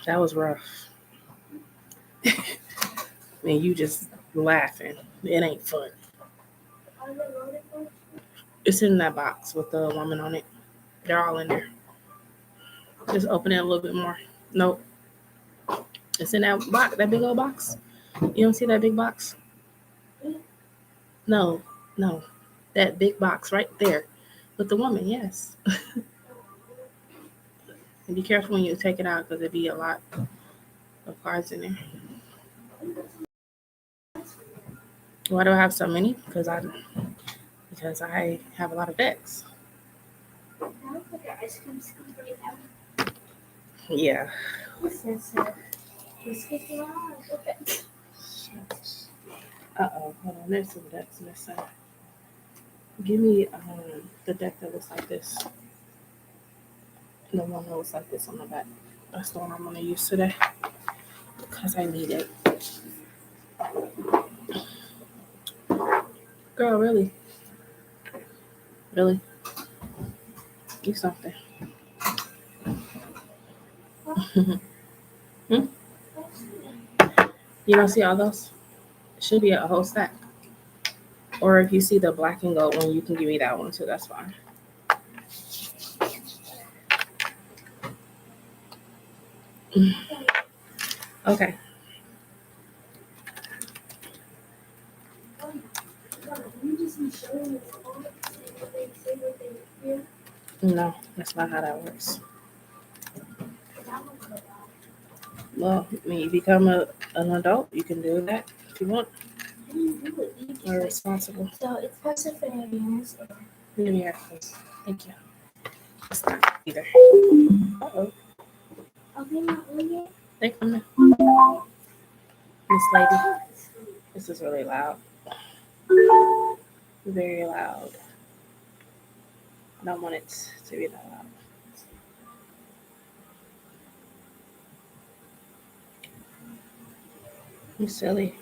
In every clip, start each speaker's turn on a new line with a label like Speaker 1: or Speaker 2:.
Speaker 1: That was rough. And you just laughing. It ain't fun. It's in that box with the woman on it. They're all in there. Just open it a little bit more. Nope. It's in that box, that big old box. You don't see that big box? No. That big box right there with the woman, yes. And be careful when you take it out because there'd be a lot of cards in there. Why do I have so many? Because I have a lot of decks. Yeah. Uh-oh, hold on, there's some decks missing. Give me the deck that looks like this. The one that looks like this on the back. That's the one I'm gonna use today. Because I need it. Girl, really? Really? Do something. Hmm? You don't see all those? It should be a whole stack. Or if you see the black and gold one, you can give me that one too. That's fine. Okay. No, that's not how that works. Well, when you become an adult, you can do that if you want. You're responsible.
Speaker 2: So it's possible for beginners.
Speaker 1: Give me your headphones. Thank you. It's not either. Uh-oh.
Speaker 2: Okay, not really.
Speaker 1: They coming. Miss Lady. This is really loud. Very loud. I don't want it to be that loud. You silly.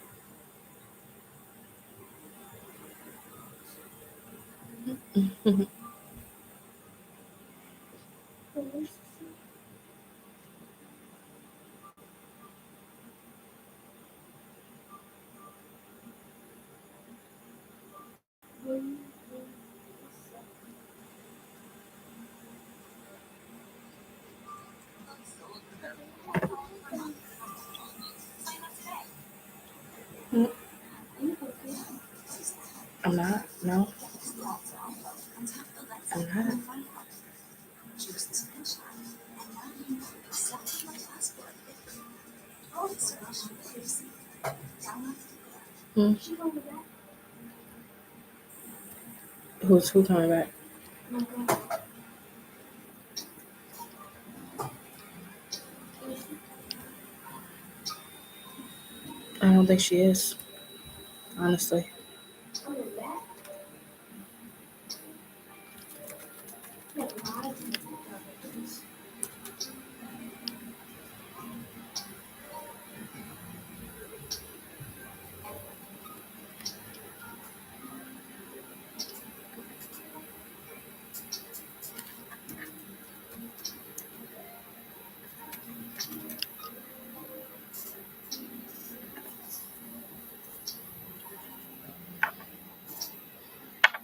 Speaker 1: I'm not. No. I'm not. Who's coming back? I don't think she is. Honestly.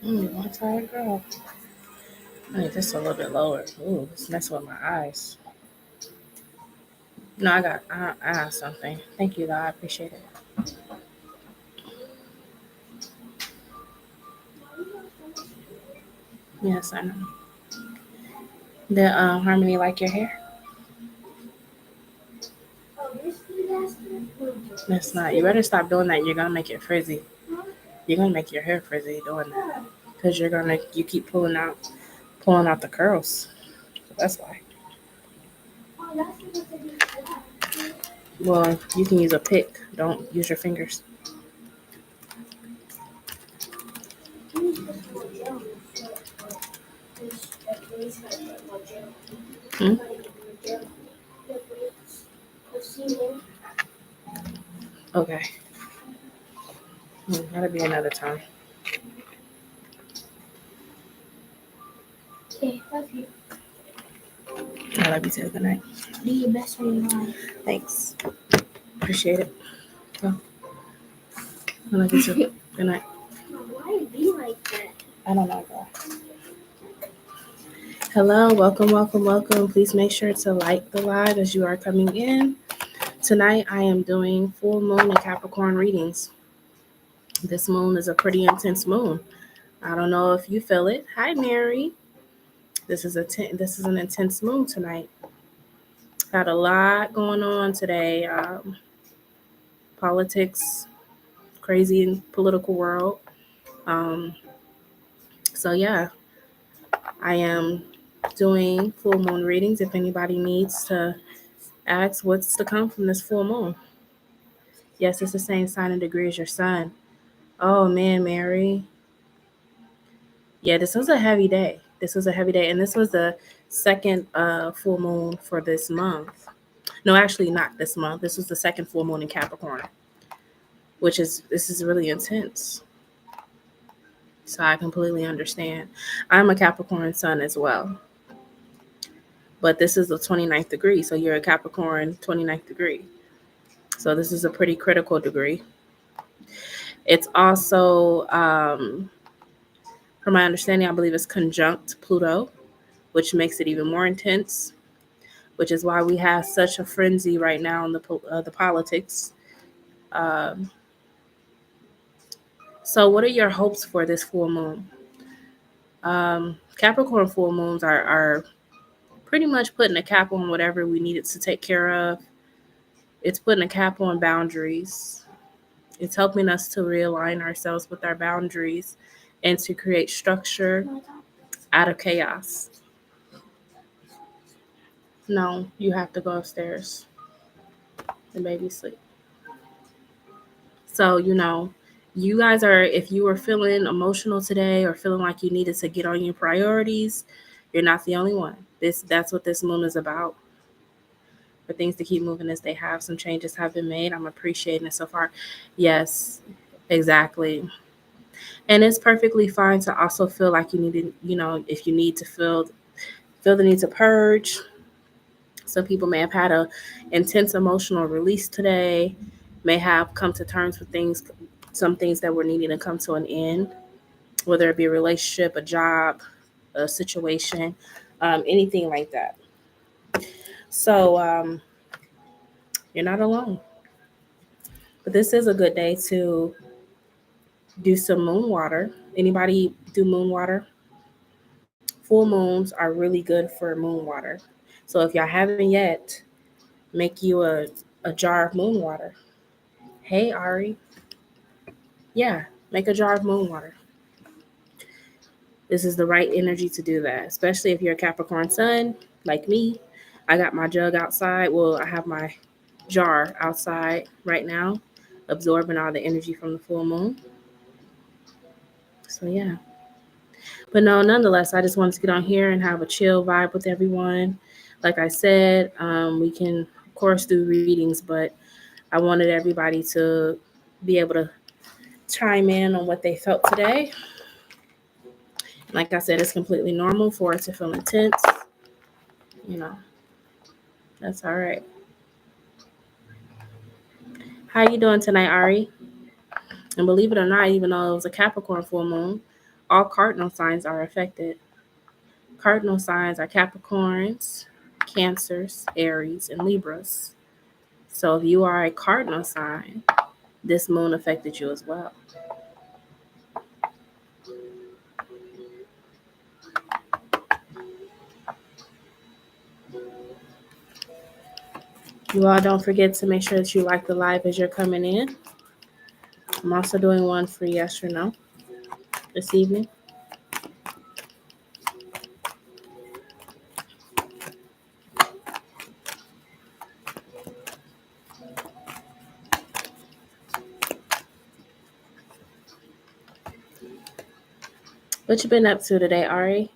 Speaker 1: One tired girl. I need this a little bit lower. Ooh, it's messing with my eyes. No, I have something. Thank you, though. I appreciate it. Yes, I know. Did Harmony like your hair? That's not. You better stop doing that. You're gonna make it frizzy. You're gonna make your hair frizzy doing that. Because you keep pulling out the curls. So that's why. Well, you can use a pick. Don't use your fingers. Hmm? Okay. That'll be another time.
Speaker 2: Okay, love you.
Speaker 1: I love you too. Good night.
Speaker 2: Do your best for your life.
Speaker 1: Thanks. Appreciate it. Oh, I love you too. Good night.
Speaker 2: Why be like that?
Speaker 1: I don't know, girl. Hello, welcome. Please make sure to like the live as you are coming in. Tonight I am doing full moon and Capricorn readings. This moon is a pretty intense moon. I don't know if you feel it. Hi, Mary. This is an intense moon tonight. Got a lot going on today. Politics, crazy political world. Um, so yeah, I am doing full moon readings. If anybody needs to ask what's to come from this full moon. Yes, it's the same sign and degree as your sun. Oh man, Mary. Yeah, this was a heavy day. And this was the second full moon for this month. No, actually not this month. This was the second full moon in Capricorn, this is really intense. So I completely understand. I'm a Capricorn sun as well, but this is the 29th degree. So you're a Capricorn 29th degree. So this is a pretty critical degree. It's also, from my understanding, I believe it's conjunct Pluto, which makes it even more intense, which is why we have such a frenzy right now in the politics. Um, so what are your hopes for this full moon? Capricorn full moons are pretty much putting a cap on whatever we needed to take care of. It's putting a cap on boundaries. It's helping us to realign ourselves with our boundaries and to create structure out of chaos. No, you have to go upstairs. The baby's sleep. So, you guys are, if you were feeling emotional today or feeling like you needed to get on your priorities, you're not the only one. That's what this moon is about. For things to keep moving as they have. Some changes have been made. I'm appreciating it so far. Yes, exactly. And it's perfectly fine to also feel like you need to, if you need to feel the need to purge. Some people may have had a intense emotional release today, may have come to terms with some things that were needing to come to an end, whether it be a relationship, a job, a situation, anything like that. So you're not alone. But this is a good day to do some moon water. Anybody do moon water? Full moons are really good for moon water. So if y'all haven't yet, make you a jar of moon water. Hey, Ari. Yeah, make a jar of moon water. This is the right energy to do that, especially if you're a Capricorn sun like me. I got my jug outside. Well, I have my jar outside right now, absorbing all the energy from the full moon. So, yeah. But no, nonetheless, I just wanted to get on here and have a chill vibe with everyone. Like I said, we can, of course, do readings, but I wanted everybody to be able to chime in on what they felt today. Like I said, it's completely normal for it to feel intense. You know, that's all right. How you doing tonight, Ari? And believe it or not, even though it was a Capricorn full moon, all cardinal signs are affected. Cardinal signs are Capricorns, Cancers, Aries, and Libras. So if you are a cardinal sign, this moon affected you as well. You all don't forget to make sure that you like the live as you're coming in. I'm also doing one for yes or no this evening. What you been up to today, Ari?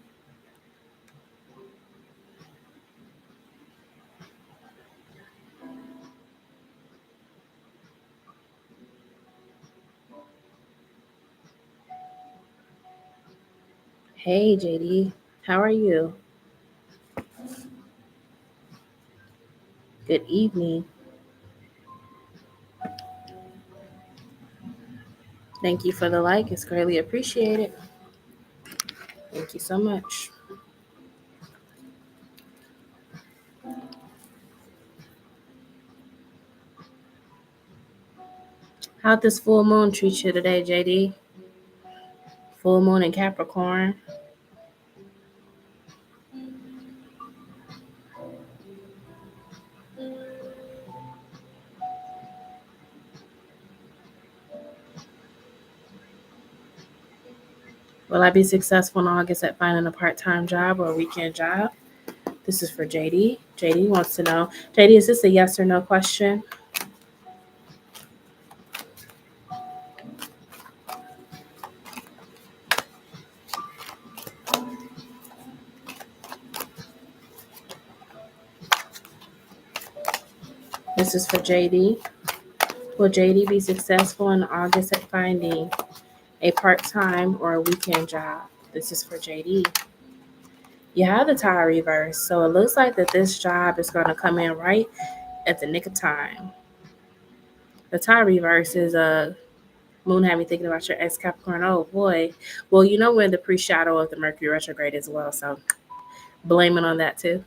Speaker 1: Hey, JD. How are you? Good evening. Thank you for the like. It's greatly appreciated. Thank you so much. How'd this full moon treat you today, JD? Full moon in Capricorn. Will I be successful in August at finding a part-time job or a weekend job? This is for JD. JD wants to know. JD, is this a yes or no question? This is for JD. Will JD be successful in August at finding a part-time or a weekend job? This is for JD. You have the tire reverse, so it looks like that this job is going to come in right at the nick of time. The tire reverse is a moon having thinking about your ex Capricorn. Oh boy. Well, you know we're in the pre-shadow of the Mercury retrograde as well, so blame it on that too.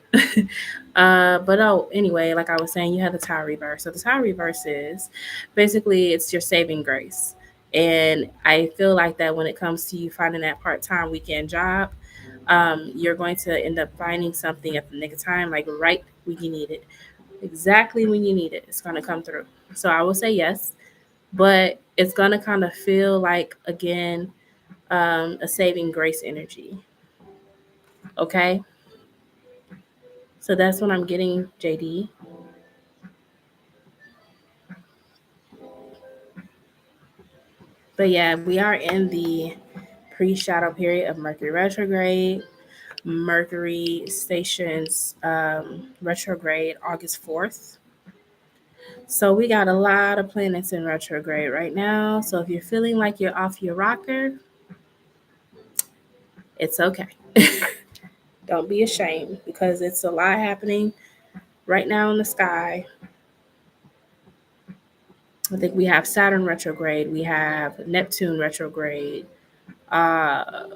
Speaker 1: But anyway, like I was saying, you have the tire reverse. So the tire reverse is basically it's your saving grace. And I feel like that when it comes to you finding that part-time weekend job, you're going to end up finding something at the nick of time, like right when you need it. Exactly when you need it, it's going to come through. So I will say yes, but it's going to kind of feel like, again, a saving grace energy. Okay. So that's what I'm getting, JD. But yeah, we are in the pre shadow period of Mercury retrograde. Mercury stations retrograde August 4th. So we got a lot of planets in retrograde right now. So if you're feeling like you're off your rocker, it's okay. Don't be ashamed because it's a lot happening right now in the sky. I think we have Saturn retrograde, we have Neptune retrograde. Uh,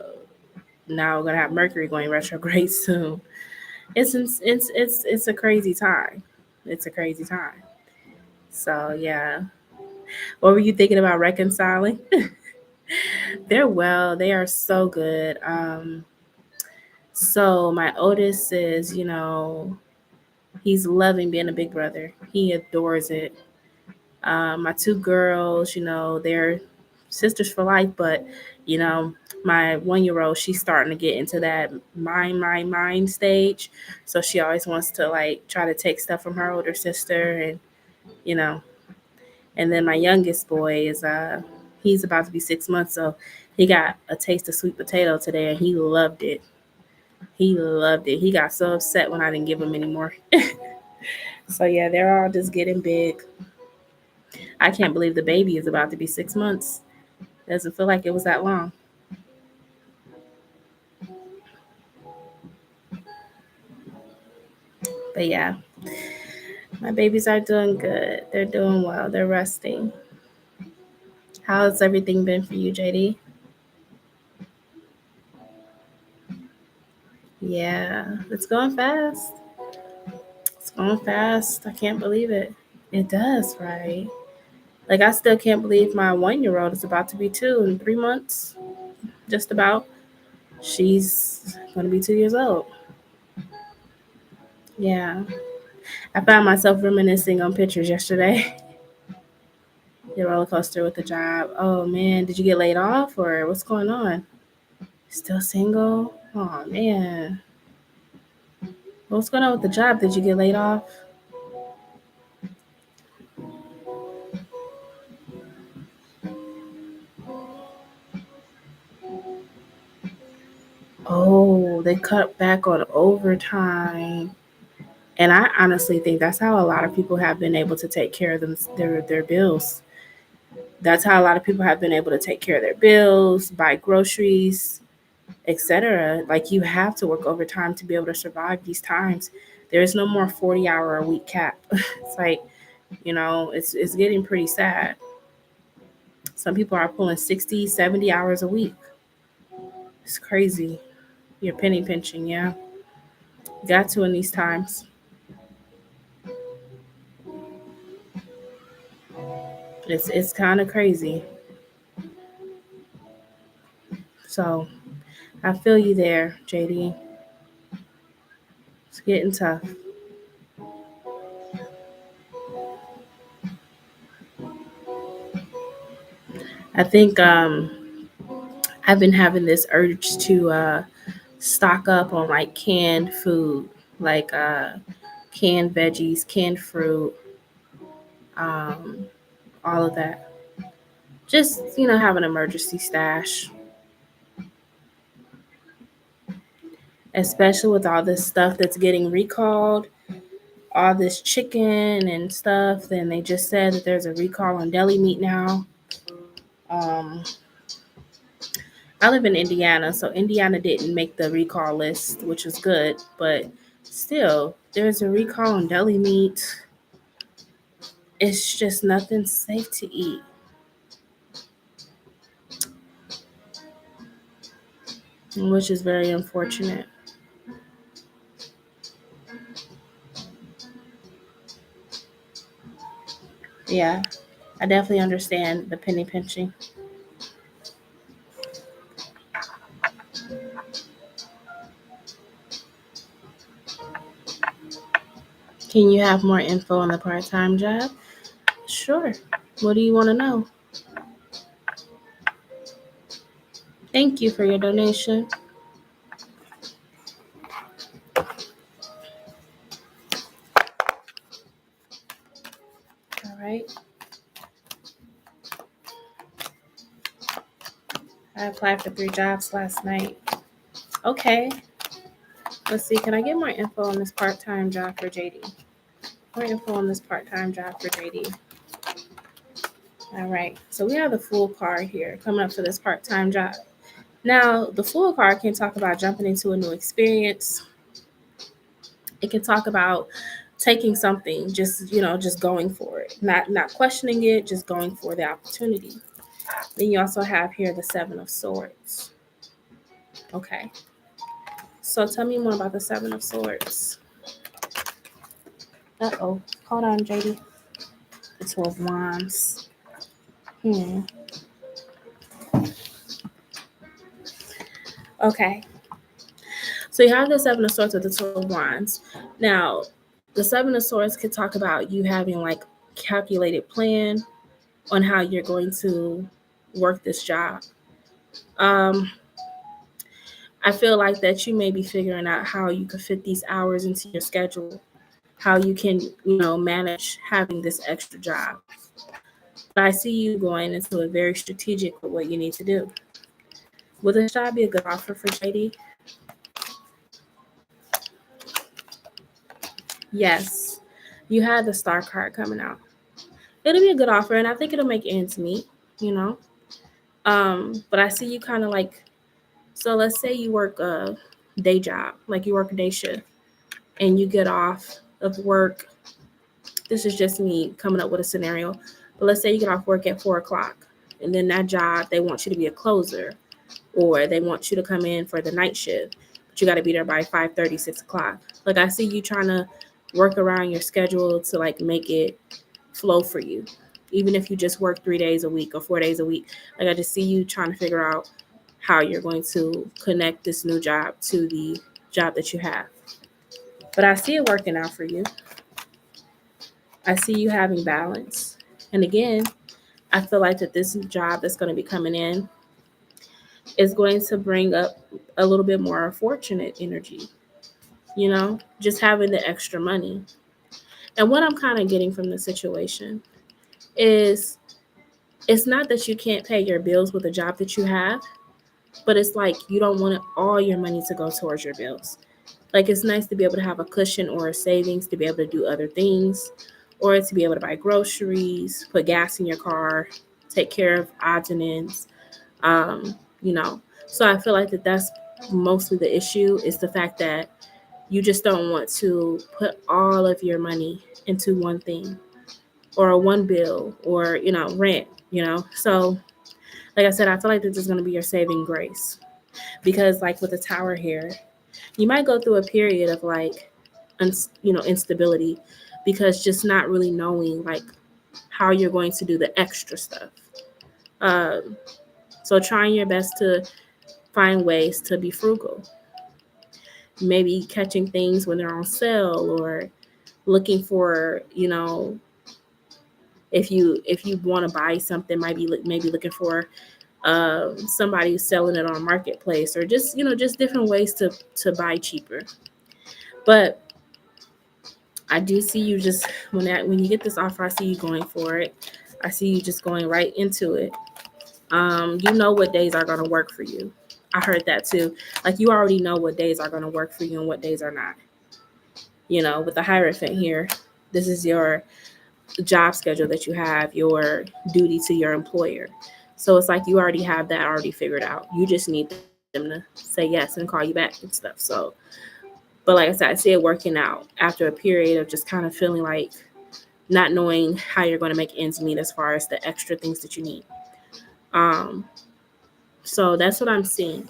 Speaker 1: Now we're gonna have Mercury going retrograde soon. It's a crazy time. It's a crazy time. So yeah, what were you thinking about reconciling? They're well. They are so good. So my oldest is, he's loving being a big brother. He adores it. My two girls, they're sisters for life, but you know, my 1 year old, she's starting to get into that mind stage. So she always wants to like try to take stuff from her older sister, and you know, and then my youngest boy is he's about to be 6 months, so he got a taste of sweet potato today, and he loved it. He loved it. He got so upset when I didn't give him anymore. So yeah, they're all just getting big. I can't believe the baby is about to be 6 months. Doesn't feel like it was that long. But yeah, my babies are doing good. They're doing well. They're resting. How's everything been for you, JD? Yeah, it's going fast. It's going fast. I can't believe it. It does, right? Like, I still can't believe my 1 year old is about to be 2 in 3 months. Just about. She's going to be 2 years old. Yeah. I found myself reminiscing on pictures yesterday. The roller coaster with the job. Oh man, did you get laid off or what's going on? Still single? Oh man. What's going on with the job? Did you get laid off? Oh, they cut back on overtime. And I honestly think that's how a lot of people have been able to take care of their bills. That's how a lot of people have been able to take care of their bills, buy groceries, etc. Like you have to work overtime to be able to survive these times. There's no more 40-hour-a-week cap. It's like, it's getting pretty sad. Some people are pulling 60, 70 hours a week. It's crazy. You're penny pinching, yeah. Got to in these times. It's kind of crazy. So I feel you there, JD. It's getting tough. I think I've been having this urge to stock up on like canned food, like canned veggies, canned fruit, um, all of that. Just have an emergency stash, especially with all this stuff that's getting recalled, all this chicken and stuff. Then they just said that there's a recall on deli meat now. Um, I live in Indiana, so Indiana didn't make the recall list, which is good, but still, there's a recall on deli meat. It's just nothing safe to eat, which is very unfortunate. Yeah, I definitely understand the penny pinching. Can you have more info on the part time job? Sure. What do you want to know? Thank you for your donation. All right. I applied for 3 jobs last night. Okay. Let's see. Can I get more info on this part time job for JD? More info on this part time job for JD. All right. So we have the full card here coming up for this part time job. Now, the full card can talk about jumping into a new experience. It can talk about taking something, just going for it, not questioning it, just going for the opportunity. Then you also have here the 7 of Swords. Okay. So tell me more about the 7 of Swords. Uh-oh. Hold on, JD. The 12 Wands. Okay. So you have the 7 of Swords with the 12 Wands. Now, the 7 of Swords could talk about you having like calculated plan on how you're going to work this job. I feel like that you may be figuring out how you could fit these hours into your schedule, how you can, manage having this extra job. But I see you going into it very strategic with what you need to do. Would this job be a good offer for JD? Yes. You had the Star card coming out. It'll be a good offer, and I think it'll make ends meet, you know. But I see you kind of like, so let's say you work a day job, like you work a day shift, and you get off of work. This is just me coming up with a scenario. But let's say you get off work at 4 o'clock, and then that job, they want you to be a closer, or they want you to come in for the night shift, but you got to be there by 5:30, 6 o'clock. Like I see you trying to work around your schedule to like make it flow for you, even if you just work 3 days a week or 4 days a week. Like I just see you trying to figure out how you're going to connect this new job to the job that you have. But I see it working out for you. I see you having balance. And again, I feel like that this job that's going to be coming in is going to bring up a little bit more fortunate energy, just having the extra money. And what I'm kind of getting from the situation is it's not that you can't pay your bills with a job that you have, but it's like you don't want all your money to go towards your bills. Like it's nice to be able to have a cushion or a savings to be able to do other things, or to be able to buy groceries, put gas in your car, take care of odds and ends. um, you know. So I feel like that's mostly the issue is the fact that You just don't want to put all of your money into one thing or one bill or, rent, So, like I said, I feel like this is going to be your saving grace because, like with the tower here, you might go through a period of like, instability because just not really knowing like how you're going to do the extra stuff. Um, so, trying your best to find ways to be frugal, maybe catching things when they're on sale or looking for, if you want to buy something, might be maybe looking for somebody who's selling it on a marketplace or just just different ways to buy cheaper. But I do see you just when you get this offer, I see you going for it. I see you just going right into it. You know what days are going to work for you. I heard that too. Like you already know what days are going to work for you and what days are not. With the Hierophant here, this is your job schedule that you have, your duty to your employer. So it's like you already have that already figured out. You just need them to say yes and call you back and stuff. So, but like I said, I see it working out after a period of just kind of feeling like not knowing how you're going to make ends meet as far as the extra things that you need. Um, so that's what I'm seeing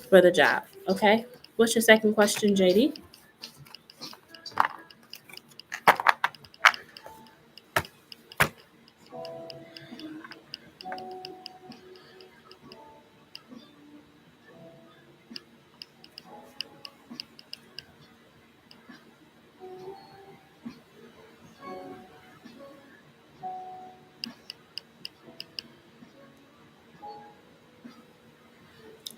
Speaker 1: for the job. Okay. What's your second question, JD?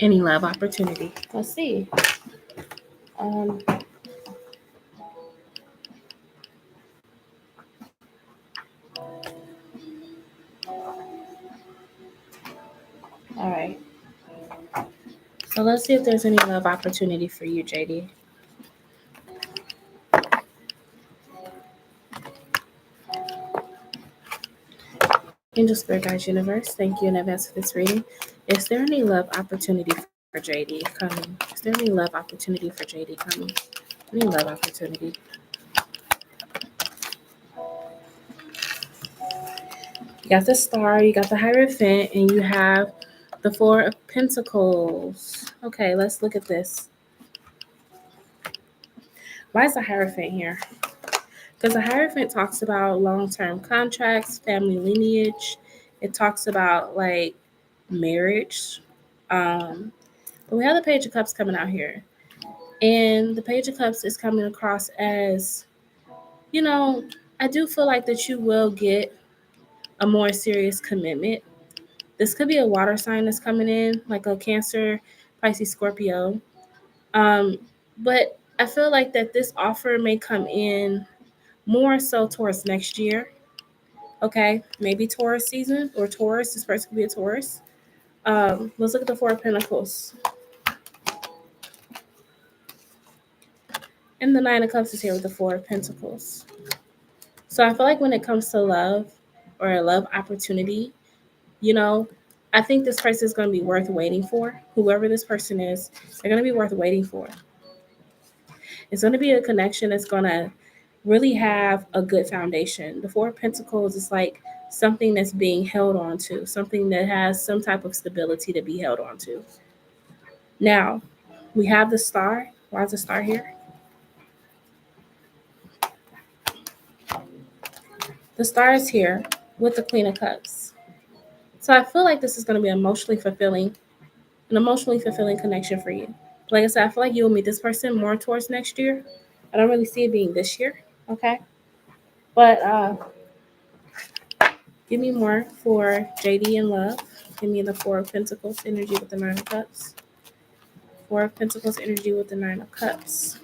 Speaker 1: Any love opportunity? Let's see. Um, all right. So let's see if there's any love opportunity for you, JD. Angel Spirit Guides Universe, thank you in advance for this reading. Is there any love opportunity for JD coming? Is there any love opportunity for JD coming? Any love opportunity? You got the Star, you got the Hierophant, and you have the Four of Pentacles. Okay, let's look at this. Why is the Hierophant here? Because the Hierophant talks about long-term contracts, family lineage. It talks about like marriage. Um, but we have the Page of Cups coming out here. And the Page of Cups is coming across as, you know, I do feel like that you will get a more serious commitment. This could be a water sign that's coming in, like a Cancer, Pisces, Scorpio. Um, but I feel like that this offer may come in more so towards next year. Okay, maybe Taurus season or Taurus. This person could be a Taurus. Let's look at the Four of Pentacles. And the Nine of Cups is here with the Four of Pentacles. So I feel like when it comes to love or a love opportunity, you know, I think this person is going to be worth waiting for. Whoever this person is, they're going to be worth waiting for. It's going to be a connection that's going to really have a good foundation. The Four of Pentacles is like something that's being held on to, something that has some type of stability to be held on to. Now, we have the Star. Why is the Star here? The Star is here with the Queen of Cups. So I feel like this is going to be an emotionally fulfilling connection for you. Like I said, I feel like you'll meet this person more towards next year. I don't really see it being this year. Okay. But give me more for JD and love. Give me the Four of Pentacles energy with the Nine of Cups. Four of Pentacles energy with the Nine of Cups.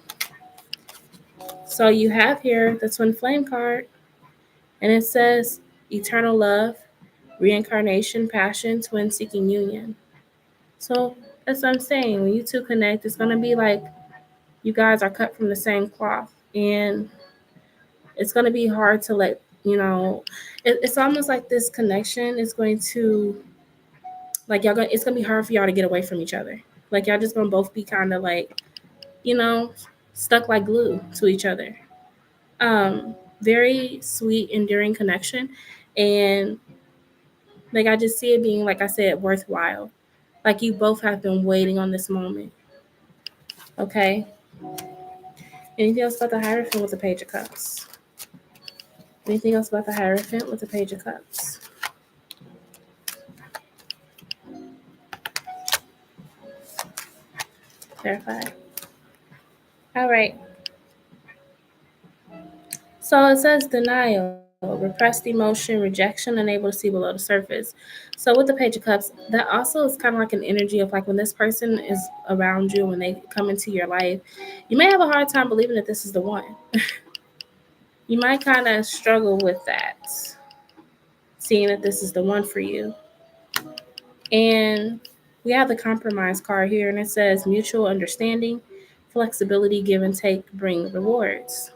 Speaker 1: So you have here the Twin Flame card, and it says eternal love, reincarnation, passion, twin seeking union. So that's what I'm saying. When you two connect, it's going to be like you guys are cut from the same cloth. And it's going to be hard to it's almost like this connection is going to, like, it's going to be hard for y'all to get away from each other. Like, y'all just going to both be kind of like, you know, stuck like glue to each other. Very sweet, enduring connection. And like I just see it being, like I said, worthwhile. Like you both have been waiting on this moment. Okay. Anything else about the Hierophant with the Page of Cups? Anything else about the Hierophant with the Page of Cups? Clarify. All right. So it says denial, repressed emotion, rejection, unable to see below the surface. So with the Page of Cups, that also is kind of like an energy of like when this person is around you, when they come into your life, you may have a hard time believing that this is the one. You might kind of struggle with that, seeing that this is the one for you. And we have the compromise card here, and it says mutual understanding, flexibility, give and take bring rewards.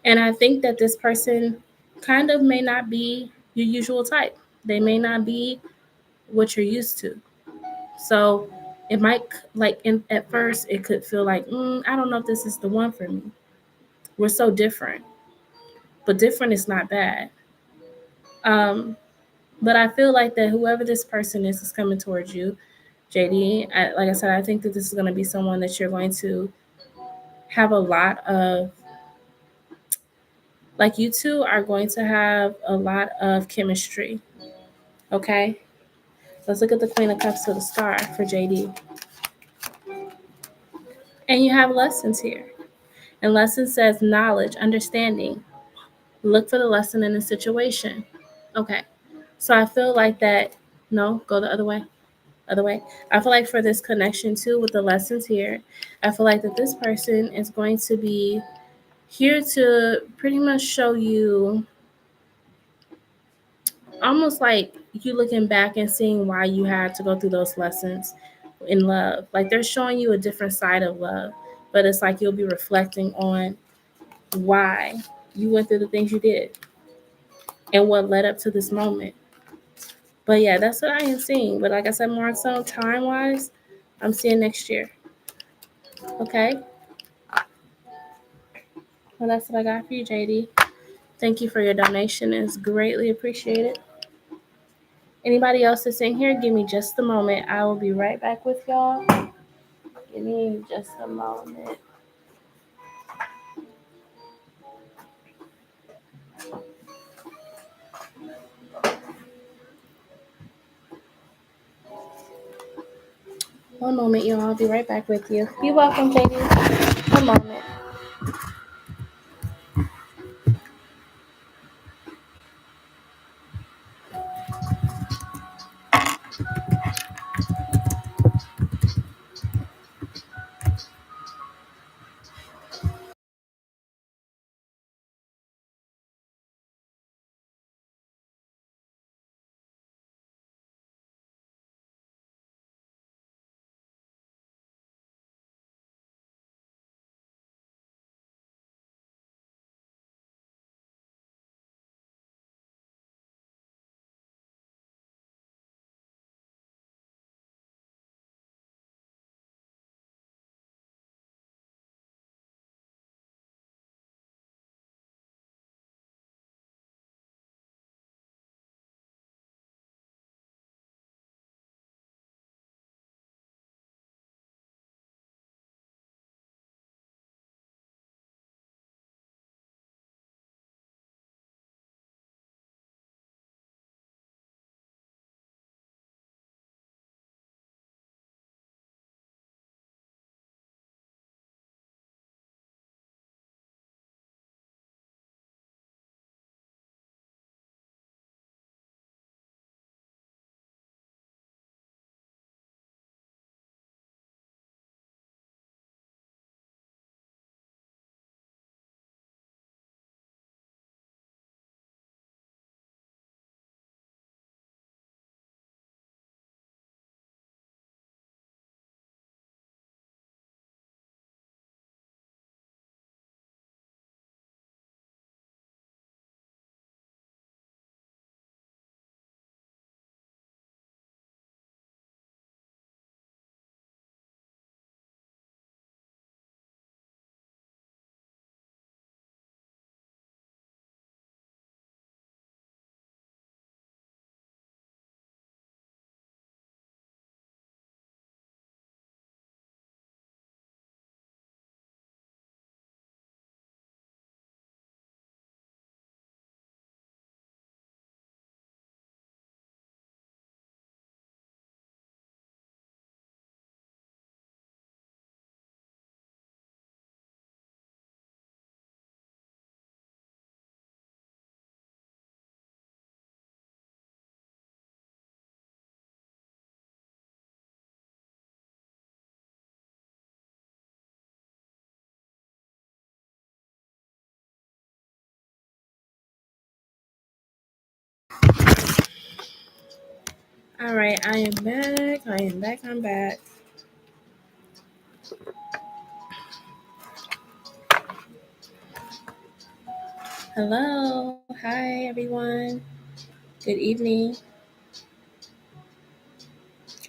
Speaker 1: And I think that this person kind of may not be your usual type. They may not be what you're used to. So it might, at first, it could feel like, I don't know if this is the one for me. We're so different, but different is not bad. Um, but I feel like that whoever this person is coming towards you, JD. Like I said, I think that this is going to be someone that you're going to have a lot of, like you two are going to have a lot of chemistry. Okay. Let's look at the Queen of Cups to the Star for JD. And you have lessons here. And lesson says knowledge, understanding. Look for the lesson in the situation. Okay. So I feel like that, no, go the other way. Other way. I feel like for this connection too with the lessons here, I feel like that this person is going to be here to pretty much show you almost like you looking back and seeing why you had to go through those lessons in love. Like they're showing you a different side of love, but it's like you'll be reflecting on why you went through the things you did and what led up to this moment. But yeah, that's what I am seeing. But like I said, more so time wise, I'm seeing next year. Okay. Well, that's what I got for you, JD. Thank you for your donation. It's greatly appreciated. Anybody else that's in here, give me just a moment. I will be right back with y'all. Give me just a moment. One moment, y'all. I'll be right back with you. You're welcome, JD. One moment. All right, I am back. I am back. I'm back. Hello. Hi, everyone. Good evening.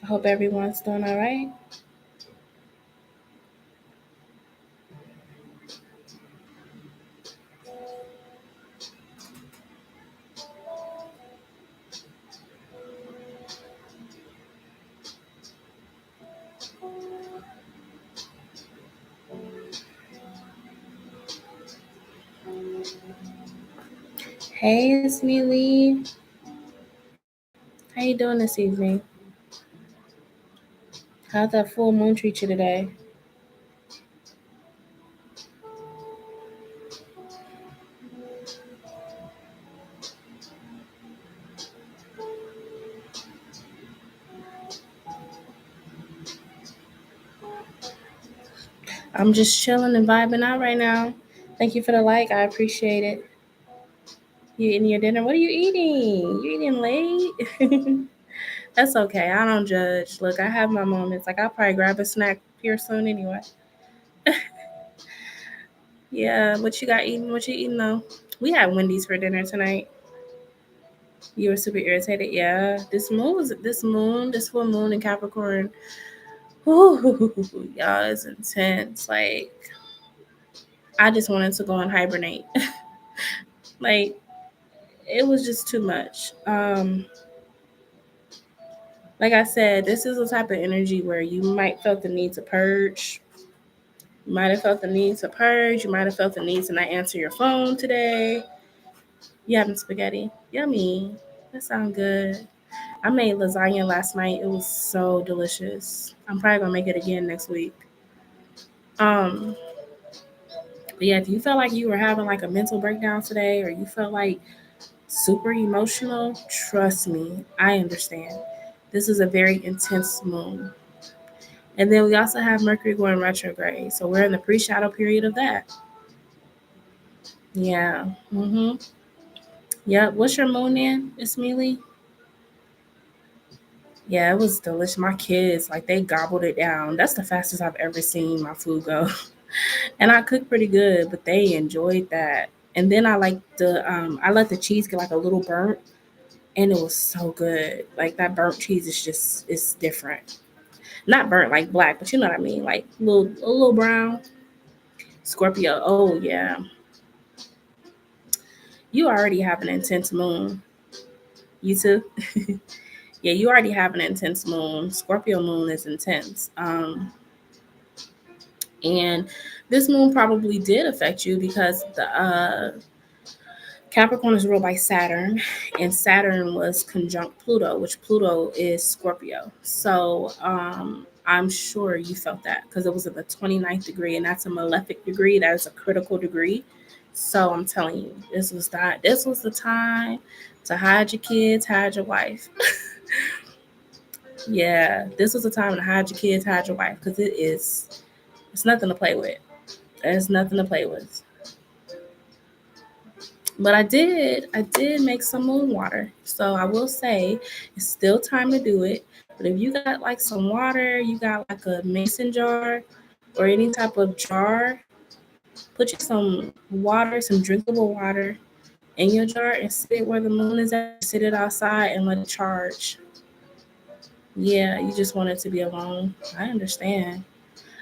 Speaker 1: I hope everyone's doing all right. Hey, it's me, Lee. How you doing this evening? How'd that full moon treat you today? I'm just chilling and vibing out right now. Thank you for the like. I appreciate it. You eating your dinner? What are you eating? You eating late? That's okay. I don't judge. Look, I have my moments. Like I'll probably grab a snack here soon anyway. Yeah, what you got eating? What you eating though? We had Wendy's for dinner tonight. You were super irritated. Yeah, this full moon in Capricorn. Ooh, y'all is intense. Like I just wanted to go and hibernate. Like it was just too much. Like I said, this is a type of energy where you might felt the need to purge. You might have felt the need to purge. You might have felt the need to not answer your phone today. You having spaghetti? Yummy. That sounds good. I made lasagna last night. It was so delicious. I'm probably gonna make it again next week. Um, but yeah, if you felt like you were having like a mental breakdown today, or you felt like super emotional, trust me, I understand. This is a very intense moon. And then we also have Mercury going retrograde. So we're in the pre shadow period of that. Yeah. Yep. What's your moon in, Ismaili? Yeah, it was delicious. My kids, like, they gobbled it down. That's the fastest I've ever seen my food go. And I cook pretty good, but they enjoyed that. And then I let the cheese get like a little burnt, and it was so good. Like that burnt cheese is just it's different. Not burnt like black, but you know what I mean, like a little brown. Scorpio. Oh yeah, you already have an intense moon. You too. Yeah, you already have an intense moon. Scorpio moon is intense. And this moon probably did affect you because the Capricorn is ruled by Saturn, and Saturn was conjunct Pluto, which Pluto is Scorpio. So I'm sure you felt that because it was at the 29th degree, and that's a malefic degree. That is a critical degree. So I'm telling you, this was the time to hide your kids, hide your wife. Yeah, this was the time to hide your kids, hide your wife, because it's nothing to play with. There's nothing to play with. But I did make some moon water. So I will say it's still time to do it. But if you got like some water, you got like a mason jar or any type of jar, put you some water, some drinkable water in your jar and sit it where the moon is at. Sit it outside and let it charge. Yeah, you just want it to be alone. I understand.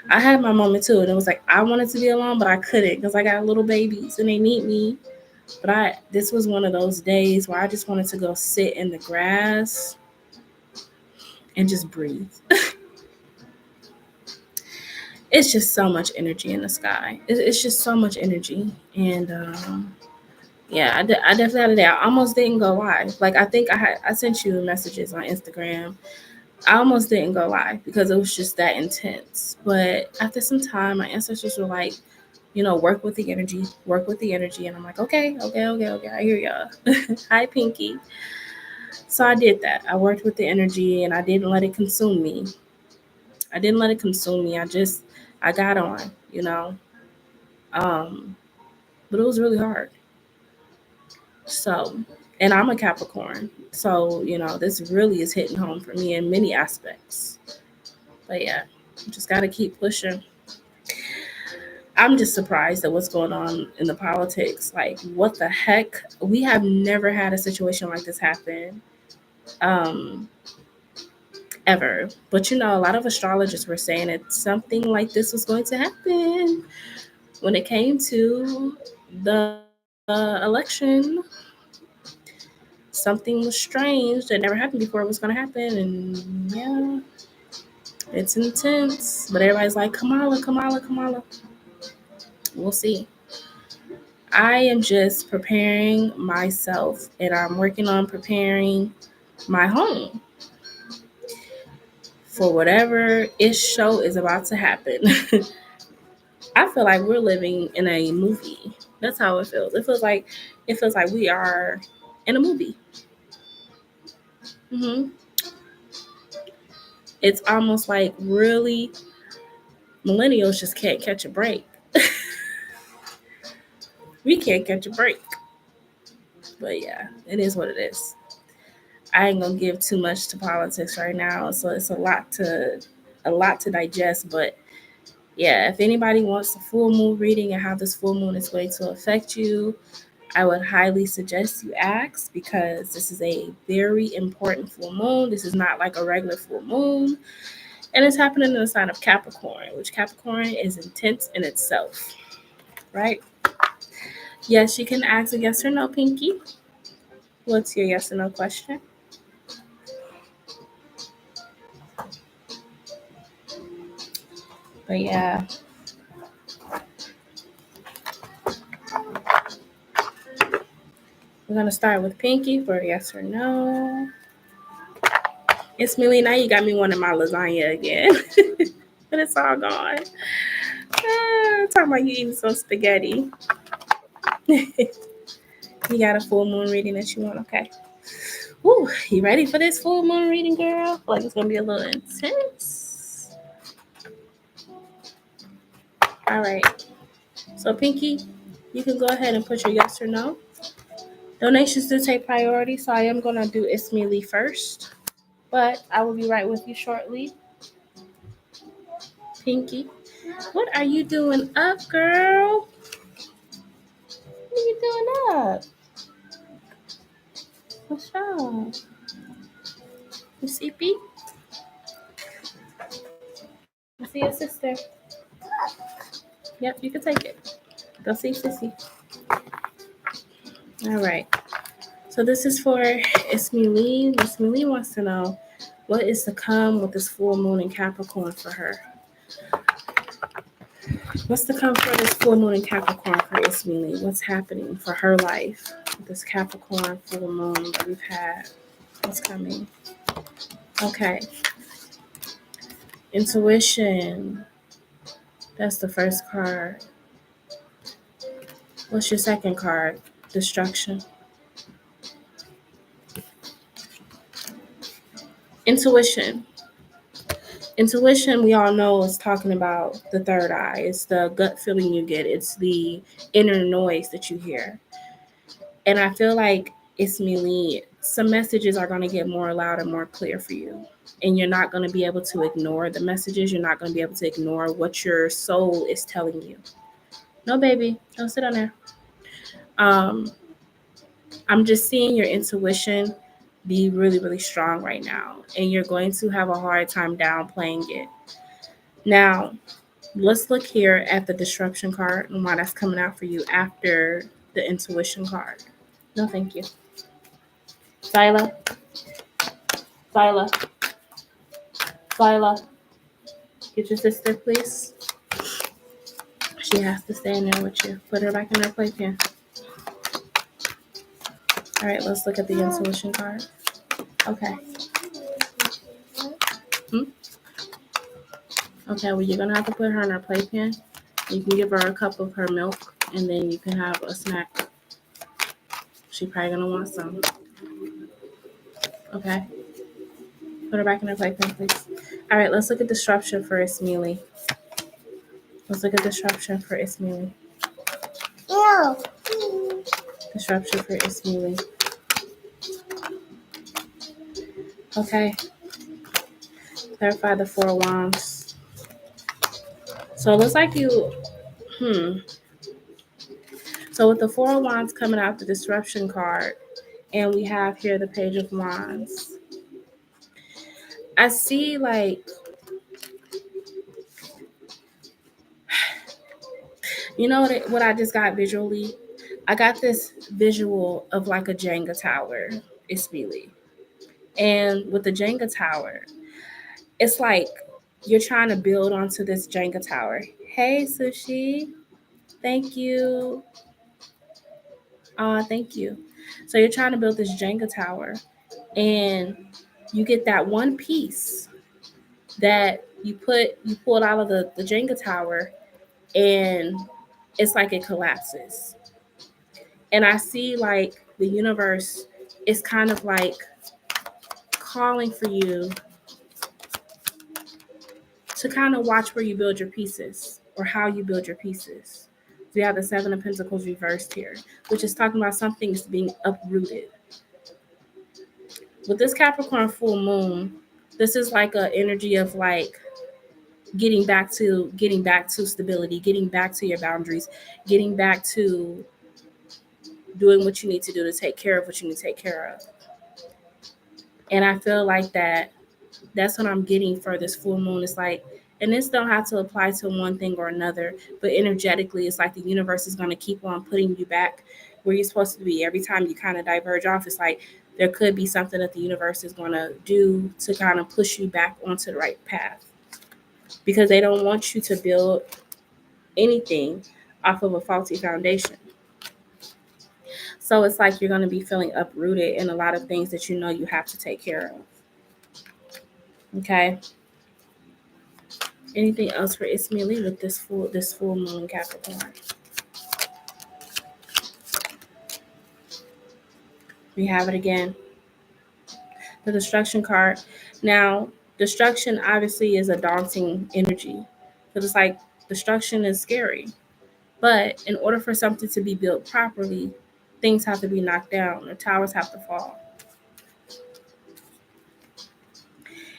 Speaker 1: I had my moment too, and it was like I wanted to be alone, but I couldn't because I got little babies and they need me. But this was one of those days where I just wanted to go sit in the grass and just breathe. It's just so much energy in the sky. It's just so much energy, and yeah, I definitely had a day. I almost didn't go live. Like I sent you messages on Instagram. I almost didn't go live because it was just that intense. But after some time, my ancestors were like, work with the energy, work with the energy, and I'm like, okay, okay, okay, okay. I hear y'all. Hi, Pinky. So I did that. I worked with the energy and I didn't let it consume me. I didn't let it consume me. I got on, you know. Um, but it was really hard. So And I'm a Capricorn. So, this really is hitting home for me in many aspects. But yeah, just got to keep pushing. I'm just surprised at what's going on in the politics. Like, what the heck? We have never had a situation like this happen um, ever. But, a lot of astrologers were saying that something like this was going to happen when it came to the election. Something was strange that never happened before it was going to happen. And yeah, it's intense. But everybody's like, Kamala, Kamala, Kamala. We'll see. I am just preparing myself and I'm working on preparing my home for whatever ish show is about to happen. I feel like we're living in a movie. That's how it feels. It feels like we are in a movie. hmm It's almost like really millennials just can't catch a break. We can't catch a break. But yeah, it is what it is. I ain't gonna give too much to politics right now, so it's a lot to digest. But yeah, if anybody wants a full moon reading and how this full moon is going to affect you, I would highly suggest you ask because this is a very important full moon. This is not like a regular full moon, and it's happening in the sign of Capricorn, which Capricorn is intense in itself, right? Yes, you can ask a yes or no, Pinky. What's your yes or no question? But yeah, we're gonna start with Pinky for yes or no. It's Millie. Now you got me wanting my lasagna again, but it's all gone. Talking about you eating some spaghetti. You got a full moon reading that you want, okay? Woo, you ready for this full moon reading, girl? I feel like it's gonna be a little intense. All right. So, Pinky, you can go ahead and put your yes or no. Donations do take priority, so I am gonna do Ismili first, but I will be right with you shortly. Pinky, what are you doing up, girl? What are you doing up? What's wrong? You sleepy? I see your sister. Yep, you can take it. Go see Sissy. All right. So this is for Ismili. Ismili wants to know what is to come with this full moon in Capricorn for her. What's to come for this full moon in Capricorn for Ismili? What's happening for her life with this Capricorn full moon that we've had? What's coming? Okay. Intuition. That's the first card. What's your second card? Destruction. Intuition. Intuition, we all know, is talking about the third eye. It's the gut feeling you get. It's the inner noise that you hear. And I feel like it's me. Some messages are going to get more loud and more clear for you. And you're not going to be able to ignore the messages. You're not going to be able to ignore what your soul is telling you. No, baby, don't sit on there. Um, I'm just seeing your intuition be really, really strong right now. And you're going to have a hard time downplaying it. Now, let's look here at the disruption card and why that's coming out for you after the intuition card. No, thank you. Zyla, Zyla, Zyla, get your sister, please. She has to stay in there with you. Put her back in her playpen. All right, let's look at the intuition card. Okay. Okay, well, you're going to have to put her in her playpen. You can give her a cup of her milk, and then you can have a snack. She's probably going to want some. Okay. Put her back in her playpen, please. All right, let's look at disruption for Ismili. Let's look at disruption for Ismili.
Speaker 2: No.
Speaker 1: Disruption for Ismili. Okay, clarify the Four of Wands. So it looks like you, So with the Four of Wands coming out, the Disruption card, and we have here the Page of Wands. I see like, you know what I just got visually? I got this visual of like a Jenga tower. It's really. And with the Jenga tower, it's like you're trying to build onto this Jenga tower. Hey, Sushi. Thank you. Thank you. So you're trying to build this Jenga tower, and you get that one piece that you pull it out of the Jenga tower, and it's like it collapses. And I see like the universe is kind of like calling for you to kind of watch where you build your pieces or how you build your pieces. We have the Seven of Pentacles reversed here, which is talking about something is being uprooted. With this Capricorn full moon, this is like an energy of like getting back to stability, getting back to your boundaries, getting back to doing what you need to do to take care of what you need to take care of. And I feel like that's what I'm getting for this full moon. It's like, and this don't have to apply to one thing or another, but energetically, it's like the universe is going to keep on putting you back where you're supposed to be. Every time you kind of diverge off, it's like there could be something that the universe is going to do to kind of push you back onto the right path, because they don't want you to build anything off of a faulty foundation. So it's like you're going to be feeling uprooted in a lot of things that you know you have to take care of. Okay. Anything else for Ismaili with this full moon Capricorn? We have it again. The destruction card. Now, destruction obviously is a daunting energy. Because it's like destruction is scary. But in order for something to be built properly, things have to be knocked down, or towers have to fall.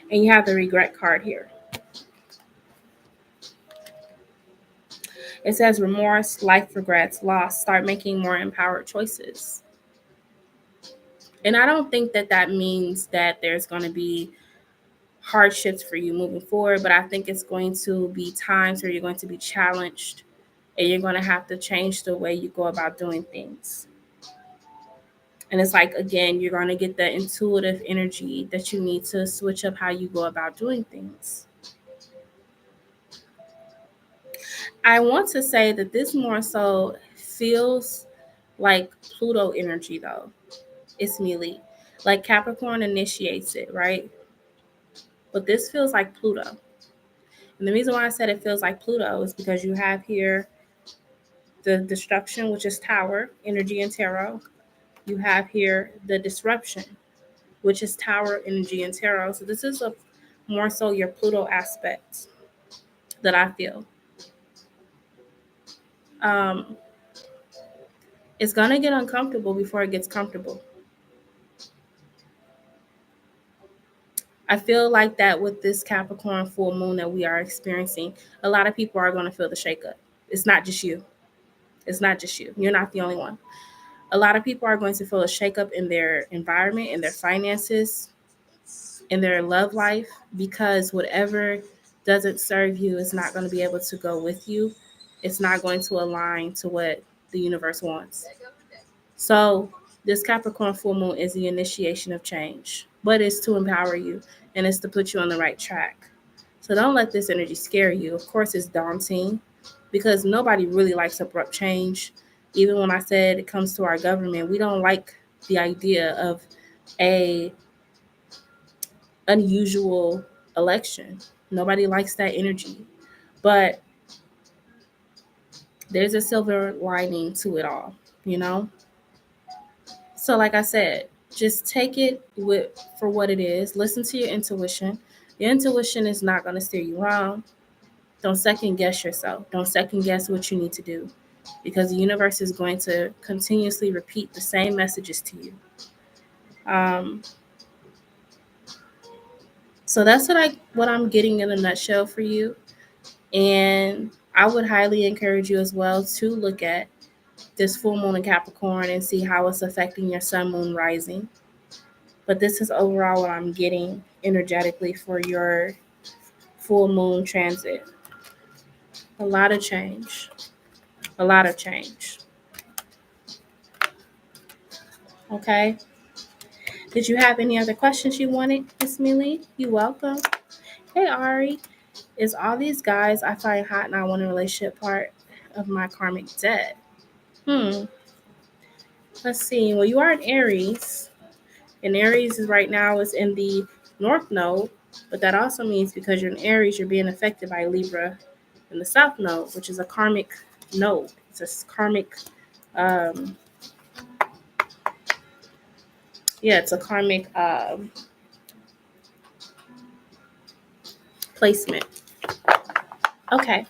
Speaker 1: And you have the regret card here. It says remorse, life regrets, loss, start making more empowered choices. And I don't think that means that there's going to be hardships for you moving forward, but I think it's going to be times where you're going to be challenged and you're going to have to change the way you go about doing things. And it's like, again, you're going to get the intuitive energy that you need to switch up how you go about doing things. I want to say that this more so feels like Pluto energy, though. It's Mealy. Like Capricorn initiates it, right? But this feels like Pluto. And the reason why I said it feels like Pluto is because you have here the destruction, which is Tower, energy and tarot. You have here the disruption, which is Tower, energy and tarot. So this is a more so your Pluto aspect that I feel. Um, it's gonna get uncomfortable before it gets comfortable. I feel like that with this Capricorn full moon that we are experiencing, a lot of people are going to feel the shakeup. It's not just you. It's not just you. You're not the only one. A lot of people are going to feel a shakeup in their environment, in their finances, in their love life, because whatever doesn't serve you is not going to be able to go with you. It's not going to align to what the universe wants. So this Capricorn full moon is the initiation of change, but it's to empower you and it's to put you on the right track. So don't let this energy scare you. Of course, it's daunting because nobody really likes abrupt change. Even when I said it comes to our government, we don't like the idea of a unusual election. Nobody likes that energy. But there's a silver lining to it all, you know? So, like I said, just take it for what it is. Listen to your intuition. Your intuition is not going to steer you wrong. Don't second guess yourself. Don't second guess what you need to do, because the universe is going to continuously repeat the same messages to you. Um, So that's what I'm getting in a nutshell for you. And I would highly encourage you as well to look at this full moon in Capricorn and see how it's affecting your sun, moon, rising. But this is overall what I'm getting energetically for your full moon transit. A lot of change. A lot of change. Okay. Did you have any other questions you wanted, Miss Millie? You welcome. Hey Ari, is all these guys I find hot and I want a relationship part of my karmic debt? Let's see. Well, you are an Aries, and Aries is right now is in the North Node, but that also means because you're an Aries, you're being affected by Libra in the South Node, which is a karmic node. It's a karmic, um, it's a karmic placement. Okay.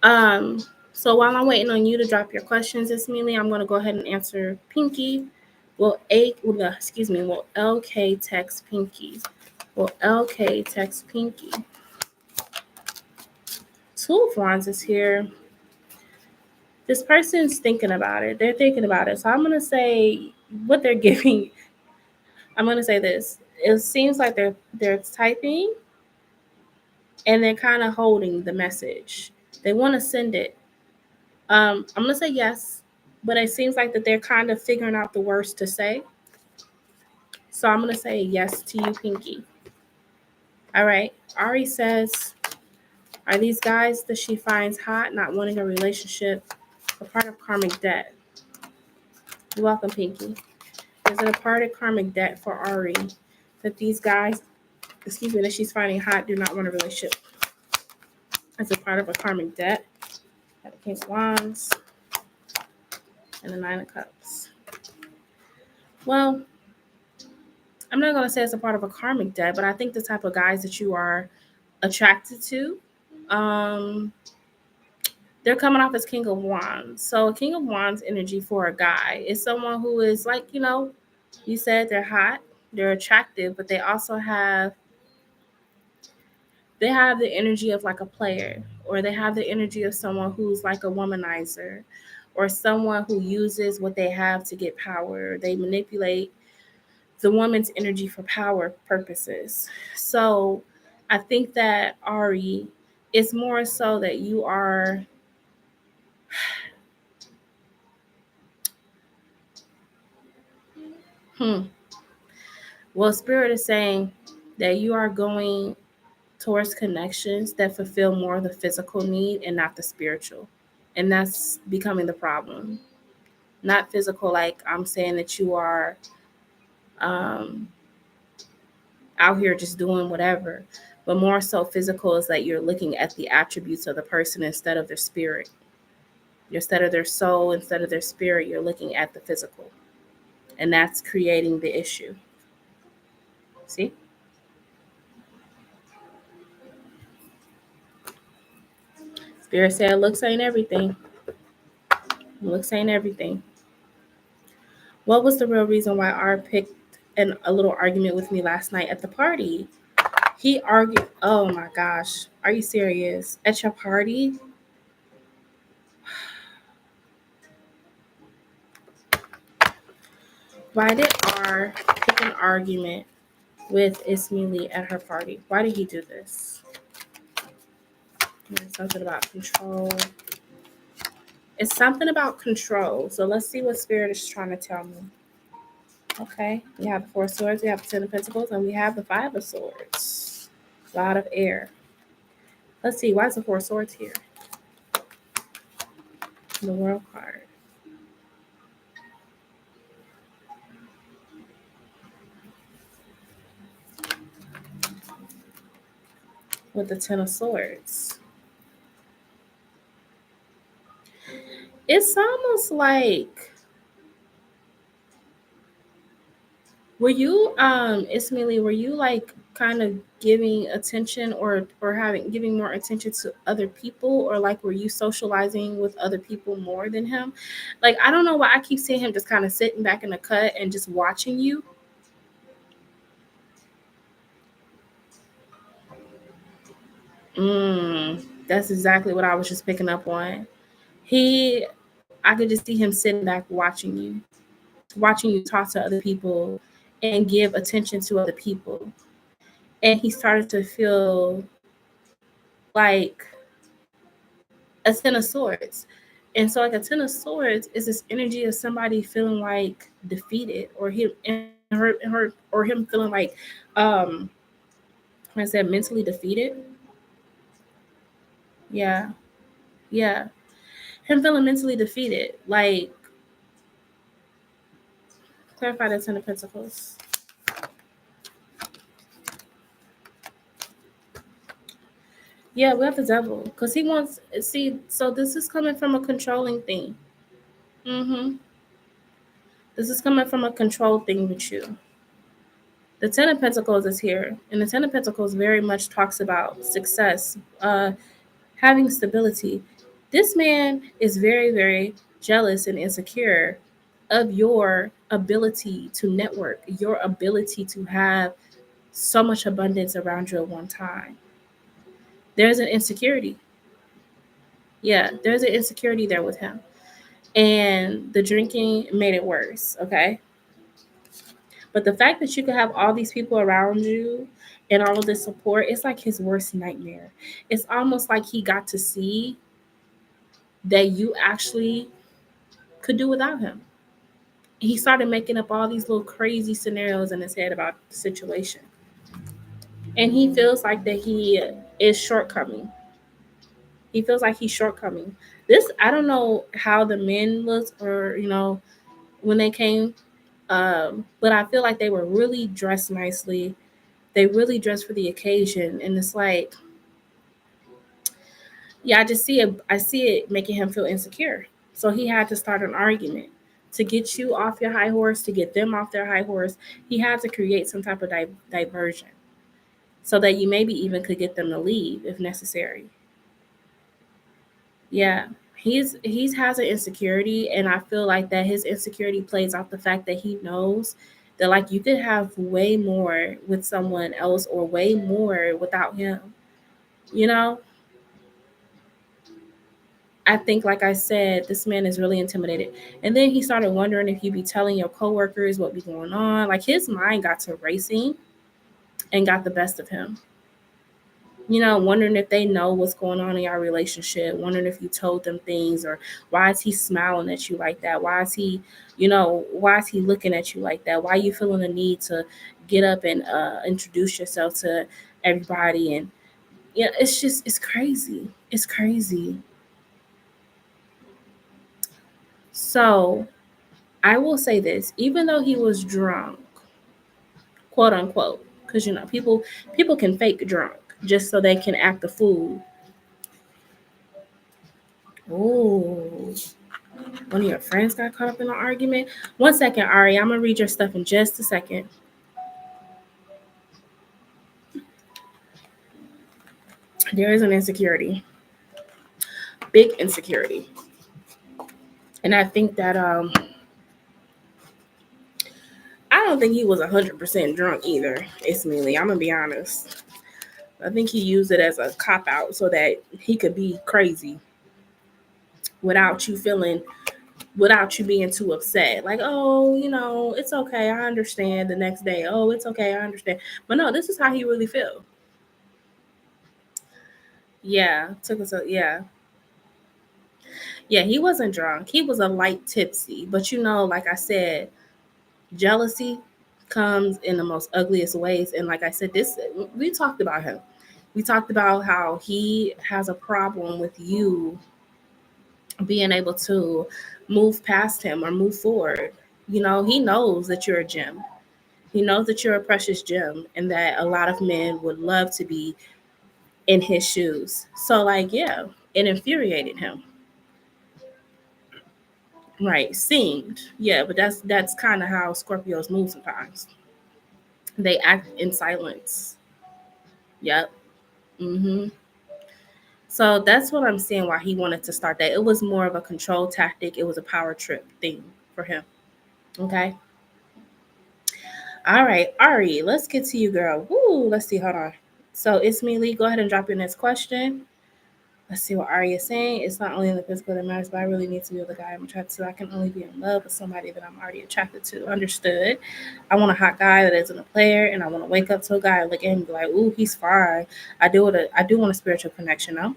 Speaker 1: Um, so while I'm waiting on you to drop your questions, Ismili, I'm going to go ahead and answer Pinky. Will LK text Pinky? Will LK text Pinky? Two of Wands is here. This person's thinking about it. They're thinking about it. So I'm going to say what they're giving. I'm going to say this. It seems like they're typing and they're kind of holding the message. They want to send it. I'm going to say yes, but it seems like that they're kind of figuring out the words to say. So I'm going to say yes to you, Pinky. All right. Ari says, are these guys that she finds hot, not wanting a relationship, a part of karmic debt? You're welcome, Pinky. Is it a part of karmic debt for Ari that these guys, that she's finding hot, do not want a relationship? As a part of a karmic debt? Got the King of Wands and the Nine of Cups. Well, I'm not going to say it's a part of a karmic debt, but I think the type of guys that you are attracted to, they're coming off as King of Wands. So King of Wands energy for a guy is someone who is like, you said they're hot, they're attractive, but they also have the energy of like a player, or they have the energy of someone who's like a womanizer, or someone who uses what they have to get power. They manipulate the woman's energy for power purposes. So I think that Ari, it's more so that you are well, Spirit is saying that you are going towards connections that fulfill more of the physical need and not the spiritual. And that's becoming the problem. Not physical, like I'm saying that you are um, out here just doing whatever, but more so physical is that you're looking at the attributes of the person instead of their spirit. Instead of their soul, instead of their spirit, you're looking at the physical. And that's creating the issue. See? Spirit said looks ain't everything. Looks ain't everything. What was the real reason why R picked a little argument with me last night at the party? He argued, oh my gosh, are you serious? At your party? Why did R pick an argument with Ismili at her party? Why did he do this? Something about control. It's something about control. So let's see what Spirit is trying to tell me. Okay, we have the Four of Swords, we have the Ten of Pentacles, and we have the Five of Swords. A lot of air. Let's see, why is the Four of Swords here? The World card. With the Ten of Swords. It's almost like, were you, Ismaili, were you like kind of giving attention or giving more attention to other people, or like were you socializing with other people more than him? Like, I don't know why I keep seeing him just kind of sitting back in the cut and just watching you. That's exactly what I was just picking up on. I could just see him sitting back watching you talk to other people and give attention to other people. And he started to feel like a ten of swords. And so like a ten of swords is this energy of somebody feeling like defeated, or him and her or him feeling like um like I said, mentally defeated. Yeah, yeah. Him feeling mentally defeated. Like, clarify the ten of pentacles. Yeah, we have the devil. Because he wants, see, so this is coming from a controlling thing. Mm-hmm. This is coming from a control thing with you. The Ten of Pentacles is here, and the Ten of Pentacles very much talks about success, having stability. This man is very, very jealous and insecure of your ability to network, your ability to have so much abundance around you at one time. There's an insecurity. Yeah, there's an insecurity there with him. And the drinking made it worse, okay? But the fact that you could have all these people around you and all of this support, it's like his worst nightmare. It's almost like he got to see that you actually could do without him. He started making up all these little crazy scenarios in his head about the situation. And he feels like that he is shortcoming. He feels like he's shortcoming. This, I don't know how the men looked, or when they came, but I feel like they were really dressed nicely. They really dressed for the occasion, and it's like, yeah, I just see it. I see it making him feel insecure. So he had to start an argument to get you off your high horse, to get them off their high horse. He had to create some type of diversion so that you maybe even could get them to leave if necessary. Yeah, he's has an insecurity, and I feel like that his insecurity plays off the fact that he knows that like you could have way more with someone else or way more without him. You know, I think, like I said, this man is really intimidated. And then he started wondering if you be telling your coworkers what be going on. Like his mind got to racing and got the best of him. Wondering if they know what's going on in your relationship, wondering if you told them things, or why is he smiling at you like that? Why is he looking at you like that? Why are you feeling the need to get up and introduce yourself to everybody? And it's crazy. It's crazy. So I will say this, even though he was drunk, quote unquote, because people can fake drunk just so they can act a fool. Oh, one of your friends got caught up in an argument. 1 second, Ari. I'm gonna read your stuff in just a second. There is an insecurity, big insecurity, and I think that I don't think he was 100% drunk either. It's Millie. I'm gonna be honest. I think he used it as a cop out so that he could be crazy without you feeling without you being too upset. Like, oh, it's okay. I understand the next day. Oh, it's okay. I understand. But no, this is how he really feel. Yeah. Took us yeah. Yeah, he wasn't drunk. He was a light tipsy. But like I said, jealousy comes in the most ugliest ways. And like I said, we talked about him. We talked about how he has a problem with you being able to move past him or move forward. He knows that you're a gem. He knows that you're a precious gem and that a lot of men would love to be in his shoes. So, like, yeah, it infuriated him. Right, seemed. Yeah, but that's kind of how Scorpios move sometimes. They act in silence. Yep. Mhm. So that's what I'm saying why he wanted to start that. It was more of a control tactic. It was a power trip thing for him. Okay. All right, Ari, let's get to you, girl. Woo, let's see. Hold on. So it's me, Lee. Go ahead and drop your next question. Let's see what Ari is saying. It's not only in the physical that matters, but I really need to be with a guy I'm attracted to. I can only be in love with somebody that I'm already attracted to. Understood. I want a hot guy that isn't a player, and I want to wake up to a guy, look at him, and be like, "Ooh, he's fine." I do want a spiritual connection now.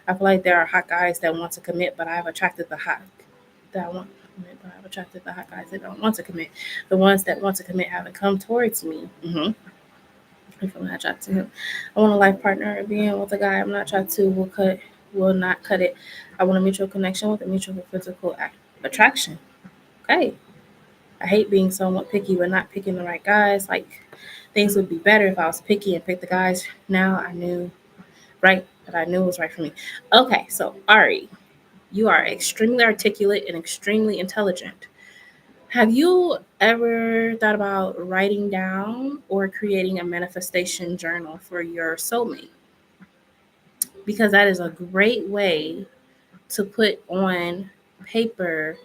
Speaker 1: I feel like there are hot guys that want to commit, but I've attracted the hot that I want to commit, but I've attracted the hot guys that don't want to commit. The ones that want to commit haven't come towards me. If I'm not attracted to him, I want a life partner. Being with a guy I'm not attracted to will not cut it. I want a mutual connection with a mutual physical attraction. Okay. I hate being somewhat picky, but not picking the right guys. Like things would be better if I was picky and picked the guys now I knew right that I knew was right for me. Okay, so Ari, you are extremely articulate and extremely intelligent. Have you ever thought about writing down or creating a manifestation journal for your soulmate? Because that is a great way to put on paper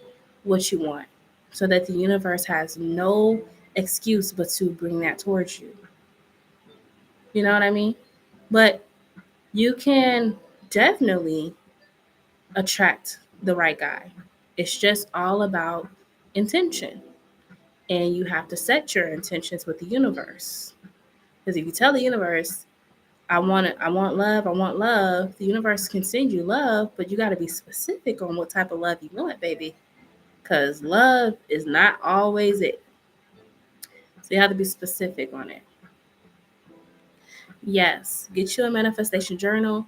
Speaker 1: what you want so that the universe has no excuse but to bring that towards you. You know what I mean? But you can definitely attract the right guy. It's just all about intention. And you have to set your intentions with the universe. Because if you tell the universe, I want it, I want love, the universe can send you love, but you got to be specific on what type of love you want, baby. Because love is not always it. So you have to be specific on it. Yes, get you a manifestation journal.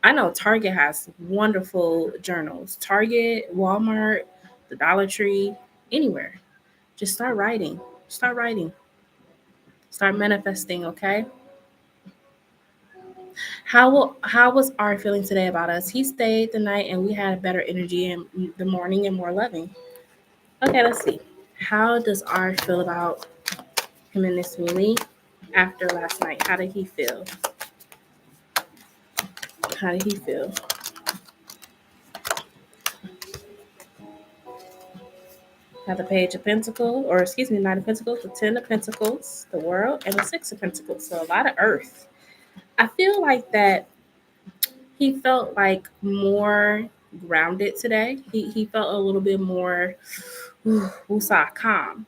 Speaker 1: I know Target has wonderful journals. Target, Walmart, the Dollar Tree, anywhere. Just start writing. Start writing. Start manifesting, okay? How was Art feeling today about us? He stayed the night and we had better energy in the morning and more loving. Okay, let's see. How does Art feel about him and this Millie after last night? How did he feel? How did he feel? Have the Page of Pentacles, or excuse me, Knight of Pentacles, the Ten of Pentacles, the World, and the Six of Pentacles. So a lot of Earth. I feel like that he felt like more grounded today. He felt a little bit more calm.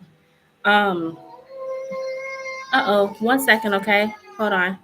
Speaker 1: Um, 1 second, okay? Hold on.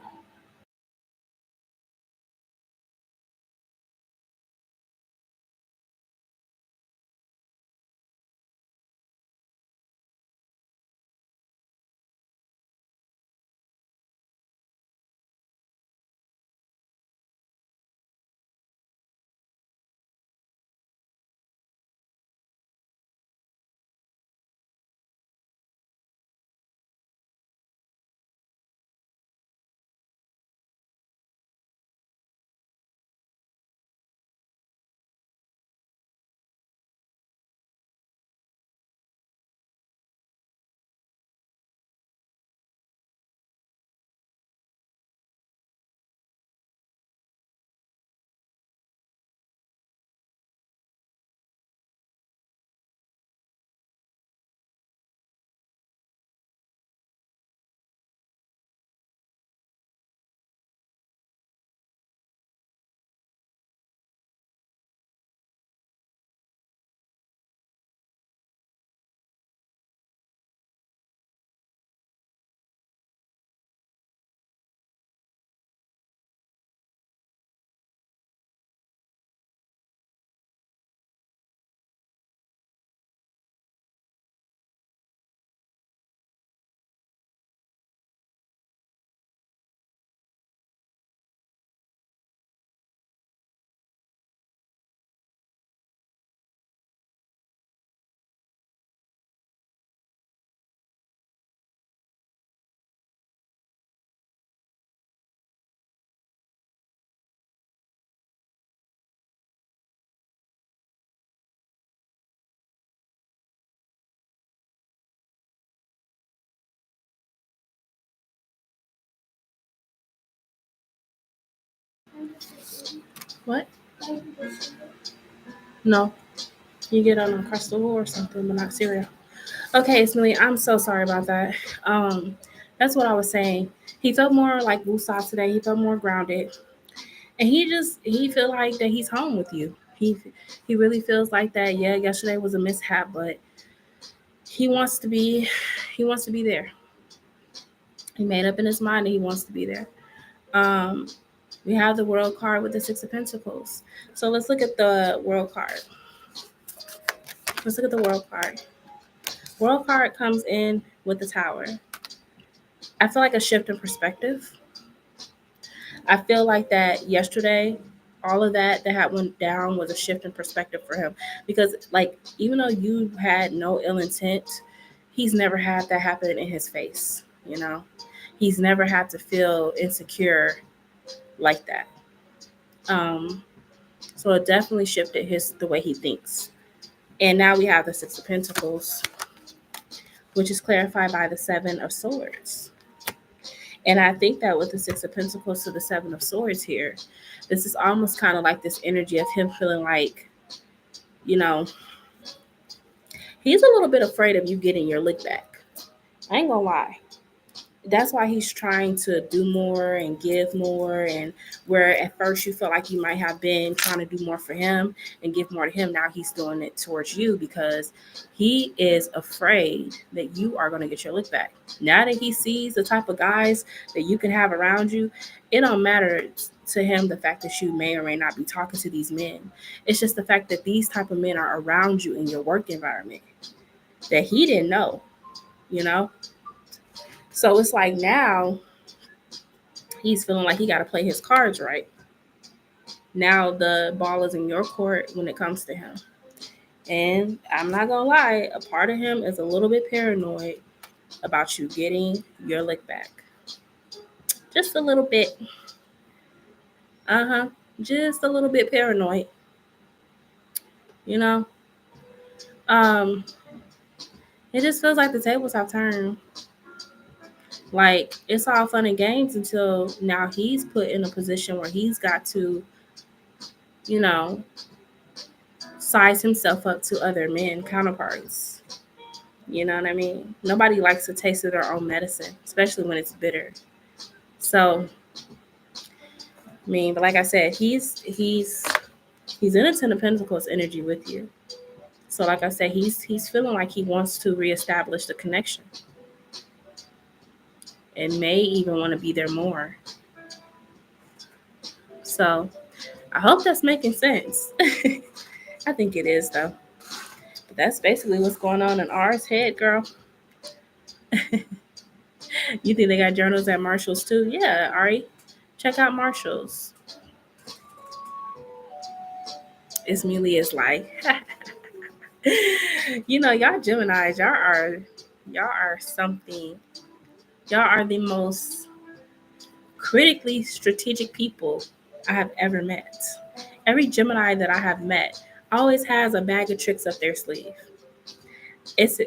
Speaker 1: What? No, you get on a crystal or something, but not cereal. Okay, Smelly, I'm so sorry about that. Um, That's what I was saying. He felt more like Wusa today. He felt more grounded, and he feel like that he's home with you. He really feels like that. Yeah, yesterday was a mishap, but he wants to be he wants to be there. He made up in his mind that he wants to be there. Um, we have the World card with the Six of Pentacles. So let's look at the World card. Let's look at the World card. World card comes in with the Tower. I feel like a shift in perspective. I feel like that yesterday, all of that had went down was a shift in perspective for him. Because like even though you had no ill intent, he's never had that happen in his face. You know, he's never had to feel insecure like that. Um, so it definitely shifted his the way he thinks. And now we have the Six of Pentacles, which is clarified by the Seven of Swords. And I think that with the Six of Pentacles to the Seven of Swords here, this is almost kind of like this energy of him feeling like, you know, he's a little bit afraid of you getting your lick back. I ain't gonna lie. That's why he's trying to do more and give more, and where at first you felt like you might have been trying to do more for him and give more to him, now he's doing it towards you because he is afraid that you are going to get your lick back. Now that he sees the type of guys that you can have around you, it don't matter to him the fact that you may or may not be talking to these men. It's just the fact that these type of men are around you in your work environment that he didn't know, you know. So it's like now he's feeling like he got to play his cards right. Now the ball is in your court when it comes to him. And I'm not going to lie, a part of him is a little bit paranoid about you getting your lick back. Just a little bit. Uh-huh. Just a little bit paranoid. You know? Um, it just feels like the tables have turned. Like it's all fun and games until now he's put in a position where he's got to, you know, size himself up to other men counterparts. You know what I mean? Nobody likes to taste of their own medicine, especially when it's bitter. So, I mean, but like I said, he's in a Ten of Pentacles energy with you. So, like I said, he's feeling like he wants to reestablish the connection, and may even want to be there more. So, I hope that's making sense. I think it is though. But that's basically what's going on in ours head, girl. You think they got journals at Marshall's too? Yeah, Ari. Check out Marshall's. It's Melia's like, you know, y'all Geminis, y'all are something. Y'all are the most critically strategic people I have ever met. Every Gemini that I have met always has a bag of tricks up their sleeve. It's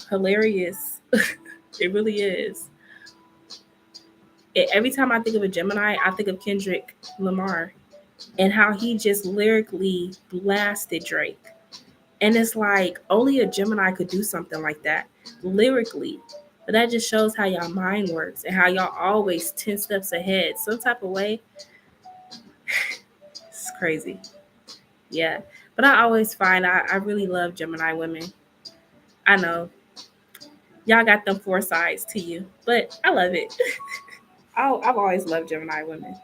Speaker 1: hilarious. It really is. Every time I think of a Gemini, I think of Kendrick Lamar and how he just lyrically blasted Drake. And it's like only a Gemini could do something like that lyrically. But that just shows how y'all mind works and how y'all always 10 steps ahead. Some type of way. It's crazy. Yeah. But I always find I really love Gemini women. I know y'all got them four sides to you, but I love it. I've always loved Gemini women.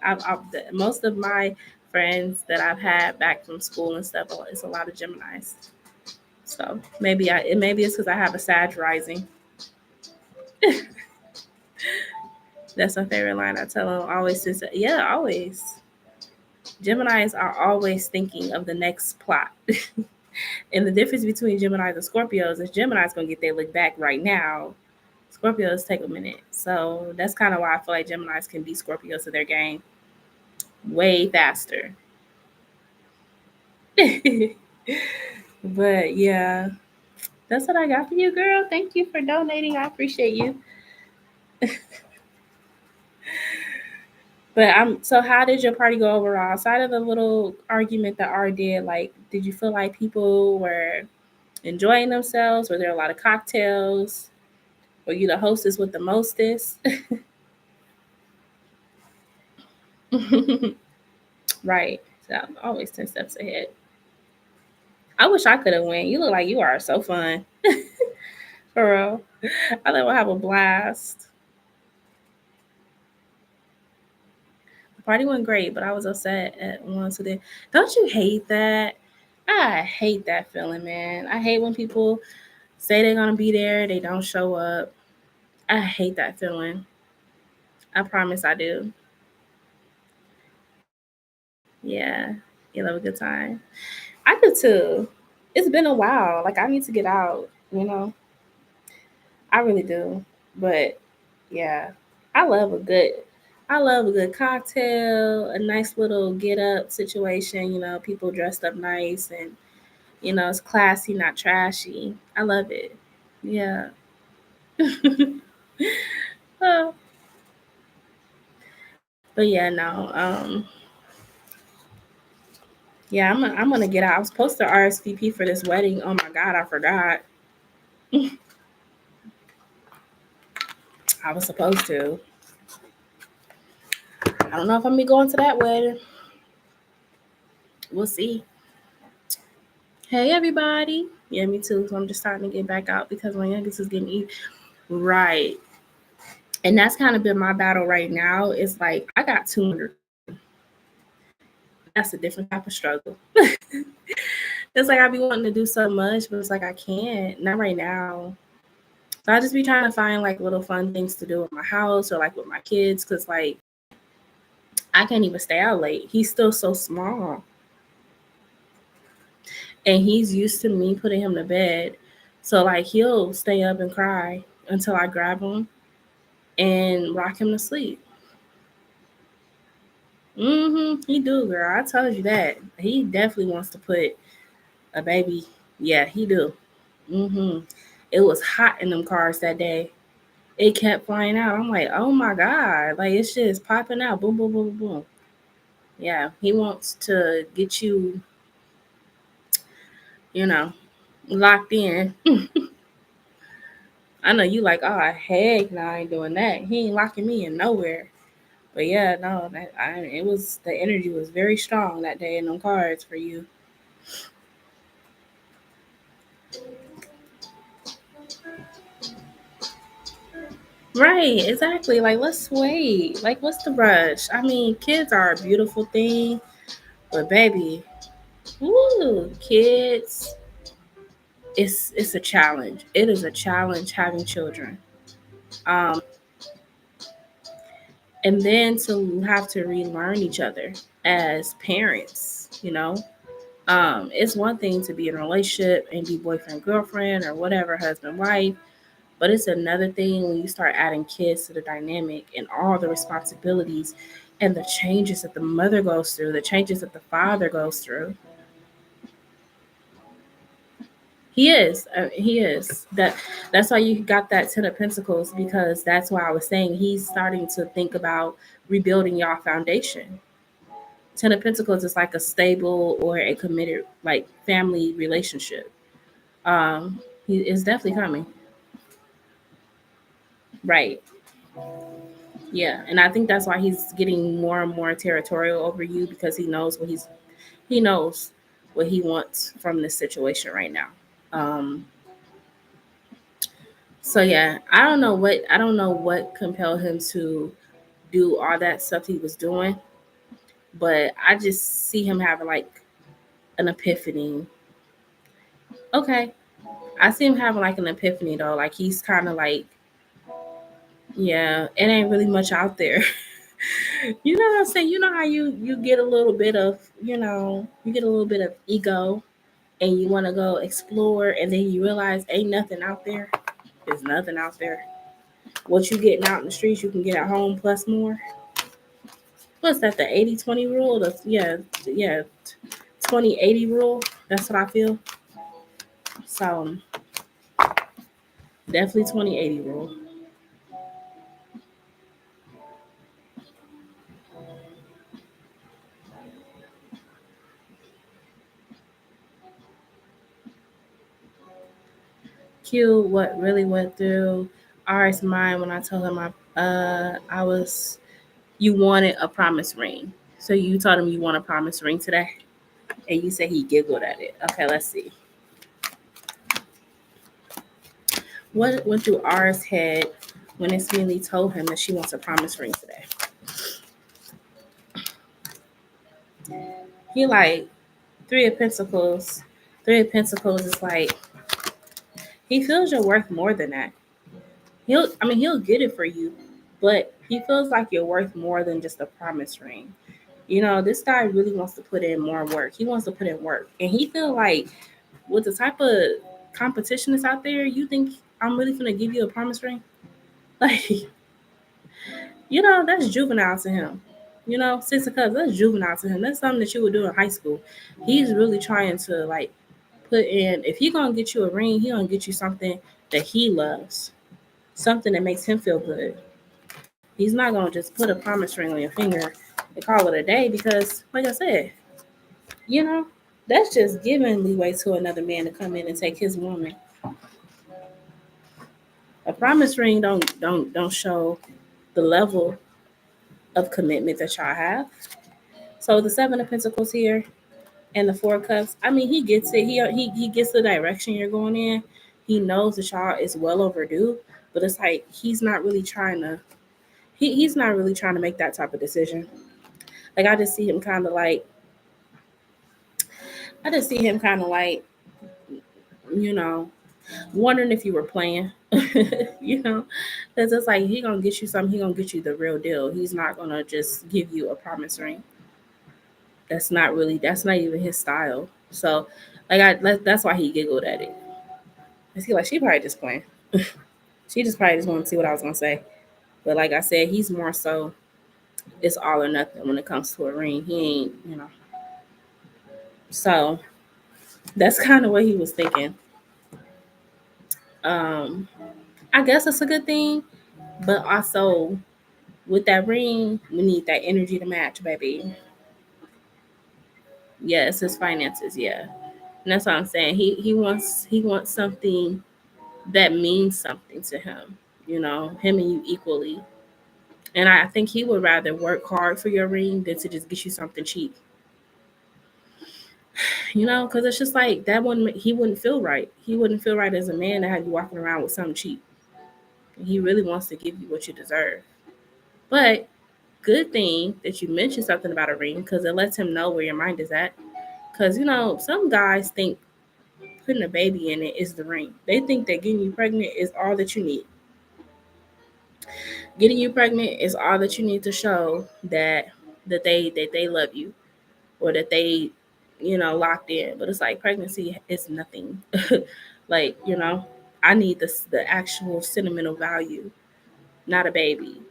Speaker 1: Most of my friends that I've had back from school and stuff, it's a lot of Geminis. So maybe it's because I have a Sag rising. That's my favorite line. I tell them always to say, yeah, always. Geminis are always thinking of the next plot. And the difference between Geminis and Scorpios is Gemini's gonna get their lick back right now. Scorpios take a minute. So that's kind of why I feel like Geminis can beat Scorpios in their game way faster. But yeah, that's what I got for you, girl. Thank you for donating. I appreciate you. But so how did your party go overall? Outside of the little argument that R did, like, did you feel like people were enjoying themselves? Were there a lot of cocktails? Or you the hostess with the mostest? Right. So I'm always 10 steps ahead. I wish I could have went. You look like you are so fun. For real. I think we'll have a blast. The party went great, but I was upset at once with it. Don't you hate that? I hate that feeling, man. I hate when people say they're gonna be there, they don't show up. I hate that feeling. I promise I do. Yeah. You love a good time. I do too. It's been a while. Like I need to get out, you know? I really do. But yeah, I love a good I love a good cocktail, a nice little get up situation, people dressed up nice and it's classy, not trashy. I love it. Yeah. Oh, but yeah, no. Yeah, I'm gonna get out. I was supposed to RSVP for this wedding. Oh my god, I forgot. I was supposed to. I don't know if I'm gonna be going to that wedding. We'll see. Hey everybody. Yeah, me too. So I'm just starting to get back out because my youngest is getting right. And that's kind of been my battle right now. It's like I got 200. That's a different type of struggle. It's like I be wanting to do so much, but it's like I can't. Not right now. So I just be trying to find like little fun things to do with my house or like with my kids because like I can't even stay out late. He's still so small. And he's used to me putting him to bed. So like he'll stay up and cry until I grab him and rock him to sleep. He do, girl. I told you that. He definitely wants to put a baby. Yeah, he do. hmm It was hot in them cars that day. It kept flying out. I'm like, oh my god, like it's just popping out. Boom, boom, boom, boom. Yeah, he wants to get you, you know, locked in. I know you like, oh heck, no, I ain't doing that. He ain't locking me in nowhere. But yeah, no, it was the energy was very strong that day in them cards for you. Right, exactly. Like let's wait. Like what's the rush? I mean, kids are a beautiful thing, but baby, woo, kids, it's a challenge. It is a challenge having children. Um, and then to have to relearn each other as parents. It's one thing to be in a relationship and be boyfriend, girlfriend, or whatever, husband, wife. But it's another thing when you start adding kids to the dynamic and all the responsibilities and the changes that the mother goes through, the changes that the father goes through. He is. He is. That's why you got that Ten of Pentacles because that's why I was saying he's starting to think about rebuilding y'all foundation. Ten of Pentacles is like a stable or a committed like family relationship. He is definitely coming. Right. Yeah, and I think that's why he's getting more and more territorial over you because he knows what he wants from this situation right now. Um, so yeah, I don't know what compelled him to do all that stuff he was doing, but I just see him having like an epiphany. Okay, I see him having like an epiphany though. Like he's kind of like, yeah, it ain't really much out there. You know what I'm saying? You know how you get a little bit of, you get a little bit of ego and you want to go explore and then you realize ain't nothing out there. There's nothing out there. What you getting out in the streets, you can get at home plus more. What's that? The 80-20 rule? Yeah, 20-80 rule. That's what I feel. So definitely 20-80 rule. Q, what really went through Ours mine when I told him I was you wanted a promise ring. So you told him you want a promise ring today? And you said he giggled at it. Okay, let's see. What went through ours head when Miss Millie told him that she wants a promise ring today? He like Three of Pentacles. Three of Pentacles is like he feels you're worth more than that. He'll get it for you, but he feels like you're worth more than just a promise ring. You know, this guy really wants to put in more work. He wants to put in work. And he feel like with the type of competition that's out there, you think I'm really gonna give you a promise ring? Like, that's juvenile to him. Six of Cups, that's juvenile to him. That's something that you would do in high school. He's really trying to like put in, if he gonna get you a ring, he gonna get you something that he loves. Something that makes him feel good. He's not gonna just put a promise ring on your finger and call it a day because, like I said, you know, that's just giving leeway to another man to come in and take his woman. A promise ring don't show the level of commitment that y'all have. So the Seven of Pentacles here and the Four of Cups, I mean, he gets it. He gets the direction you're going in. He knows that y'all is well overdue, but it's like he's not really trying to. He's not really trying to make that type of decision. Like I just see him kind of like. I just see him kind of like, you know, wondering if you were playing. you know, because it's like he gonna get you something. He gonna get you the real deal. He's not gonna just give you a promise ring. That's not really. That's not even his style. So, that's why he giggled at it. He like she probably just playing. She just probably just wanted to see what I was gonna say. But like I said, he's more so it's all or nothing when it comes to a ring. He ain't. So that's kind of what he was thinking. Um, I guess it's a good thing, but also with that ring, we need that energy to match, baby. Yes, his finances, yeah. And that's what I'm saying. He wants something that means something to him. Him and you equally. And I think he would rather work hard for your ring than to just get you something cheap. Because it's just like that one. He wouldn't feel right. He wouldn't feel right as a man to have you walking around with something cheap. He really wants to give you what you deserve. But good thing that you mentioned something about a ring because it lets him know where your mind is at. Because some guys think putting a baby in it is the ring. They think that getting you pregnant is all that you need. Getting you pregnant is all that you need to show that they love you or that they locked in. But it's like pregnancy is nothing. like I need the actual sentimental value, not a baby.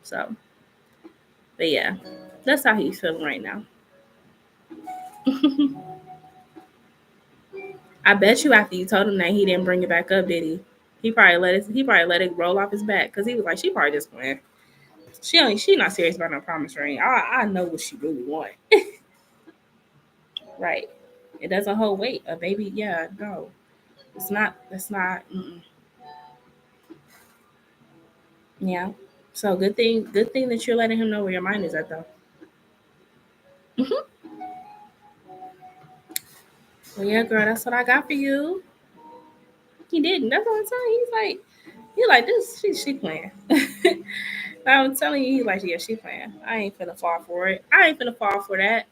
Speaker 1: So, but yeah, that's how he's feeling right now. I bet you after you told him that he didn't bring it back up, did he? He probably let it roll off his back because he was like, she probably just playing. She not serious about no promise ring. I know what she really want. Right. It doesn't hold weight. A baby, yeah, no. It's not. That's not. Mm-mm. Yeah. So good thing. Good thing that you're letting him know where your mind is at, though. Hmm. Well, yeah, girl. That's what I got for you. He didn't. That's what I'm telling you. He like this. She playing. I'm telling you, he like, yeah, she playing. I ain't finna fall for it. I ain't finna fall for that.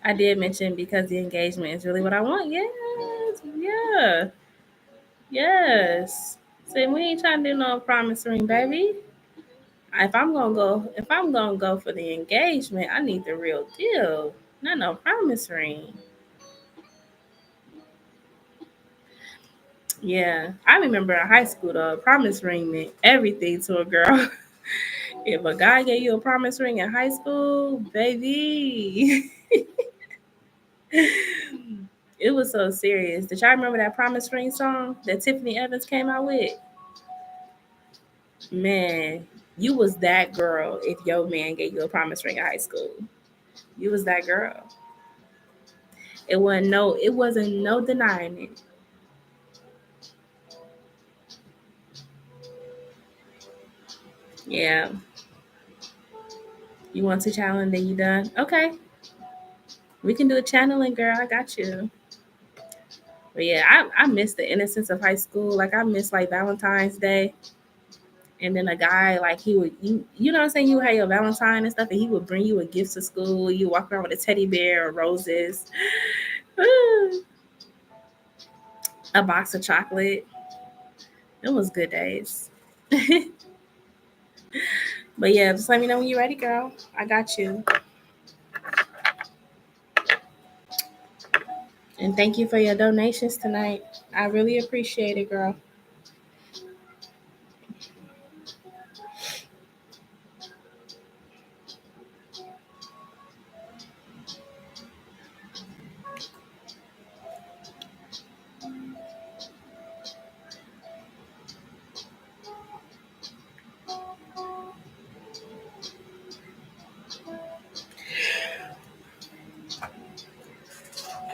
Speaker 1: I did mention because the engagement is really what I want. Yes, yeah, yes. Say we ain't trying to do no promise ring, baby. If I'm gonna go for the engagement, I need the real deal, not no promise ring. Yeah, I remember in high school, the promise ring meant everything to a girl. If a guy gave you a promise ring in high school, baby, it was so serious. Did y'all remember that promise ring song that Tiffany Evans came out with? Man, you was that girl if your man gave you a promise ring in high school. You was that girl. It wasn't no denying it. Yeah. You want to challenge, then you done? Okay. We can do a channeling, girl. I got you. But yeah, I miss the innocence of high school. Like I miss like Valentine's Day. And then a guy like he would you know what I'm saying, you had your Valentine and stuff, and he would bring you a gift to school. You walk around with a teddy bear or roses, a box of chocolate. It was good days. But yeah, just let me know when you're ready, girl. I got you. And thank you for your donations tonight. I really appreciate it, girl.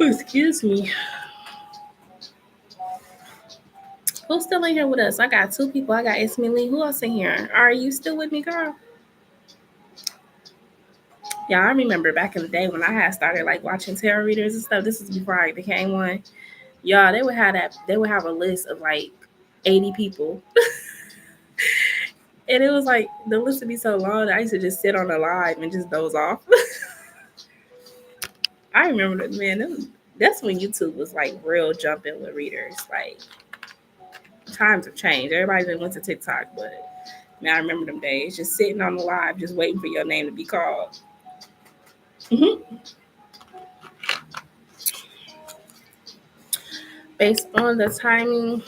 Speaker 1: Excuse me. Who's still in here with us? I got two people. I got Esme Lee. Who else in here? Are you still with me, girl? Yeah, I remember back in the day when I had started like watching tarot readers and stuff. This is before I became one. Y'all, they would have a list of like 80 people. And it was like the list would be so long that I used to just sit on the live and just doze off. I remember that, man. That's when YouTube was like real jumping with readers. Like times have changed. Everybody then went to TikTok, but man, I remember them days just sitting on the live, just waiting for your name to be called. Hmm. Based on the timing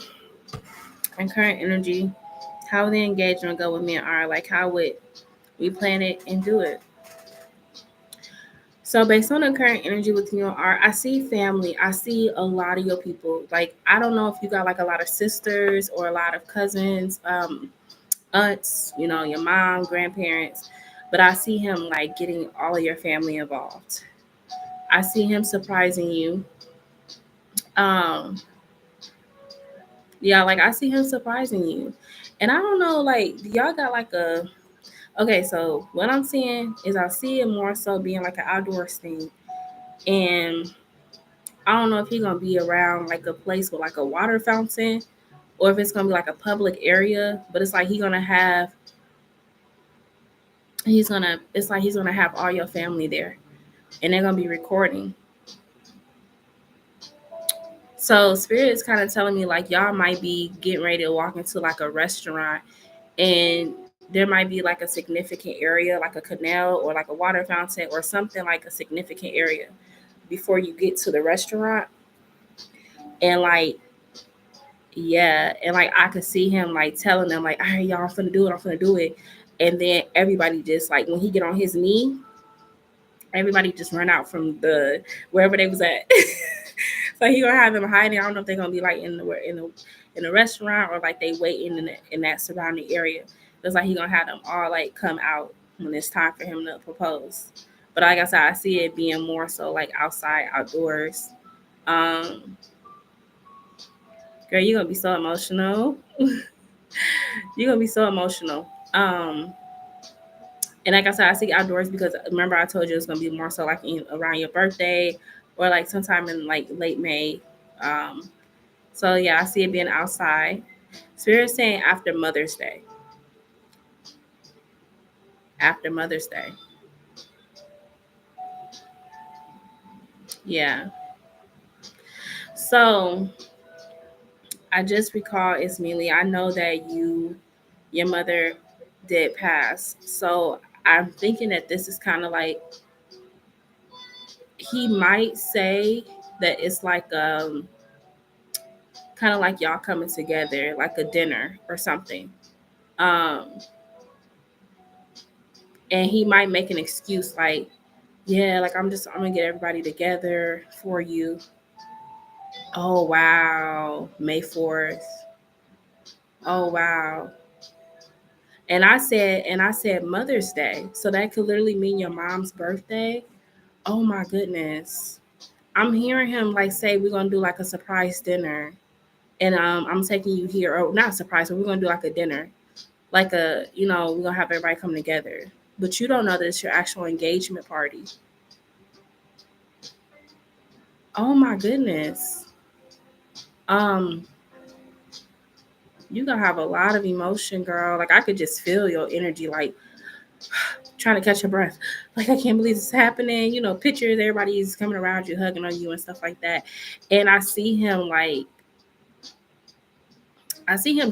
Speaker 1: and current energy, how would the engagement go with me and R? Like, how would we plan it and do it? So, based on the current energy with you and R, I see family. I see a lot of your people. Like, I don't know if you got like a lot of sisters or a lot of cousins, aunts, your mom, grandparents, but I see him like getting all of your family involved. I see him surprising you. Um, yeah, like I see him surprising you. And I don't know, like, do y'all got like a okay, so what I'm seeing is I see it more so being like an outdoors thing. And I don't know if he's gonna be around like a place with like a water fountain or if it's gonna be like a public area, but it's like he's gonna have all your family there and they're gonna be recording. So spirit is kind of telling me like y'all might be getting ready to walk into like a restaurant and there might be like a significant area, like a canal or like a water fountain or something like a significant area before you get to the restaurant. And like, yeah, and like I could see him like telling them like, all right, y'all, I'm finna do it, I'm finna do it. And then everybody just like when he get on his knee, everybody just run out from the wherever they was at. So he gonna have them hiding. I don't know if they're gonna be like in the restaurant or like they waiting in that surrounding area. It's like he gonna have them all like come out when it's time for him to propose. But like I said, I see it being more so like outside, outdoors. Um, Girl, you're gonna be so emotional. You're gonna be so emotional. And like I said, I see outdoors because remember I told you it's gonna be more so like around your birthday or like sometime in like late May. Um, so yeah, I see it being outside. Spirit saying after Mother's Day. After Mother's Day. Yeah. So I just recall Ismaili. I know that your mother did pass. So I'm thinking that this is kind of like he might say that it's like kind of like y'all coming together, like a dinner or something. Um, and he might make an excuse like, yeah, like I'm gonna get everybody together for you. Oh wow, May 4th. Oh wow. And I said Mother's Day. So that could literally mean your mom's birthday. Oh my goodness. I'm hearing him like say we're gonna do like a surprise dinner, and I'm taking you here, or not surprise, but we're gonna do like a dinner, like a we're gonna have everybody come together. But you don't know that it's your actual engagement party. Oh my goodness. Um, you gonna have a lot of emotion, girl. Like I could just feel your energy, like trying to catch your breath. Like I can't believe this is happening. Pictures, everybody's coming around you, hugging on you and stuff like that. And I see him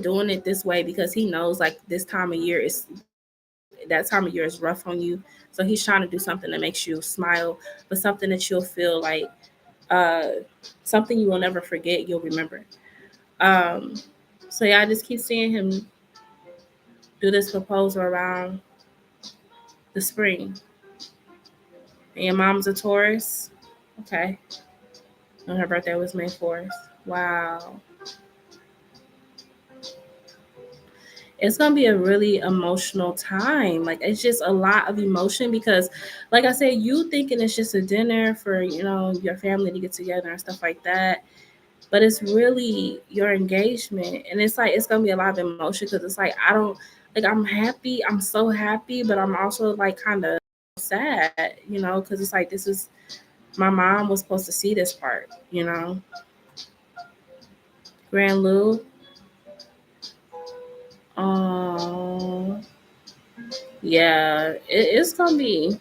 Speaker 1: doing it this way because he knows like that time of year is rough on you. So he's trying to do something that makes you smile, but something that you'll feel like uh something you will never forget, you'll remember. Um so yeah, I just keep seeing him do this proposal around the spring. And your mom's a Taurus. Okay. And her birthday was May 4th. Wow. It's gonna be a really emotional time. Like it's just a lot of emotion because, like I said, you thinking it's just a dinner for your family to get together and stuff like that, but it's really your engagement, and it's like it's gonna be a lot of emotion because it's like I don't like I'm happy, I'm so happy, but I'm also like kind of sad, because it's like this is my mom was supposed to see this part. Grand Lou. Um, yeah, it's gonna be.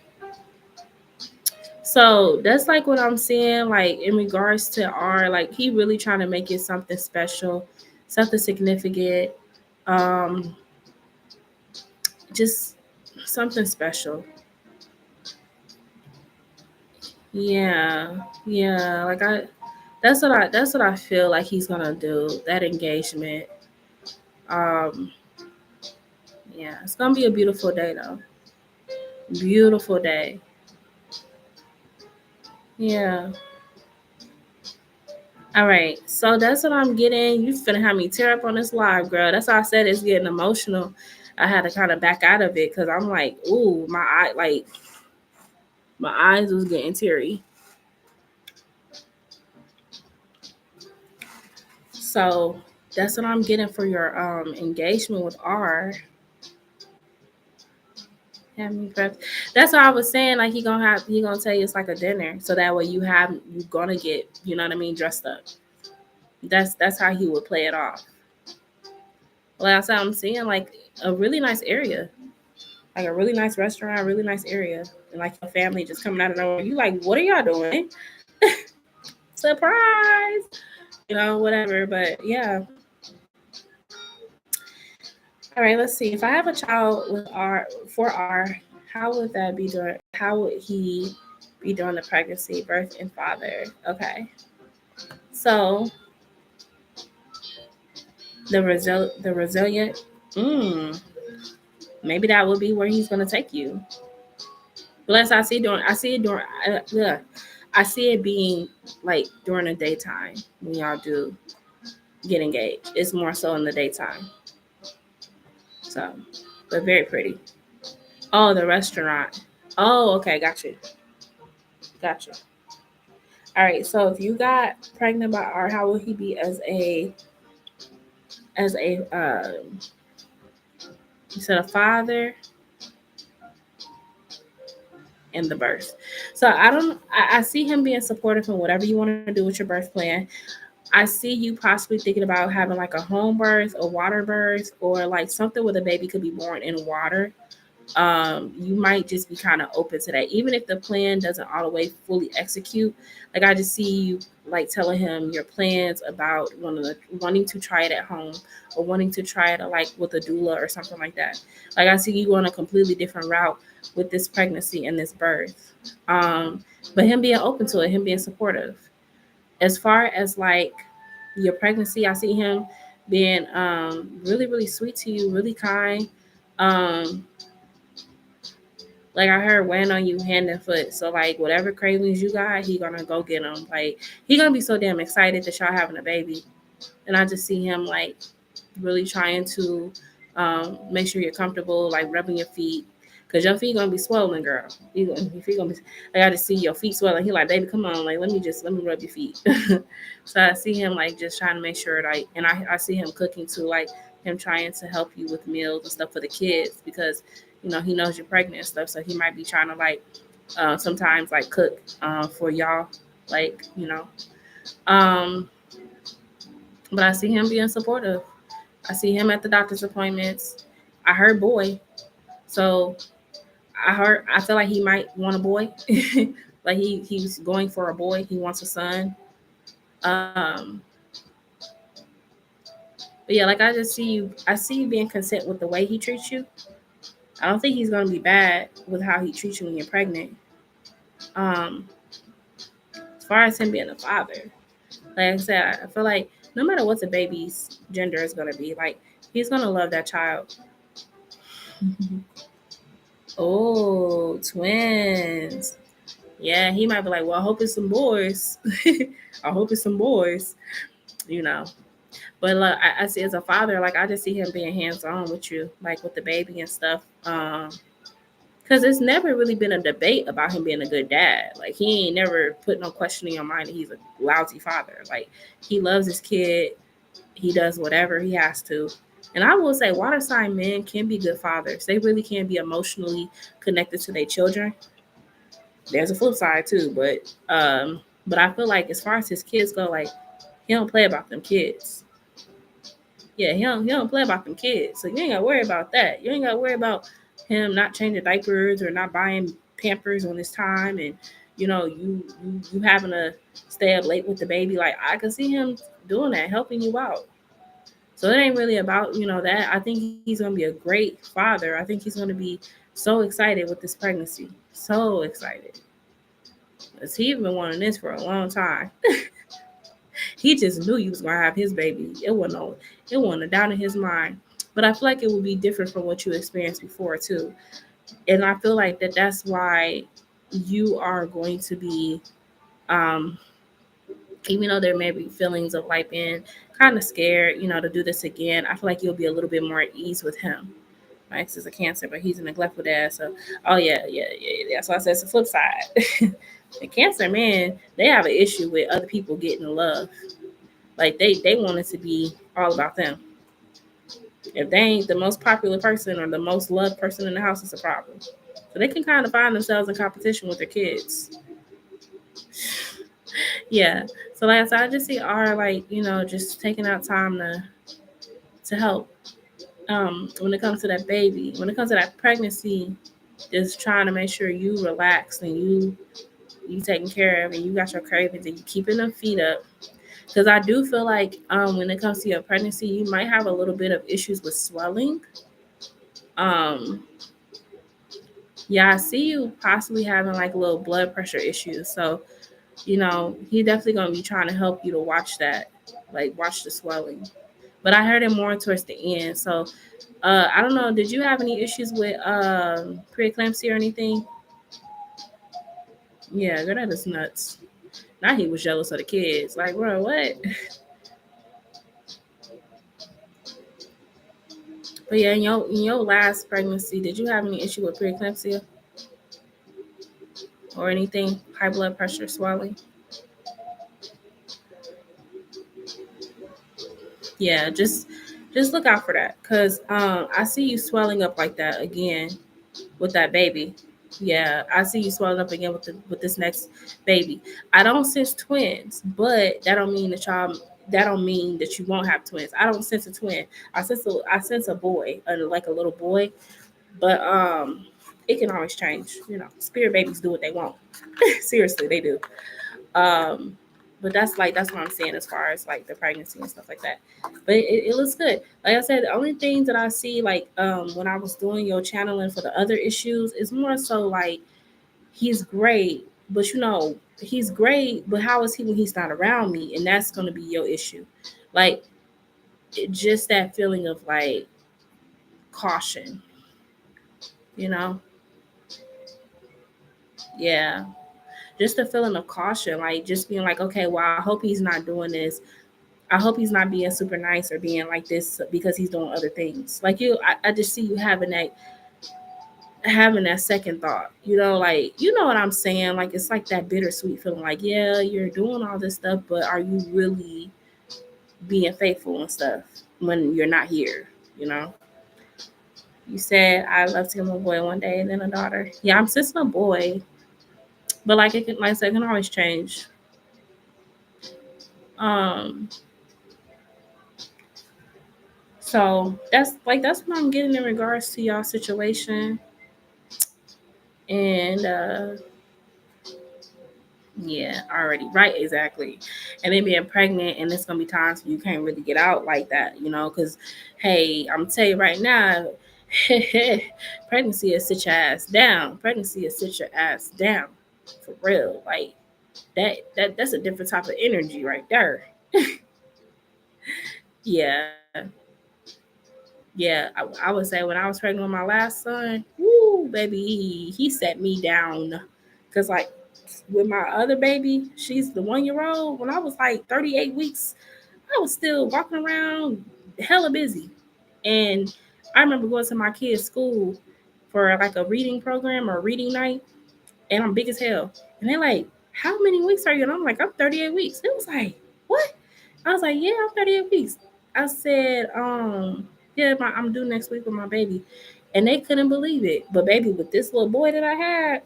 Speaker 1: So that's like what I'm saying, like in regards to R, like he really trying to make it something special, something significant, um, just something special. Yeah, yeah. That's what I feel like he's gonna do. That engagement. Um, yeah, it's gonna be a beautiful day though. Beautiful day. Yeah. All right, so that's what I'm getting. You finna have me tear up on this live, girl. That's why I said it's getting emotional. I had to kind of back out of it because I'm like, ooh, my eyes was getting teary. So that's what I'm getting for your engagement with R. Have me prep. That's what I was saying. Like he gonna tell you it's like a dinner, so that way you gonna get what I mean, dressed up. That's how he would play it off. Like I said, I'm seeing like a really nice area, like a really nice restaurant, really nice area, and like your family just coming out of nowhere. You like, what are y'all doing? Surprise, whatever. But yeah, all right. Let's see. If I have a child with R for R, how would that be doing? How would he be during the pregnancy, birth, and father? Okay, so the resilient. Mm, maybe that would be where he's gonna take you. Bless. I see it during. Yeah, I see it being like during the daytime when y'all do get engaged. It's more so in the daytime. So, but very pretty. Oh, the restaurant. Oh, okay, got you. Got you. All right. So if you got pregnant by R, how will he be as a you said a father in the birth? So I don't. I see him being supportive in whatever you want to do with your birth plan. I see you possibly thinking about having like a home birth, a water birth, or like something where the baby could be born in water. You might just be kind of open to that, even if the plan doesn't all the way fully execute. Like I just see you like telling him your plans about wanting to try it at home or wanting to try it like with a doula or something like that. Like I see you going a completely different route with this pregnancy and this birth. Um, but him being open to it, him being supportive. As far as like your pregnancy, I see him being really, really sweet to you, really kind. Um, like I heard weighing on you hand and foot. So like whatever cravings you got, he gonna go get them. Like he gonna be so damn excited that y'all having a baby, and I just see him like really trying to make sure you're comfortable, like rubbing your feet, Cause your feet gonna be swollen, girl. Your feet gonna be. Like, I just see your feet swelling. He like, baby, come on, like let me rub your feet. So I see him like just trying to make sure, like, and I see him cooking too, like him trying to help you with meals and stuff for the kids because he knows you're pregnant and stuff. So he might be trying to like sometimes like cook for y'all, like Um, but I see him being supportive. I see him at the doctor's appointments. I heard boy, so I feel like he might want a boy. Like he's going for a boy. He wants a son. Um, but yeah, like I just see you. I see you being content with the way he treats you. I don't think he's gonna be bad with how he treats you when you're pregnant. Um, as far as him being a father, like I said, I feel like no matter what the baby's gender is gonna be, like he's gonna love that child. Oh, twins. Yeah, he might be like, well, I hope it's some boys. I hope it's some boys, you know. But look, I see as a father, like I just see him being hands on with you, like with the baby and stuff. Because it's never really been a debate about him being a good dad. Like he ain't never put no question in your mind that he's a lousy father. Like he loves his kid. He does whatever he has to. And I will say, water sign men can be good fathers. They really can be emotionally connected to their children. There's a flip side too, but I feel like as far as his kids go, like he don't play about them kids. Yeah, he don't play about them kids. So you ain't gotta worry about that. You ain't gotta worry about him not changing diapers or not buying Pampers on his time, and you having to stay up late with the baby. Like I can see him doing that, helping you out. So it ain't really about that. I think he's gonna be a great father. I think he's gonna be so excited with this pregnancy, so excited. Cause he's been wanting this for a long time. He just knew you was gonna have his baby. It wasn't a doubt in his mind. But I feel like it would be different from what you experienced before too. And I feel like that's why you are going to be, um, even though there may be feelings of like being kind of scared, to do this again. I feel like you'll be a little bit more at ease with him. My ex is a Cancer, but he's a neglectful dad. So, oh yeah. So I said it's the flip side. The Cancer man, they have an issue with other people getting love. Like they want it to be all about them. If they ain't the most popular person or the most loved person in the house, it's a problem. So they can kind of find themselves in competition with their kids. Yeah. So like I said, I just see R like just taking out time to help. When it comes to that baby, when it comes to that pregnancy, just trying to make sure you relax and you taking care of and you got your cravings and you keeping them feet up. Because I do feel like when it comes to your pregnancy, you might have a little bit of issues with swelling. Um, yeah, I see you possibly having like little blood pressure issues. So, he definitely gonna be trying to help you to watch that, like watch the swelling. But I heard it more towards the end. So I don't know. Did you have any issues with preeclampsia or anything? Yeah, girl, that is nuts. Now he was jealous of the kids. Like, bro, what? But yeah, in your last pregnancy, did you have any issue with preeclampsia or anything? High blood pressure, swelling? Yeah, just look out for that because I see you swelling up like that again with that baby. Yeah, I see you swelling up again with this next baby. I don't sense twins, but that don't mean that y'all. That don't mean that you won't have twins. I don't sense a twin. I sense a boy, like a little boy, but it can always change. Spirit babies do what they want. Seriously, they do. Um, but that's what I'm saying as far as like the pregnancy and stuff like that. But it looks good. Like I said, the only things that I see like when I was doing your channeling for the other issues is more so like he's great, but he's great, but how is he when he's not around me? And that's gonna be your issue. Like just that feeling of like caution, you know? Yeah. Just the feeling of caution, like just being like, okay, well, I hope he's not doing this. I hope he's not being super nice or being like this because he's doing other things. Like I just see you having that. having that second thought. Like you know what I'm saying? Like it's like that bittersweet feeling. Like yeah, you're doing all this stuff, but are you really being faithful and stuff when you're not here? You know. You said I love to have a boy one day and then a daughter. Yeah, I'm just a boy, but like it can, like I said, it can always change. Um, so that's what I'm getting in regards to y'all situation, and yeah, already right, exactly. And then being pregnant, and it's gonna be times you can't really get out like that, because hey, I'm gonna tell you right now, pregnancy is sit your ass down. Pregnancy is sit your ass down, for real. Like that's a different type of energy right there. Yeah, yeah. I would say when I was pregnant with my last son, woo, baby, he set me down, cause like with my other baby, she's the 1 year old. When I was like 38 weeks, I was still walking around hella busy. And I remember going to my kids' school for like a reading program or reading night, and I'm big as hell. And they're like, how many weeks are you? And I'm like, I'm 38 weeks. It was like, what? I was like, yeah, I'm 38 weeks. I said, yeah, I'm due next week with my baby. And they couldn't believe it. But baby, with this little boy that I had,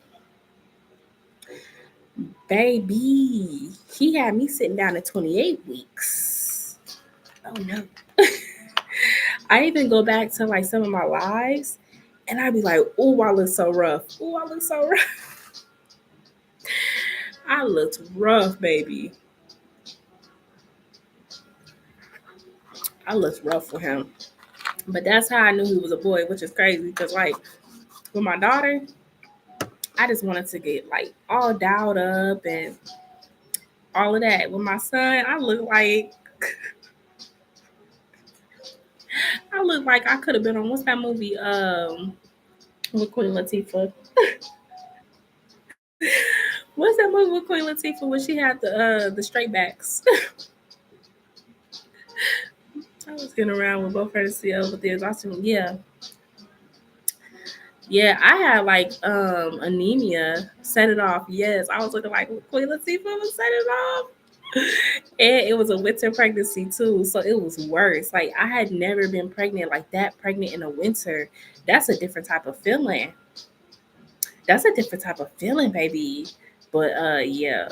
Speaker 1: baby, he had me sitting down at 28 weeks. Oh no. I even go back to like some of my lives and I'd be like, oh, I look so rough. Oh, I look so rough. I looked rough, baby. I looked rough for him. But that's how I knew he was a boy, which is crazy because, like, with my daughter, I just wanted to get like all dialed up and all of that. With my son, I look like I could have been on what's that movie? With Queen Latifah. What's that movie with Queen Latifah when she had the straight backs? I was getting around with both her and CL, but there's also yeah. I had like anemia. Set it off. Yes, I was looking like Queen Latifah was set it off. And it was a winter pregnancy too, so it was worse. Like I had never been pregnant like that, pregnant in the winter. That's a different type of feeling. That's a different type of feeling, baby. But yeah.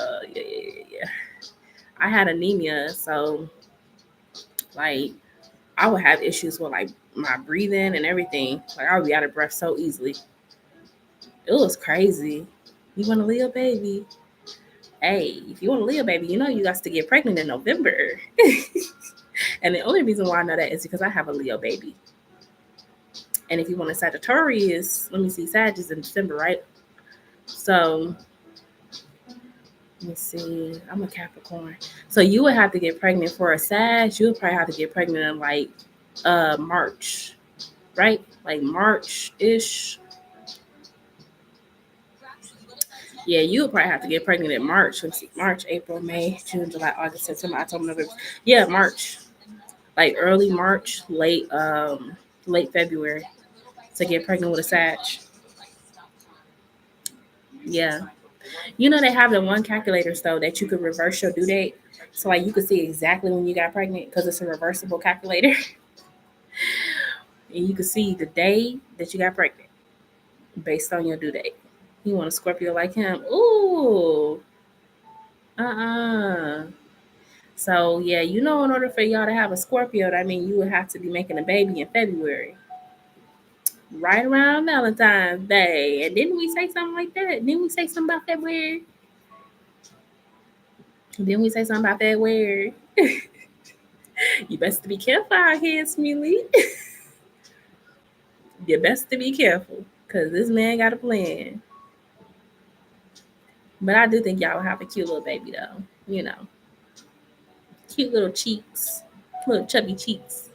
Speaker 1: I had anemia, so like I would have issues with like my breathing and everything. Like I would be out of breath so easily. It was crazy. You want to leave a baby? Hey, if you want to leave a baby, you got to get pregnant in November. And the only reason why I know that is because I have a Leo baby. And if you want a Sagittarius, let me see, Sag is in December, right? So let me see. I'm a Capricorn. So you would have to get pregnant for a Sag. You would probably have to get pregnant in like March, right? Like March-ish. Yeah, you would probably have to get pregnant in March. Let's see, March, April, May, June, July, August, September, October, November. Yeah, March. Like early March, late February to get pregnant with a Sag. Yeah. They have the one calculators though that you could reverse your due date. So like you could see exactly when you got pregnant because it's a reversible calculator. And you can see the day that you got pregnant based on your due date. You want a Scorpio like him? Ooh. Uh-uh. So yeah, in order for y'all to have a Scorpio, that means you would have to be making a baby in February. Right around Valentine's Day. And didn't we say something like that? Didn't we say something about February? Didn't we say something about February? You best to be careful out here, Smeely. You best to be careful. Cause this man got a plan. But I do think y'all will have a cute little baby though. Cute little cheeks. Little chubby cheeks.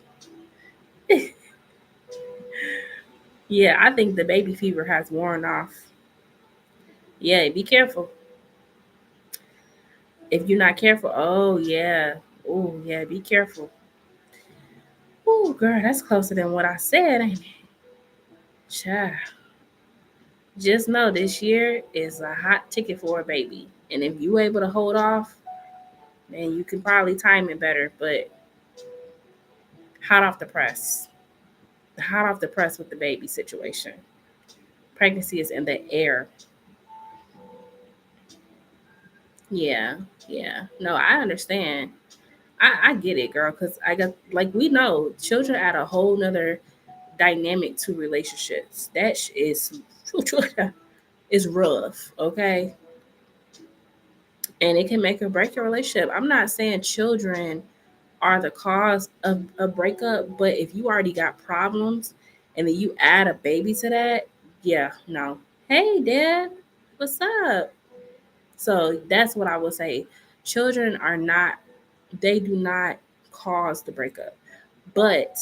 Speaker 1: Yeah, I think the baby fever has worn off. Yeah, be careful. If you're not careful, oh yeah. Oh yeah, be careful. Oh girl, that's closer than what I said, ain't it? Child. Just know this year is a hot ticket for a baby. And if you able to hold off, then you can probably time it better. But hot off the press. Hot off the press with the baby situation. Pregnancy is in the air. Yeah, yeah. No, I understand. I get it, girl, because I got like we know children add a whole nother dynamic to relationships. That is rough, okay? And it can make or break your relationship. I'm not saying children are the cause of a breakup, but if you already got problems and then you add a baby to that, yeah, no. Hey, Dad, what's up? So that's what I would say. Children are not, they do not cause the breakup. But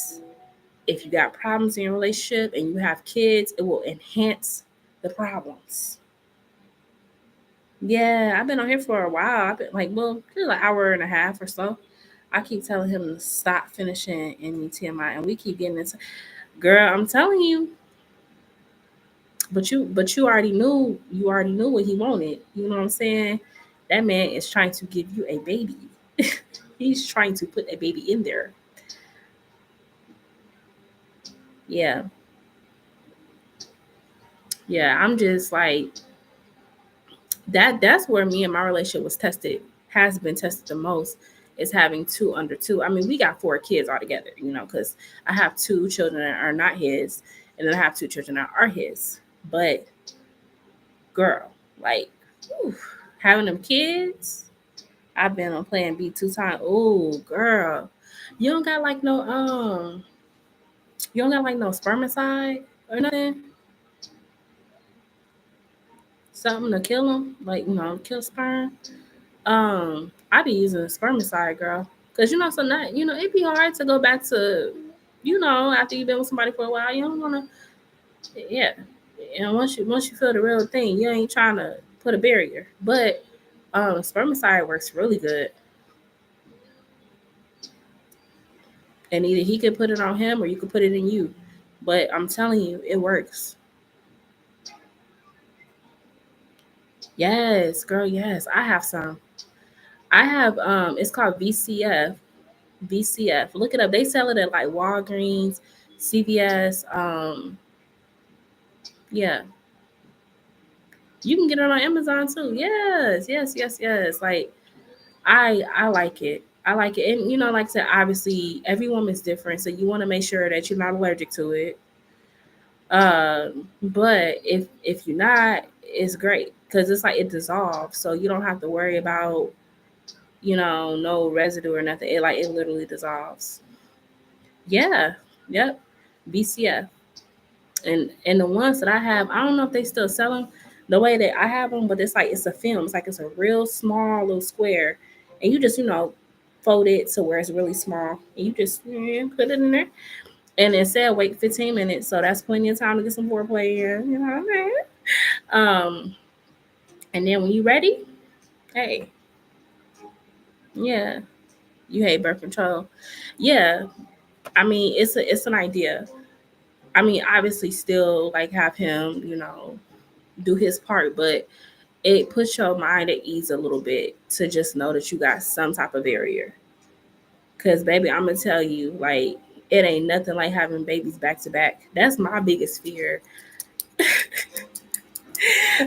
Speaker 1: if you got problems in your relationship and you have kids, it will enhance the problems. Yeah, I've been on here for a while. I've been like, well, just an hour and a half or so. I keep telling him to stop finishing any TMI, and we keep getting into. Girl, I'm telling you, but you already knew what he wanted. You know what I'm saying? That man is trying to give you a baby. He's trying to put a baby in there. Yeah, yeah. I'm just like that. That's where me and my relationship was tested. Has been tested the most is having two under two. I mean, we got four kids altogether. You know, because I have two children that are not his, and then I have two children that are his. But girl, like whew, having them kids, I've been on plan B 2 times. Oh, girl, you don't got like no you don't got like no spermicide or nothing, something to kill them, like kill sperm. I be using spermicide, girl, because so not it'd be hard to go back to after you've been with somebody for a while. You don't want to, yeah. And once you feel the real thing, you ain't trying to put a barrier, but spermicide works really good. And either he could put it on him or you could put it in you. But I'm telling you, it works. Yes, girl, yes. I have some. I have it's called VCF. VCF. Look it up. They sell it at like Walgreens, CVS. Yeah. You can get it on Amazon too. Yes, yes, yes, yes. Like I like it. I like it. And like I said, obviously every woman's different. So you want to make sure that you're not allergic to it. But if you're not, it's great because it's like it dissolves, so you don't have to worry about no residue or nothing. It literally dissolves. Yeah, yep, BCF. And the ones that I have, I don't know if they still sell them the way that I have them, but it's a film. It's like it's a real small little square, and you just fold it to where it's really small, and you just put it in there. And it said wait 15 minutes, so that's plenty of time to get some foreplay in. You know what I mean? And then when you ready, hey, yeah, you hate birth control. Yeah, I mean it's an idea. I mean, obviously, still like have him, do his part, but it puts your mind at ease a little bit to just know that you got some type of barrier. Cause baby, I'm gonna tell you, like, it ain't nothing like having babies back to back. That's my biggest fear.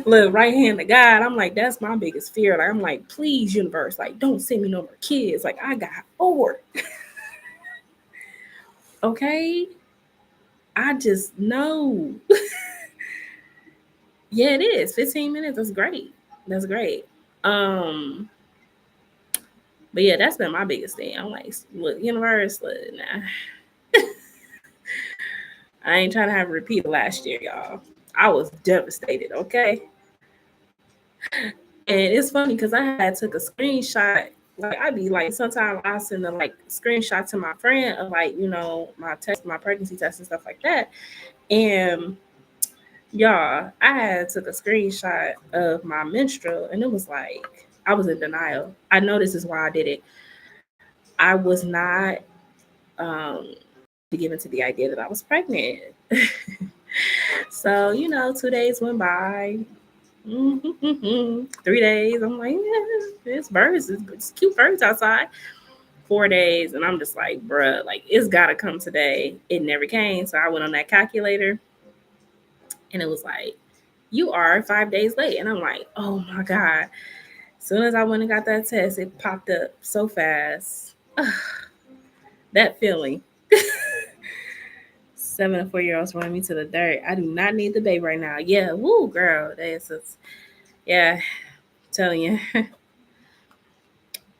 Speaker 1: Look, right hand to God, I'm like, that's my biggest fear. Like, I'm like, please, universe, like, don't send me no more kids. Like, I got four. Okay. I just know. Yeah, it is. 15 minutes. That's great. That's great. Um, but yeah, that's been my biggest thing. I'm like, look, universe, look, nah. I ain't trying to have a repeat of last year, y'all. I was devastated, okay? And it's funny because I had took a screenshot. Like I'd be like, sometimes I send a like screenshot to my friend of like, my test, my pregnancy test and stuff like that. And y'all, I had took a screenshot of my menstrual and it was like I was in denial. I know this is why I did it. I was not um given to the idea that I was pregnant. So, 2 days went by. 3 days. I'm like, yeah, it's birds. It's cute birds outside. 4 days. And I'm just like, bruh, like, it's got to come today. It never came. So I went on that calculator and it was like, you are 5 days late. And I'm like, oh my God. As soon as I went and got that test, it popped up so fast. That feeling. 7 and 4 year olds running me to the dirt. I do not need the baby right now. Yeah, woo, girl. Yeah, I'm telling you.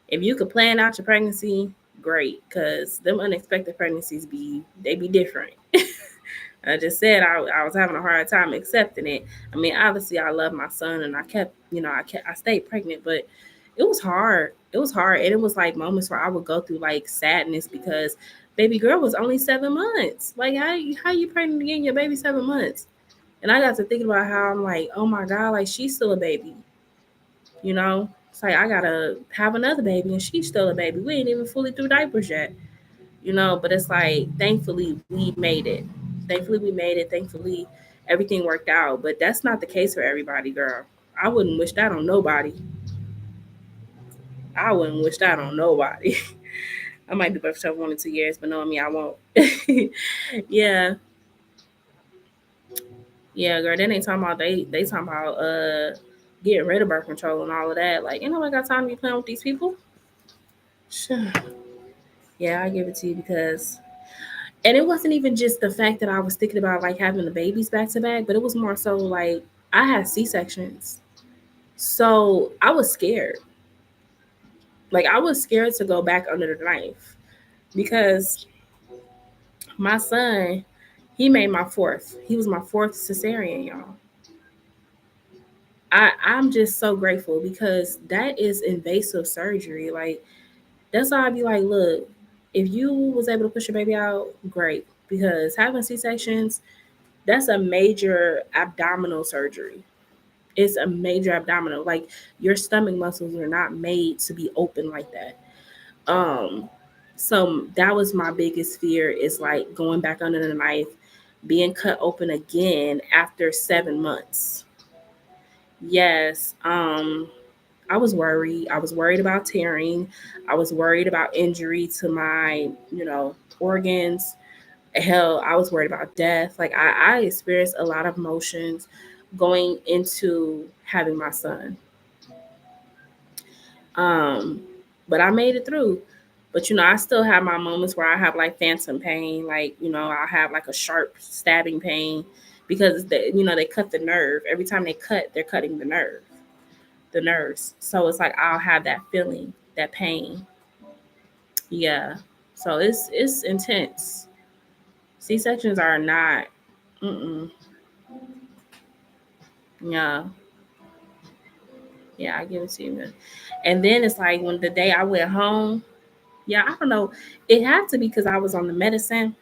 Speaker 1: If you could plan out your pregnancy, great, because them unexpected pregnancies be different. I just said I was having a hard time accepting it. I mean, obviously I love my son and I stayed pregnant, but it was hard. It was hard. And it was like moments where I would go through like sadness because baby girl was only 7 months. Like how you pregnant again? Your baby 7 months. And I got to thinking about how I'm like, oh my God, like she's still a baby. You know? It's like I gotta have another baby and she's still a baby. We ain't even fully through diapers yet. But it's like thankfully we made it. Thankfully we made it. Thankfully everything worked out. But that's not the case for everybody, girl. I wouldn't wish that on nobody. I wouldn't wish that on nobody. I might do birth control for 1 or 2 years, but knowing me, I won't. Yeah, yeah, girl. Then they talking about they talking about getting rid of birth control and all of that. Like, I got time to be playing with these people. Sure. Yeah, I give it to you because, and it wasn't even just the fact that I was thinking about like having the babies back to back, but it was more so like I had C sections, so I was scared. Like I was scared to go back under the knife because my son, he made my fourth. He was my fourth cesarean, y'all. I'm just so grateful because that is invasive surgery. Like that's why I'd be like, look, if you was able to push your baby out, great. Because having C sections, that's a major abdominal surgery. It's a major abdominal. Like your stomach muscles are not made to be open like that. Um, so that was my biggest fear is like going back under the knife, being cut open again after 7 months. Yes. I was worried. I was worried about tearing. I was worried about injury to my, organs. Hell, I was worried about death. Like I experienced a lot of emotions going into having my son. Um, but I made it through. But I still have my moments where I have like phantom pain, like I have like a sharp stabbing pain because they cut the nerve. Every time they cut, they're cutting the nerves. So it's like I'll have that feeling, that pain. Yeah. So it's intense. C sections are not. Mm-mm. Yeah. Yeah, I give it to you. And then it's like when the day I went home. Yeah, I don't know. It had to be because I was on the medicine.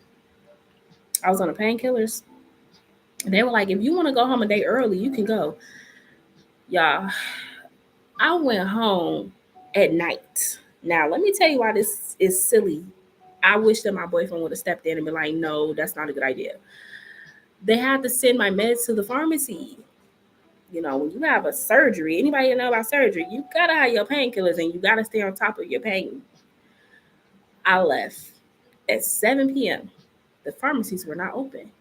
Speaker 1: I was on the painkillers. And they were like, if you want to go home a day early, you can go. Yeah, I went home at night. Now, let me tell you why this is silly. I wish that my boyfriend would have stepped in and been like, no, that's not a good idea. They had to send my meds to the pharmacy. When you have a surgery, anybody know about surgery, you gotta have your painkillers and you gotta stay on top of your pain. I left at 7 p.m. The pharmacies were not open.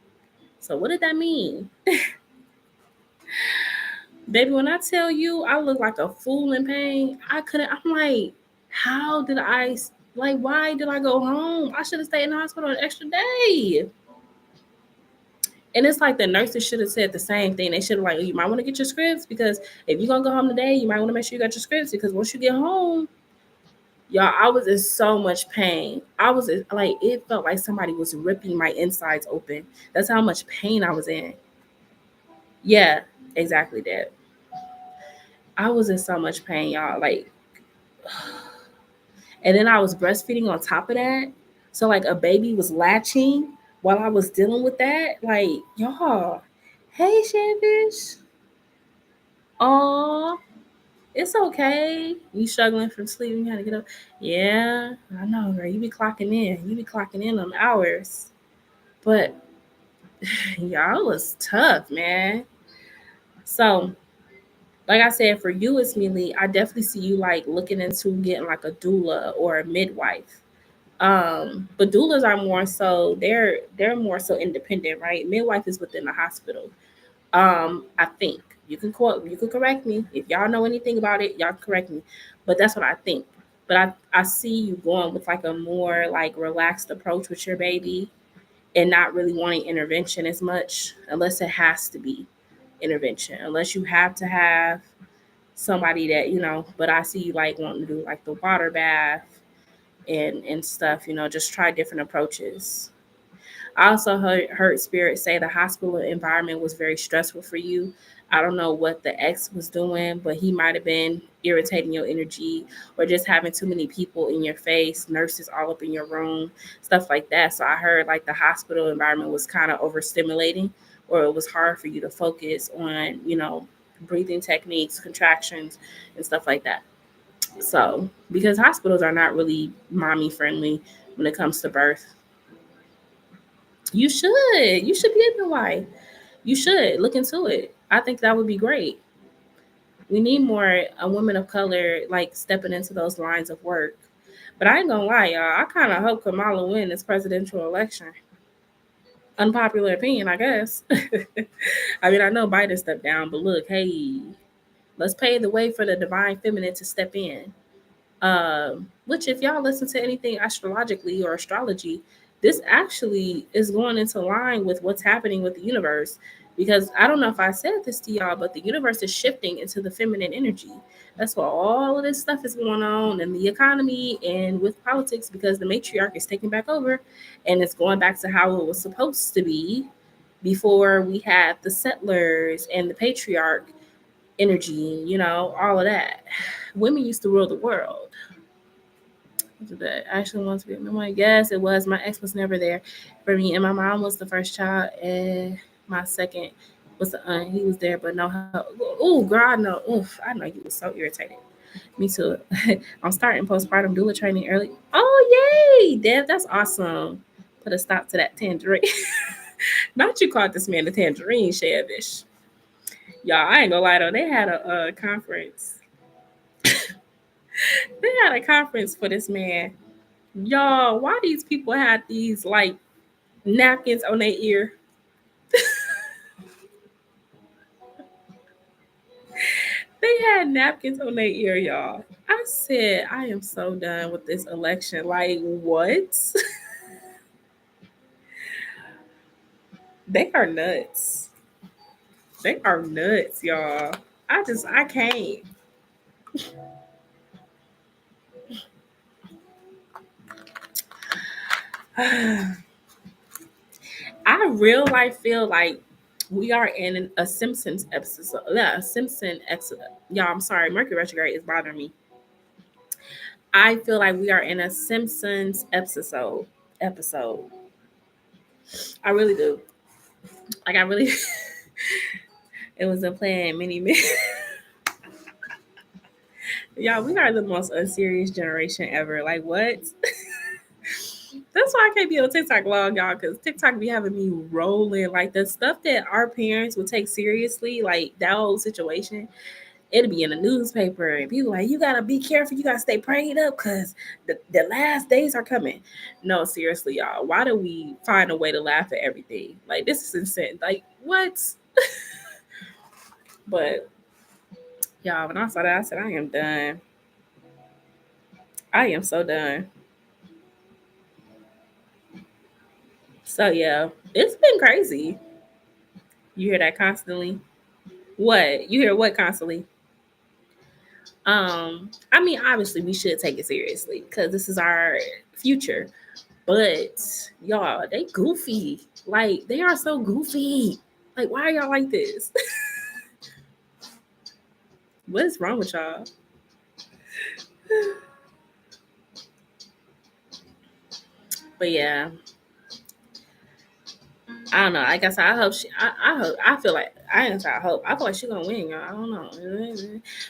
Speaker 1: So what did that mean? Baby, when I tell you I look like a fool in pain, I couldn't. I'm like, how did I, like, why did I go home? I should have stayed in the hospital an extra day. And it's like the nurses should have said the same thing. They should have like, you might want to get your scripts because if you're gonna go home today, you might want to make sure you got your scripts because once you get home, y'all, I was in so much pain. I was like, it felt like somebody was ripping my insides open. That's how much pain I was in. Yeah, exactly that. I was in so much pain, y'all. Like, and then I was breastfeeding on top of that. So like a baby was latching while I was dealing with that. Like, y'all, hey Shanfish. Oh, it's okay. You struggling from sleep, you gotta get up. Yeah, I know, girl. You be clocking in. You be clocking in them hours. But Y'all was tough, man. So, like I said, for you, it's Millie. I definitely see you like looking into getting like a doula or a midwife. But doulas are more so they're more so independent, right? Midwife is within the hospital. I think you can correct me if y'all know anything about it. Y'all can correct me, but that's what I think. But I see you going with like a more like relaxed approach with your baby and not really wanting intervention as much unless it has to be intervention, unless you have to have somebody that but I see you like wanting to do like the water bath and stuff, just try different approaches. I also heard Spirit say the hospital environment was very stressful for you. I don't know what the ex was doing, but he might have been irritating your energy or just having too many people in your face, nurses all up in your room, stuff like that. So I heard like the hospital environment was kind of overstimulating, or it was hard for you to focus on, breathing techniques, contractions, and stuff like that. So, because hospitals are not really mommy friendly when it comes to birth. You should. You should be a midwife. You should look into it. I think that would be great. We need more women of color like stepping into those lines of work. But I ain't gonna lie, y'all. I kind of hope Kamala win this presidential election. Unpopular opinion, I guess. I mean, I know Biden stepped down, but look, hey, let's pave the way for the divine feminine to step in. Which, if y'all listen to anything astrologically or astrology, this actually is going into line with what's happening with the universe. Because I don't know if I said this to y'all, but the universe is shifting into the feminine energy. That's why all of this stuff is going on in the economy and with politics, because the matriarch is taking back over and it's going back to how it was supposed to be before we had the settlers and the patriarch energy, all of that. Women used to rule the world. That I actually want to be. I'm like, yes, it was. My ex was never there for me, and my mom was the first child, and my second was the aunt. He was there, but no help. Oh, girl, I know. Oof, I know you was so irritated. Me too. I'm starting postpartum doula training early. Oh, yay, Deb, that's awesome. Put a stop to that tangerine. Not you called this man a tangerine shavish. Y'all, I ain't gonna lie though. They had a conference. They had a conference for this man. Y'all, why these people had these like napkins on their ear? They had napkins on their ear, y'all. I said, I am so done with this election. Like, what? They are nuts. They are nuts, y'all. I can't. I real life feel like we are in a Simpsons episode. Yeah, a Simpson episode. Y'all, I'm sorry. Mercury retrograde is bothering me. I feel like we are in a Simpsons episode. I really do. Like I really it was a plan many minutes. Y'all, we are the most unserious generation ever. Like what? That's why I can't be on TikTok long, y'all, because TikTok be having me rolling. Like the stuff that our parents would take seriously, like that whole situation, it'll be in the newspaper and people like, you gotta be careful, you gotta stay prayed up because the last days are coming. No, seriously, y'all. Why do we find a way to laugh at everything? Like this is insane. Like what? But y'all, when I saw that, I said, I am done. I am so done. So yeah, it's been crazy. You hear that constantly? What? You hear what constantly? I mean, obviously we should take it seriously because this is our future. But y'all, they goofy. Like they are so goofy. Like, why are y'all like this? What is wrong with y'all? But yeah, I don't know. Like I said, I hope she. I hope. I feel like I didn't say I hope. I feel like she's gonna win, y'all. I don't know.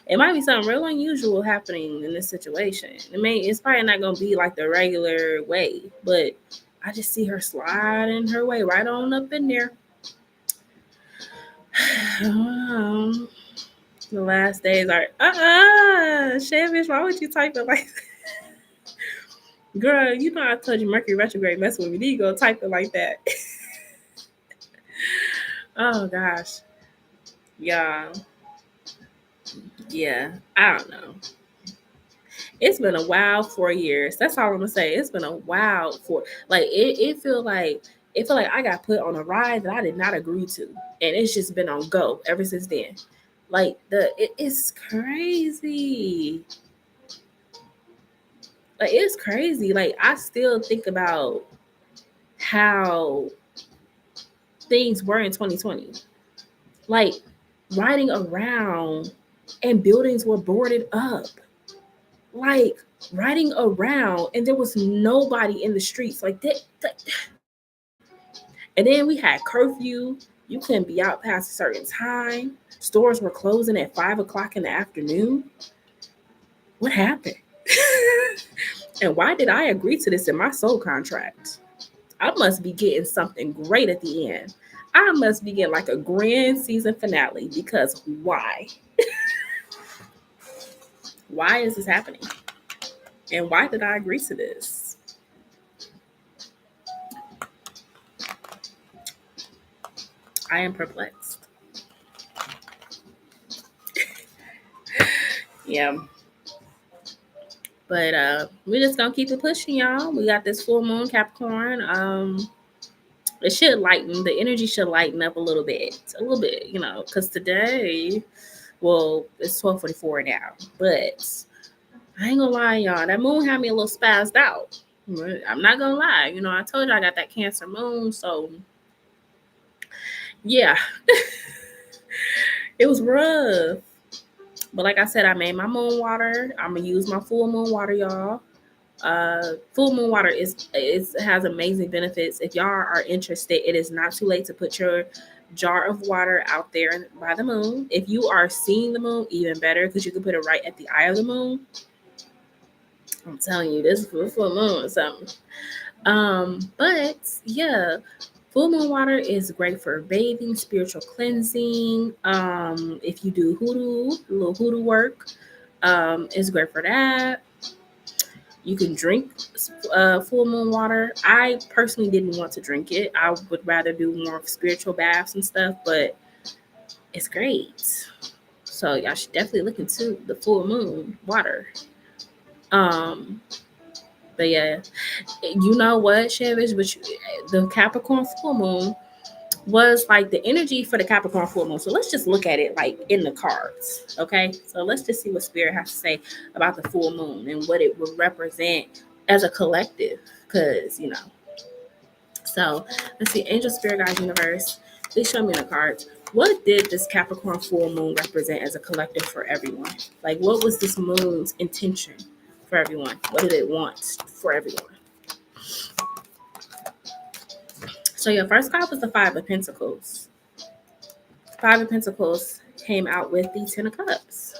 Speaker 1: It might be something real unusual happening in this situation. It's probably not gonna be like the regular way, but I just see her sliding her way right on up in there. The last days are Shavish, why would you type it like girl, you know I told you Mercury retrograde mess with me. Then you go type it like that. Oh gosh. Yeah. Yeah. I don't know. It's been a wild 4 years. That's all I'm gonna say. It's been a wild like it feel like I got put on a ride that I did not agree to. And it's just been on go ever since then. Like it's crazy. Like it's crazy. Like I still think about how things were in 2020. Like riding around and buildings were boarded up. Like riding around and there was nobody in the streets. Like that. And then we had curfew. You couldn't be out past a certain time. Stores were closing at 5 o'clock in the afternoon. What happened? And why did I agree to this in my soul contract? I must be getting something great at the end. I must be getting like a grand season finale because why? Why is this happening? And why did I agree to this? I am perplexed. Yeah. But we're just gonna keep it pushing, y'all. We got this full moon Capricorn. It should lighten, the energy should lighten up a little bit, because today, well, it's 12:44 now, but I ain't gonna lie, y'all, that moon had me a little spazzed out. I'm not gonna lie, I told you I got that Cancer moon, so yeah, it was rough. But like I said, I made my moon water. I'm gonna use my full moon water, y'all. Full moon water has amazing benefits. If y'all are interested, it is not too late to put your jar of water out there by the moon. If you are seeing the moon, even better, because you can put it right at the eye of the moon. I'm telling you, this is full moon or something. But yeah, full moon water is great for bathing, spiritual cleansing. If you do a little hoodoo work, it's great for that. You can drink full moon water. I personally didn't want to drink it. I would rather do more spiritual baths and stuff, but it's great. So y'all should definitely look into the full moon water. Um, but yeah, you know what, Chevish? But the Capricorn full moon was like the energy for the Capricorn full moon. So let's just look at it like in the cards, okay? So let's just see what Spirit has to say about the full moon and what it would represent as a collective, because So let's see, Angel, Spirit, Guide, Universe. Please show me the cards. What did this Capricorn full moon represent as a collective for everyone? Like, what was this moon's intention for everyone? What did it want for everyone? So your first card was the Five of Pentacles. Five of Pentacles came out with the Ten of Cups.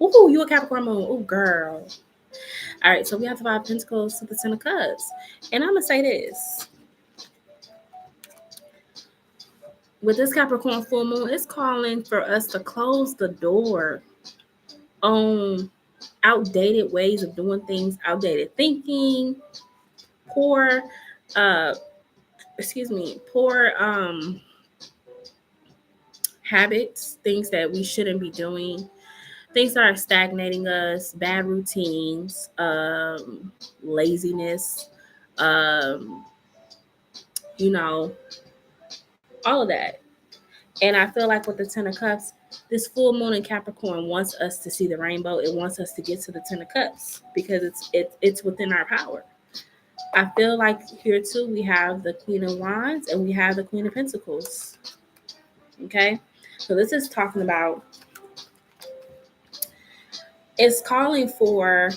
Speaker 1: Ooh, you a Capricorn moon. Ooh, girl. All right, so we have the Five of Pentacles to the Ten of Cups. And I'm going to say this. With this Capricorn full moon, it's calling for us to close the door on outdated ways of doing things, outdated thinking, poor habits, things that we shouldn't be doing, things that are stagnating us, bad routines, laziness, all of that. And I feel like with the Ten of Cups, this full moon in Capricorn wants us to see the rainbow. It wants us to get to the Ten of Cups because it's within our power. I feel like here too we have the Queen of Wands and we have the Queen of Pentacles. Okay, so this is talking about, it's calling for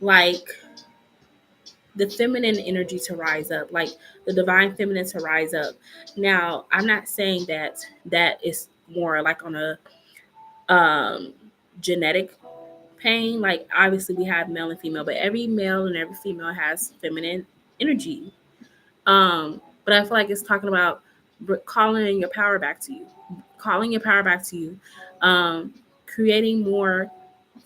Speaker 1: like the feminine energy to rise up, like the divine feminine to rise up. Now, I'm not saying that is more like on a genetic pain. Like obviously we have male and female, but every male and every female has feminine energy. But I feel like it's talking about calling your power back to you, calling your power back to you, um, creating more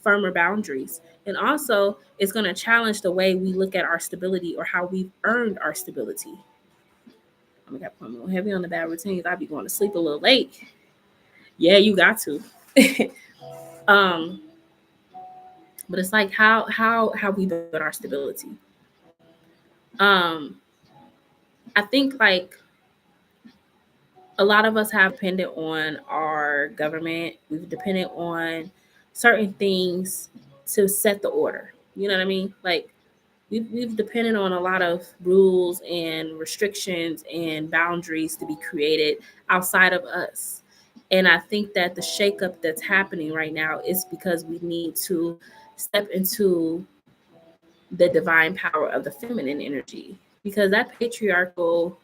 Speaker 1: firmer boundaries. And also, it's going to challenge the way we look at our stability or how we've earned our stability. I'm gonna put more heavy on the bad routines. I'd be going to sleep a little late. Yeah, you got to. um, but it's like how we build our stability. Um, I think like a lot of us have depended on our government. We've depended on certain things to set the order. You know what I mean? Like we've depended on a lot of rules and restrictions and boundaries to be created outside of us. And I think that the shakeup that's happening right now is because we need to step into the divine power of the feminine energy, because that patriarchal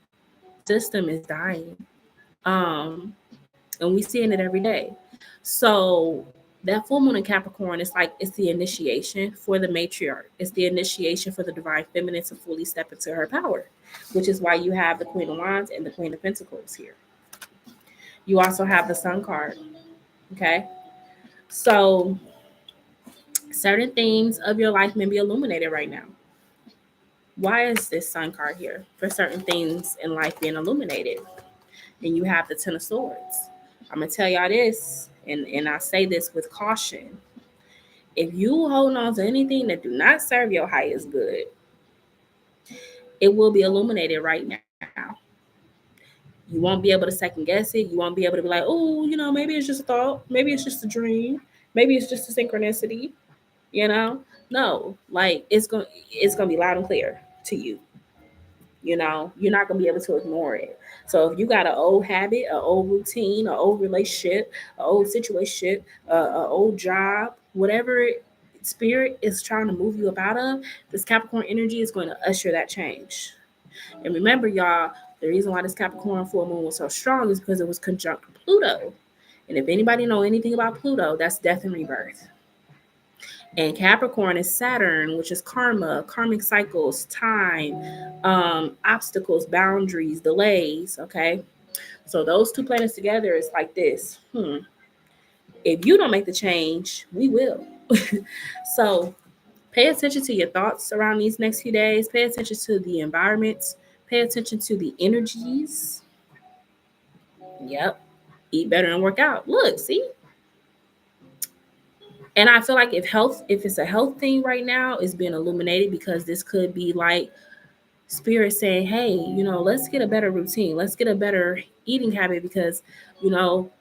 Speaker 1: system is dying. Um, and we seeing it every day. So that full moon in Capricorn is like it's the initiation for the matriarch. It's the initiation for the divine feminine to fully step into her power, which is why you have the Queen of Wands and the Queen of Pentacles here. You also have the Sun card. Okay, so certain things of your life may be illuminated right now. Why is this Sun card here? For certain things in life being illuminated. And you have the Ten of Swords. I'm gonna tell y'all this, and I say this with caution. If you hold on to anything that do not serve your highest good, it will be illuminated right now. You won't be able to second guess it. You won't be able to be like, oh, maybe it's just a thought, maybe it's just a dream, maybe it's just a synchronicity. You know, no, like it's gonna be loud and clear to you. You're not gonna be able to ignore it. So if you got an old habit, an old routine, an old relationship, an old situation, an old job, whatever spirit is trying to move you up out of, this Capricorn energy is going to usher that change. And remember, y'all, the reason why this Capricorn full moon was so strong is because it was conjunct Pluto. And if anybody know anything about Pluto, that's death and rebirth. And Capricorn is Saturn, which is karma, karmic cycles, time, obstacles, boundaries, delays. Okay. So those two planets together is like this. If you don't make the change, we will. So pay attention to your thoughts around these next few days. Pay attention to the environments. Pay attention to the energies. Yep. Eat better and work out. Look, see? And I feel like if it's a health thing right now, it's being illuminated because this could be like spirit saying, hey, let's get a better routine. Let's get a better eating habit because, you know,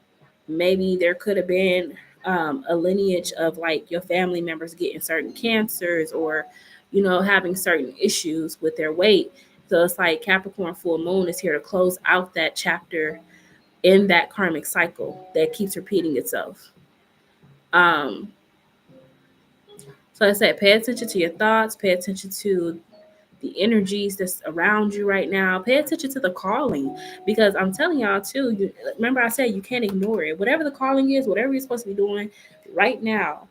Speaker 1: maybe there could have been a lineage of like your family members getting certain cancers or, having certain issues with their weight. So it's like Capricorn full moon is here to close out that chapter in that karmic cycle that keeps repeating itself. Um, so I said, pay attention to your thoughts, pay attention to the energies that's around you right now. Pay attention to the calling because I'm telling y'all too. Remember, I said you can't ignore it. Whatever the calling is, whatever you're supposed to be doing right now,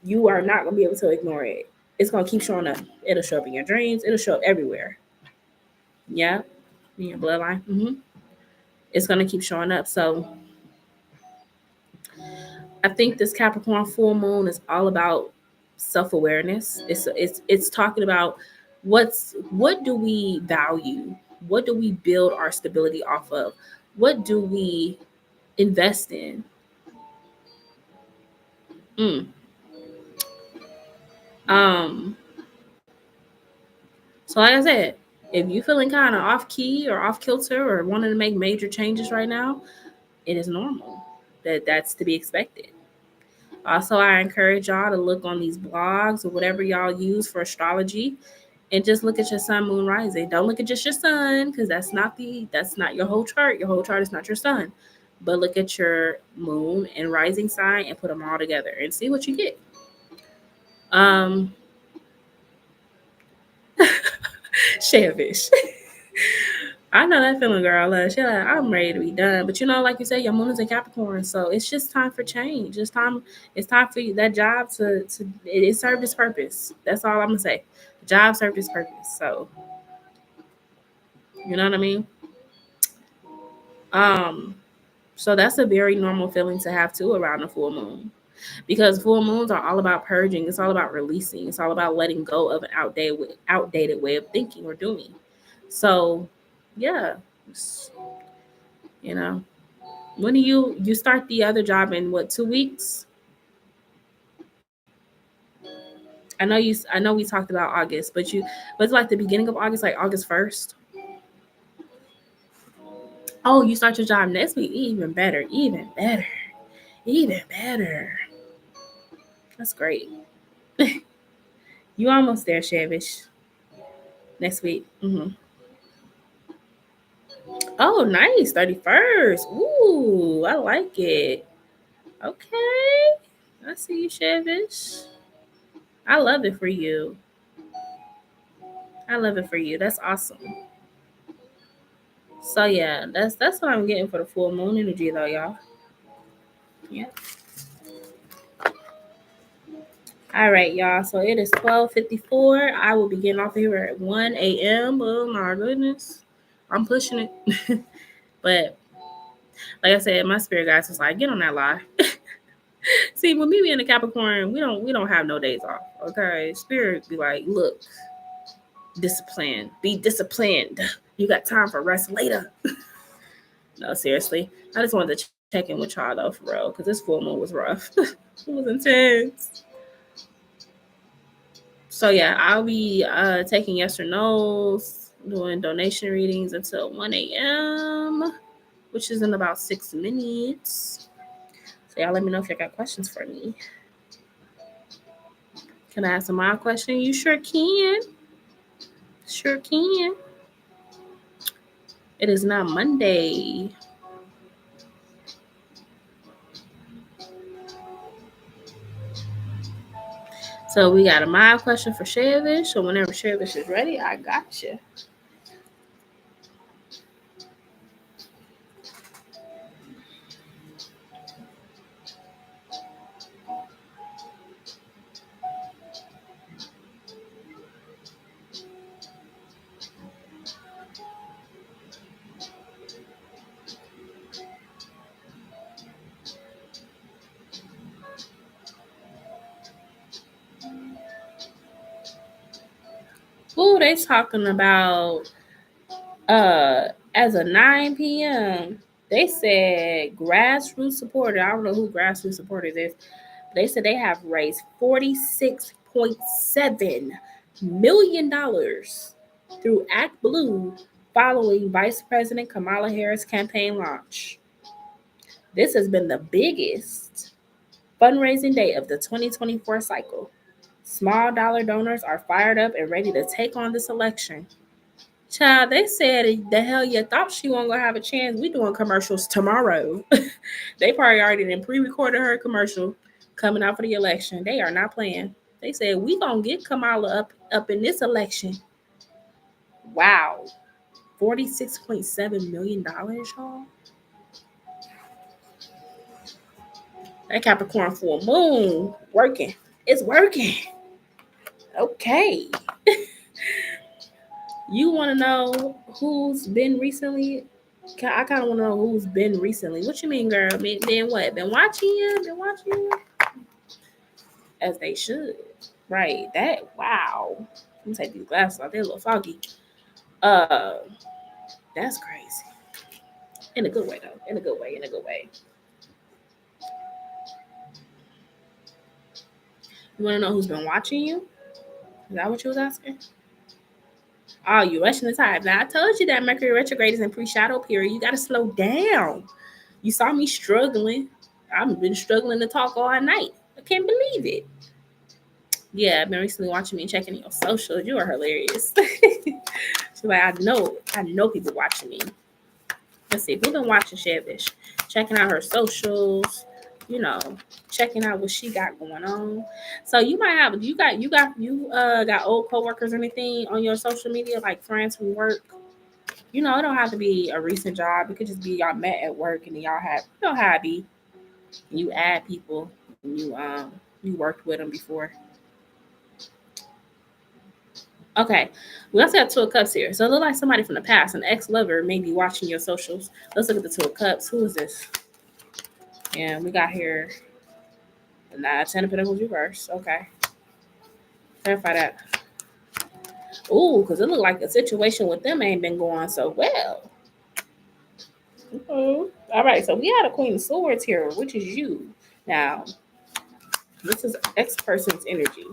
Speaker 1: you are not gonna be able to ignore it. It's gonna keep showing up. It'll show up in your dreams. It'll show up everywhere. Yeah, in your bloodline. It's gonna keep showing up. So I think this Capricorn full moon is all about self-awareness. It's talking about what do we value? What do we build our stability off of? What do we invest in? Mm. Um, so like I said, if you feeling kind of off key or off kilter or wanting to make major changes right now, it is normal. That's to be expected. Also, I encourage y'all to look on these blogs or whatever y'all use for astrology and just look at your sun, moon, rising. Don't look at just your sun because that's not your whole chart. Your whole chart is not your sun. But look at your moon and rising sign and put them all together and see what you get. Um, Shellfish. I know that feeling, girl. She like, I'm ready to be done. But like you said, your moon is in Capricorn, so it's just time for change. It's time. It's time for you, that job to it served its purpose. That's all I'm gonna say. The job served its purpose. So you know what I mean. So that's a very normal feeling to have too around the full moon. Because full moons are all about purging, it's all about releasing, it's all about letting go of an outdated way of thinking or doing. So yeah, you know, when do you start the other job in what, 2 weeks? I know we talked about August, but it's like the beginning of August, like August 1st. Oh, you start your job next week. Even better, even better, even better. That's great. You almost there, Shavish. Next week. Oh, nice. 31st. Ooh, I like it. Okay. I see you, Shavish. I love it for you. I love it for you. That's awesome. So yeah, that's what I'm getting for the full moon energy though, y'all. Yeah. All right, y'all. So it is 12:54. I will be getting off of here at 1 a.m. Oh my goodness. I'm pushing it. But like I said, my spirit guys was like, get on that lie. See, with me being a Capricorn, we don't have no days off. Okay. Spirit be like, look, discipline. Be disciplined. You got time for rest later. No, seriously. I just wanted to check in with y'all though, for real, because this full moon was rough. It was intense. So yeah, I'll be taking yes or no's, doing donation readings until 1 a.m., which is in about 6 minutes. So y'all let me know if y'all got questions for me. Can I ask a mild question? You sure can. Sure can. It is now Monday. So we got a mild question for Shavish. So whenever Shavish is ready, I got you. Ooh, they talking about as of 9 p.m. They said grassroots supporter. I don't know who grassroots supporters is. They said they have raised $46.7 million through Act Blue following Vice President Kamala Harris' campaign launch. This has been the biggest fundraising day of the 2024 cycle. Small dollar donors are fired up and ready to take on this election. Child, they said the hell you thought she wasn't gonna have a chance. We doing commercials tomorrow. They probably already did pre-recorded her commercial coming out for the election. They are not playing. They said we gonna get Kamala up in this election. Wow, $46.7 million, y'all. That Capricorn full moon working. It's working. Okay. You want to know who's been recently? I kind of want to know who's been recently. What you mean, girl? Been what? Been watching you? Been watching you? As they should. Right. That, wow. Let me take these glasses off. They're a little foggy. Uh, that's crazy. In a good way, though. In a good way. In a good way. You want to know who's been watching you? Is that what you was asking? Oh, you rushing the time. Now, I told you that Mercury retrograde is in pre-shadow period. You got to slow down. You saw me struggling. I've been struggling to talk all night. I can't believe it. Yeah, I've been recently watching me and checking your socials. You are hilarious. She's like, I know people watching me. Let's see, who been watching Shavish? Checking out her socials, you know, checking out what she got going on. So you might have you got old coworkers or anything on your social media, like friends from work. You know, it don't have to be a recent job. It could just be y'all met at work and then y'all have, you know how it be. You add people and you worked with them before. Okay, we also have Two of Cups here. So it looks like somebody from the past, an ex-lover, may be watching your socials. Let's look at the Two of Cups. Who is this? And we got here Ten of Pentacles reverse. Okay, clarify that. Ooh, because it looked like the situation with them ain't been going so well. All right, so we had a Queen of Swords here, which is you. Now, this is X person's energy.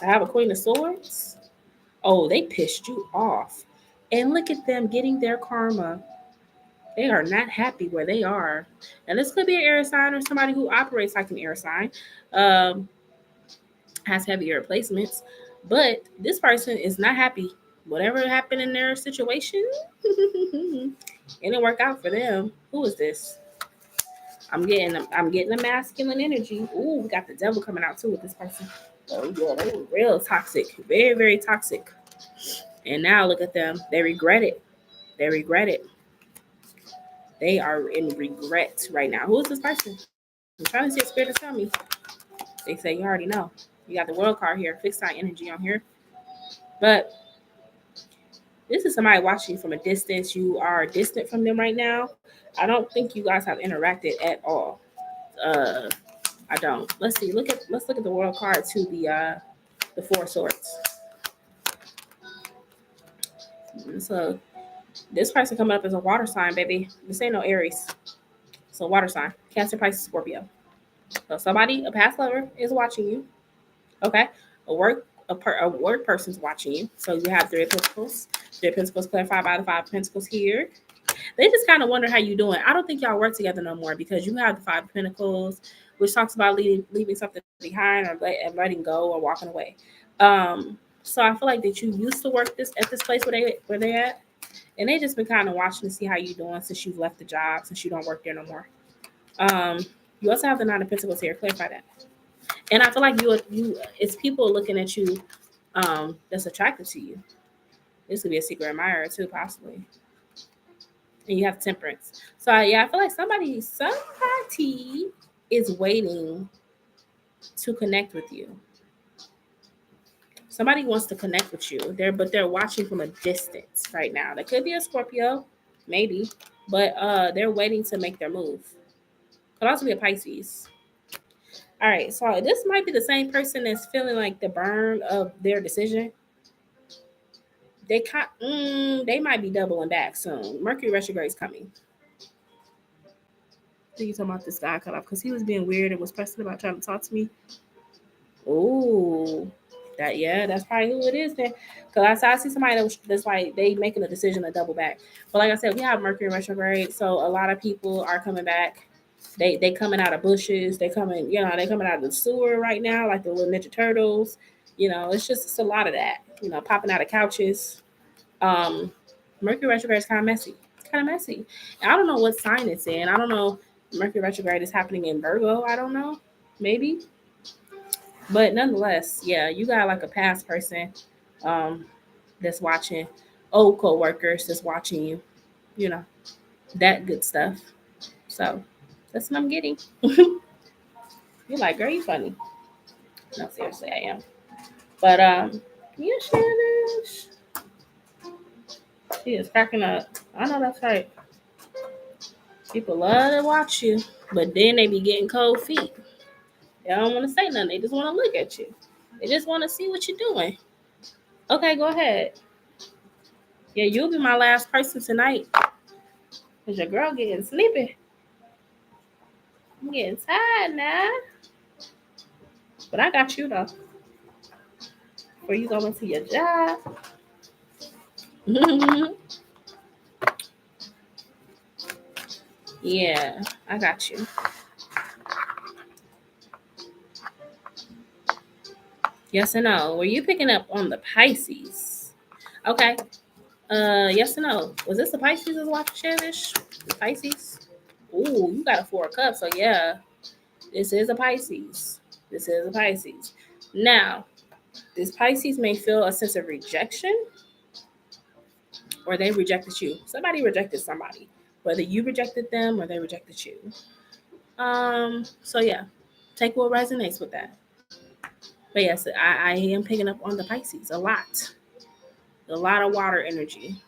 Speaker 1: I have a Queen of Swords. Oh, they pissed you off. And look at them getting their karma. They are not happy where they are. And this could be an air sign or somebody who operates like an air sign, um, has heavy air placements. But this person is not happy. Whatever happened in their situation, it didn't work out for them. Who is this? I'm getting a masculine energy. Ooh, we got the devil coming out too with this person. Oh yeah, they were real toxic, very very toxic. And now look at them. They regret it. They regret it. They are in regret right now. Who is this person? I'm trying to see a spirit to tell me. They say you already know. You got the world card here, fixed sign energy on here. But this is somebody watching you from a distance. You are distant from them right now. I don't think you guys have interacted at all. Uh, I don't. Let's look at the world card to the Four of Swords. So this person coming up as a water sign, baby. This ain't no Aries. It's a water sign. Cancer, Pisces, Scorpio. So somebody, a past lover, is watching you. Okay, a work person's watching you. So you have Three of Pentacles. Three of Pentacles clarified by the Five of Pentacles here. They just kind of wonder how you doing. I don't think y'all work together no more because you have the Five of Pentacles, which talks about leaving something behind or letting go or walking away. So I feel like that you used to work this at this place where they at, and they just been kind of watching to see how you doing since you've left the job, since you don't work there no more. Um, you also have the Nine of Pentacles here. Clarify that. And I feel like you it's people looking at you that's attracted to you. This could be a secret admirer too, possibly. And you have Temperance. So yeah, I feel like somebody is waiting to connect with you. Somebody wants to connect with you. They're watching from a distance right now. That could be a Scorpio, maybe, but they're waiting to make their move. Could also be a Pisces. All right, so this might be the same person that's feeling like the burn of their decision. They might be doubling back soon. Mercury retrograde is coming. I think you talking about this guy cut off because he was being weird and was pressing about trying to talk to me. Oh, that's probably who it is then. Because I see somebody that's like they making a decision to double back. But like I said, we have Mercury retrograde, so a lot of people are coming back. They coming out of bushes. They coming out of the sewer right now, like the little Ninja Turtles. It's a lot of that. Popping out of couches. Um, Mercury retrograde is kind of messy. It's kind of messy. And I don't know what sign it's in. I don't know. Mercury retrograde is happening in Virgo. I don't know. Maybe. But nonetheless, yeah, you got like a past person um, that's watching, old co-workers that's watching you, you know, that good stuff. So that's what I'm getting. You're like, girl, you funny. No, seriously, I am. But yeah, Shanish. She is cracking up. I know that's right. People love to watch you, but then they be getting cold feet. They don't want to say nothing. They just want to look at you. They just want to see what you're doing. Okay, go ahead. Yeah, you'll be my last person tonight. Cause your girl getting sleepy. I'm getting tired now. But I got you though. Before you go into your job. Yeah, I got you. Yes and no. Were you picking up on the Pisces? Okay. Yes and no. Was this the Pisces is watching Cherish? The Pisces? Ooh, you got a Four of Cups. So yeah, this is a Pisces. This is a Pisces. Now, this Pisces may feel a sense of rejection or they rejected you. Somebody rejected somebody, whether you rejected them or they rejected you. So yeah, take what resonates with that. But yes, I am picking up on the Pisces a lot. A lot of water energy.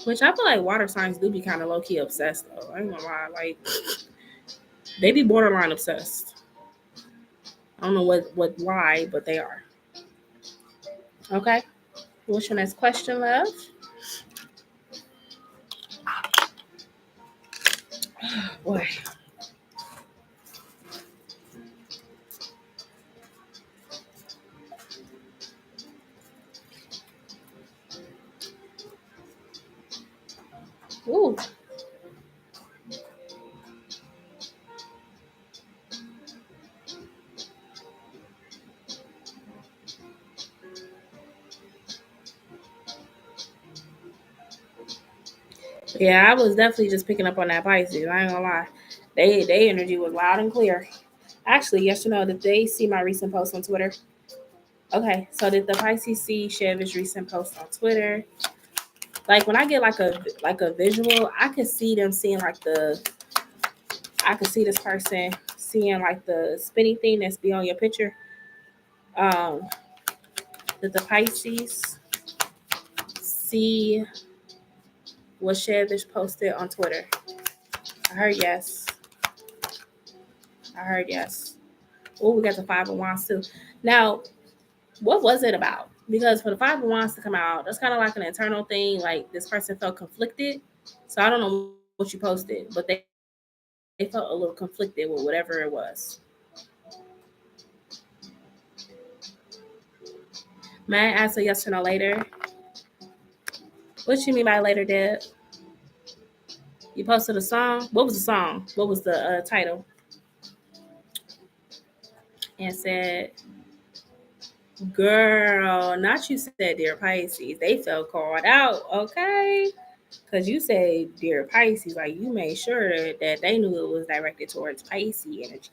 Speaker 1: Which I feel like water signs do be kind of low key obsessed though. I ain't gonna lie. Like they be borderline obsessed. I don't know why, but they are. Okay. What's your next question, love? Boy. Ooh. Yeah, I was definitely just picking up on that Pisces. I ain't gonna lie. They energy was loud and clear. Actually, yes or no, did they see my recent post on Twitter? Okay, so did the Pisces see Chevy's recent post on Twitter? Like when I get like a visual, I could see them seeing like I could see this person seeing like the spinny thing that's be on your picture. Um, did the Pisces see what Chevy's posted on Twitter? I heard yes. I heard yes. Oh, we got the Five of Wands too. Now, what was it about? Because for the Five of Wands to come out, that's kind of like an internal thing. Like this person felt conflicted. So I don't know what you posted, but they felt a little conflicted with whatever it was. May I ask a yes or no later? What you mean by later, Deb? You posted a song. What was the song? What was the title? And said, "Girl, not you said dear Pisces. They felt called out, okay? Because you say dear Pisces, like you made sure that they knew it was directed towards Pisces energy.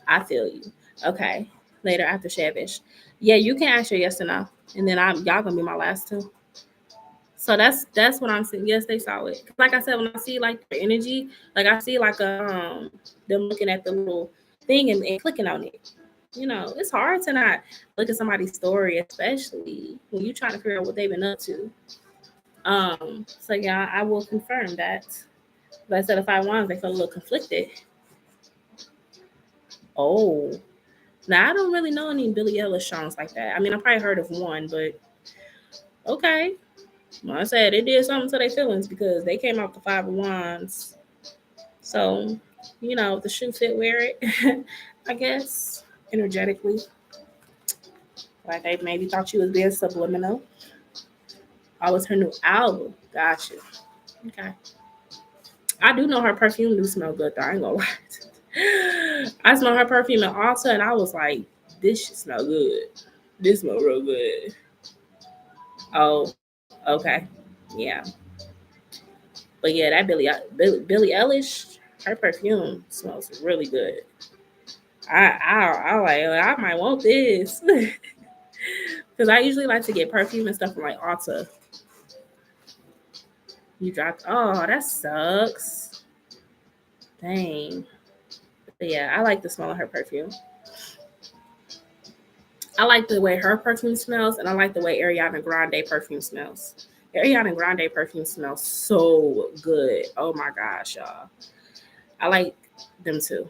Speaker 1: I feel you. Okay. Later after Shavish. Yeah, you can answer yes or no. And then y'all gonna be my last two. So that's what I'm saying. Yes, they saw it. Like I said, when I see like the energy, like I see like them looking at the little thing and clicking on it. You know, it's hard to not look at somebody's story, especially when you're trying to figure out what they've been up to. So yeah, I will confirm that. But I said if I wanted, they felt a little conflicted. Oh, now I don't really know any Billie Eilish songs like that. I mean, I probably heard of one, but okay. Well, I said it did something to their feelings because they came out the Five of Wands. So, you know, if the shoe fit, wear it. I guess energetically, like they maybe thought she was being subliminal. Oh, was her new album? Gotcha. Okay. I do know her perfume do smell good though. I ain't gonna lie. I smell her perfume at Ulta and I was like, this should smell good. This smell real good. Oh, okay. Yeah. But yeah, that Billie Eilish, her perfume smells really good. I like I might want this because I usually like to get perfume and stuff from like Ulta. You dropped. Oh, that sucks. Dang. But yeah, I like the smell of her perfume. I like the way her perfume smells, and I like the way Ariana Grande perfume smells. Ariana Grande perfume smells so good. Oh my gosh, y'all. I like them too.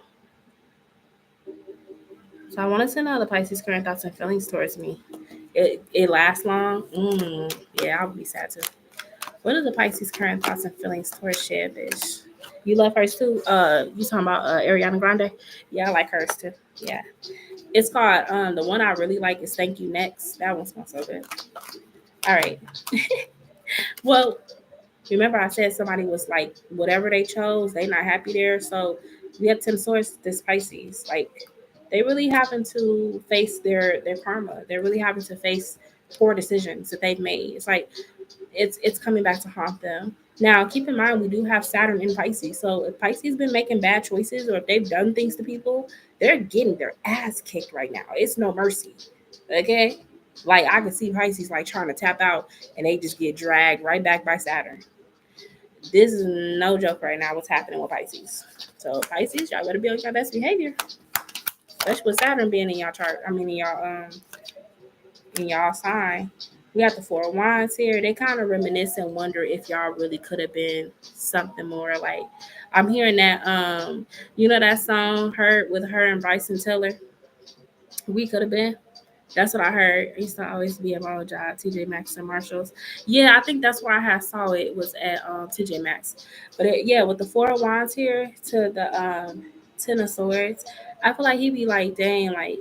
Speaker 1: So I wanted to know the Pisces current thoughts and feelings towards me. It lasts long. Yeah, I'll be sad too. What are the Pisces current thoughts and feelings towards Shavish? You love hers too? You talking about Ariana Grande? Yeah, I like hers too. Yeah. It's called the one I really like is Thank You Next. That one smells so good. All right. Well, remember I said somebody was like whatever they chose, they not happy there. So we have Tim Source, this Pisces. Like they really having to face their karma. They're really having to face poor decisions that they've made. It's like it's coming back to haunt them. Now, keep in mind we do have Saturn in Pisces. So if Pisces been making bad choices or if they've done things to people, they're getting their ass kicked right now. It's no mercy. Okay? Like I can see Pisces like trying to tap out and they just get dragged right back by Saturn. This is no joke right now what's happening with Pisces. So Pisces, y'all better be on your best behavior. Especially with Saturn being in y'all chart. I mean in y'all sign. We got the Four of Wands here. They kind of reminisce and wonder if y'all really could have been something more. Like I'm hearing that you know that song Hurt with her and Bryson Tiller. We could have been. That's what I heard. I used to always be at my old job, TJ Maxx and Marshalls. Yeah, I think that's where I had saw it was at TJ Maxx. But yeah, with the Four of Wands here to the Ten of Swords, I feel like he'd be like, dang, like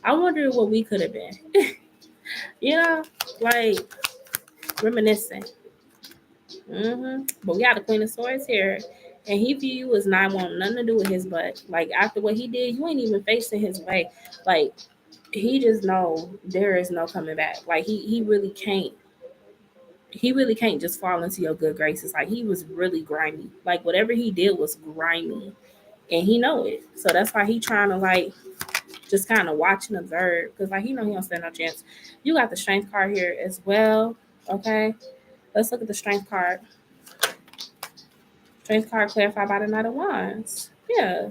Speaker 1: I wonder what we could have been. You know, like reminiscing. But we got the Queen of Swords here, and he view you as not wanting nothing to do with his butt. Like after what he did, you ain't even facing his way. Like he just know there is no coming back. Like he really can't. He really can't just fall into your good graces. Like he was really grimy. Like whatever he did was grimy, and he know it. So that's why he trying to like just kind of watch and observe because like he know he don't stand no chance. You got the Strength card here as well. Okay, let's look at the Strength card. Strength card clarified by the Knight of Wands. Yeah.